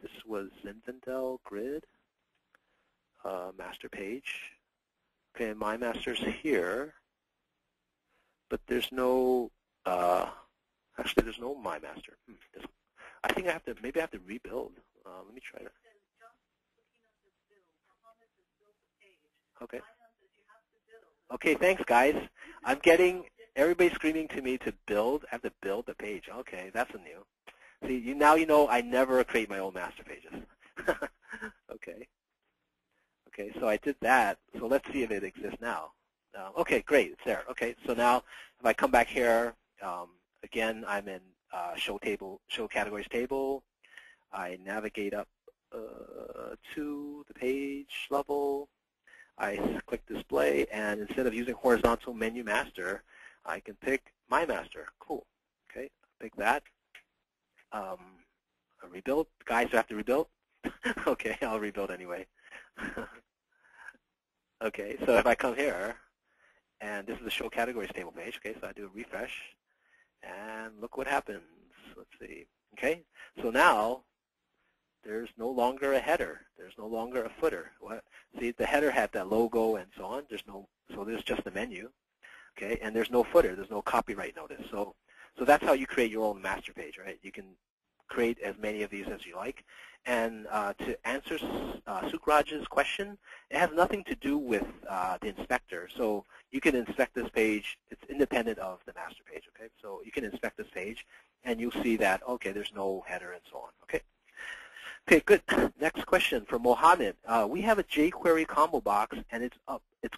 This was Zinfandel grid, master page. Okay, my master's here. but there's no, actually there's no My Master. I think maybe I have to rebuild. Let me try that. Okay. Okay, thanks guys. I'm getting, everybody screaming to me to build. I have to build the page. Okay, that's a new. See, now you know I never create my own master pages. Okay. Okay, so I did that. So let's see if it exists now. Okay, great, it's there. Okay, so now if I come back here, again, I'm in show categories table. I navigate up to the page level. I click display, and instead of using horizontal menu master, I can pick my master. Cool. Okay, pick that. Rebuild. Guys, do I have to rebuild? Okay, I'll rebuild anyway. Okay, so if I come here, and this is the show categories table page. Okay, so I do a refresh, and look what happens. Let's see. Okay, so now there's no longer a header. There's no longer a footer. See, the header had that logo and so on. So there's just the menu. Okay, and there's no footer. There's no copyright notice. So that's how you create your own master page, right? You can create as many of these as you like. And to answer Sukraj's question, it has nothing to do with the inspector. So you can inspect this page. It's independent of the master page, okay? So you can inspect this page, and you'll see that, okay, there's no header and so on, okay? Okay, good. Next question from Mohammed. We have a jQuery combo box, and it's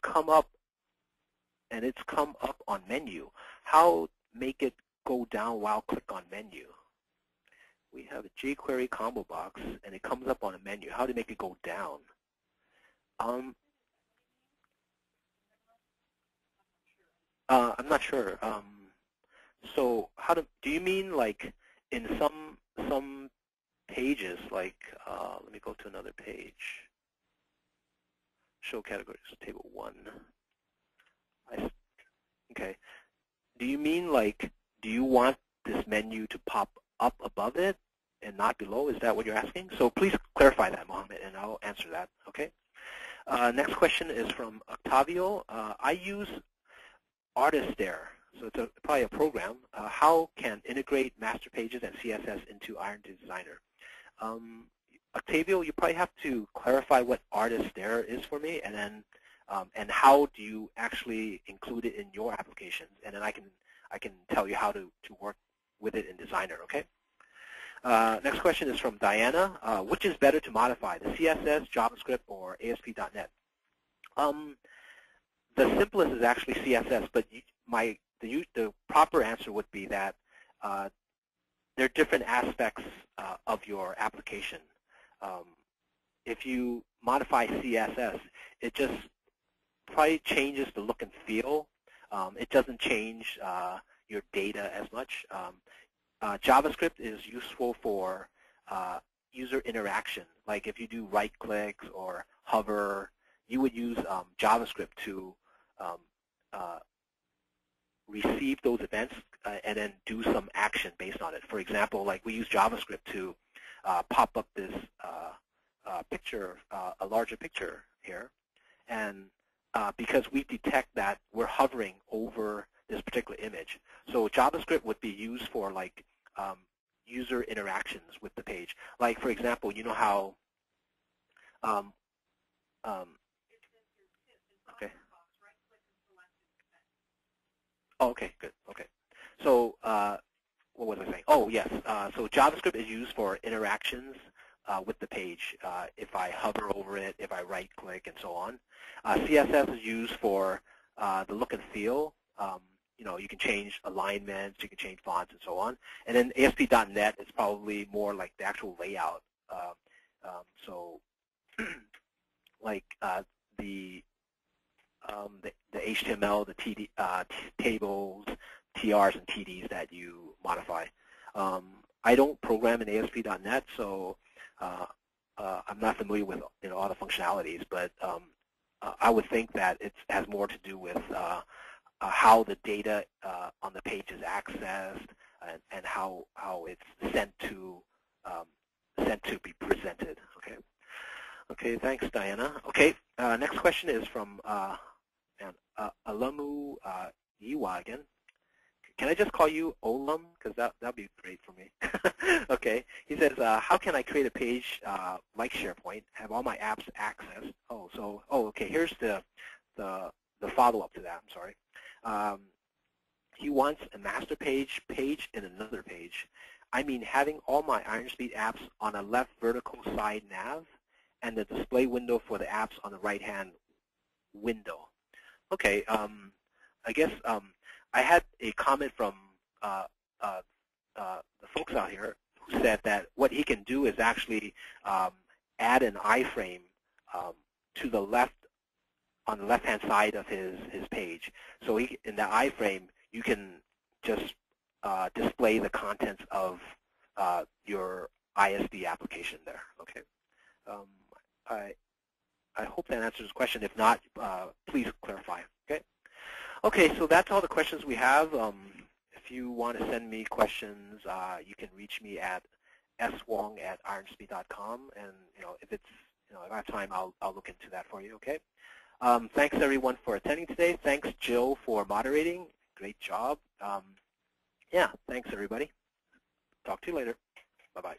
come up on menu. How make it go down while click on menu? We have a jQuery combo box, and it comes up on a menu. How to make it go down? I'm not sure. So do you mean like in some pages, like let me go to another page. Show categories, table 1. Okay. Do you mean like, do you want this menu to pop up above it and not below? Is that what you're asking? So please clarify that, Mohammed, and I'll answer that, okay? Next question is from Octavio. I use Artist there, so it's probably a program. How can integrate master pages and CSS into Iron Designer? Octavio, you probably have to clarify what Artist there is for me, and then and how do you actually include it in your applications, and then I can tell you how to work with it in Designer, okay? Next question is from Diana. Which is better to modify, the CSS, JavaScript, or ASP.NET? The simplest is actually CSS, but the proper answer would be that there are different aspects of your application. If you modify CSS, it just probably changes the look and feel. It doesn't change your data as much. JavaScript is useful for user interaction. Like if you do right clicks or hover, you would use JavaScript to receive those events and then do some action based on it. For example, like we use JavaScript to pop up this picture, a larger picture here, and because we detect that we're hovering over this particular image. So JavaScript would be used for like user interactions with the page. Like for example, you know how okay. Oh, okay, good. Okay. So what was I saying? Oh, yes. So JavaScript is used for interactions with the page. If I hover over it, if I right-click, and so on. CSS is used for the look and feel. You know, you can change alignments, you can change fonts, and so on. And then ASP.NET is probably more like the actual layout. So, like the HTML, the TD, tables, TRs, and TDs that you modify. I don't program in ASP.NET, so I'm not familiar with all the functionalities, but I would think that it has more to do with how the data on the page is accessed and how it's sent to be presented. Okay. Okay. Thanks, Diana. Okay. Next question is from Alamu Yiwa again. can I just call you Olam? Because that'd be great for me. Okay. He says, how can I create a page like SharePoint, have all my apps accessed? Okay. Here's the follow-up to that. I'm sorry. He wants a master page, and another page. I mean, having all my IronSpeed apps on a left vertical side nav, and the display window for the apps on the right-hand window. Okay. I guess I had a comment from the folks out here who said that what he can do is actually add an iframe to the left, on the left-hand side of his page. So in the iframe, you can just display the contents of your ISD application there. Okay. I hope that answers the question. If not, please clarify. Okay. Okay, so that's all the questions we have. If you want to send me questions, you can reach me at swong@ironspeed.com, and if it's if I have time, I'll look into that for you. Okay. Thanks everyone for attending today. Thanks Jill for moderating. Great job. Yeah, thanks everybody. Talk to you later. Bye bye.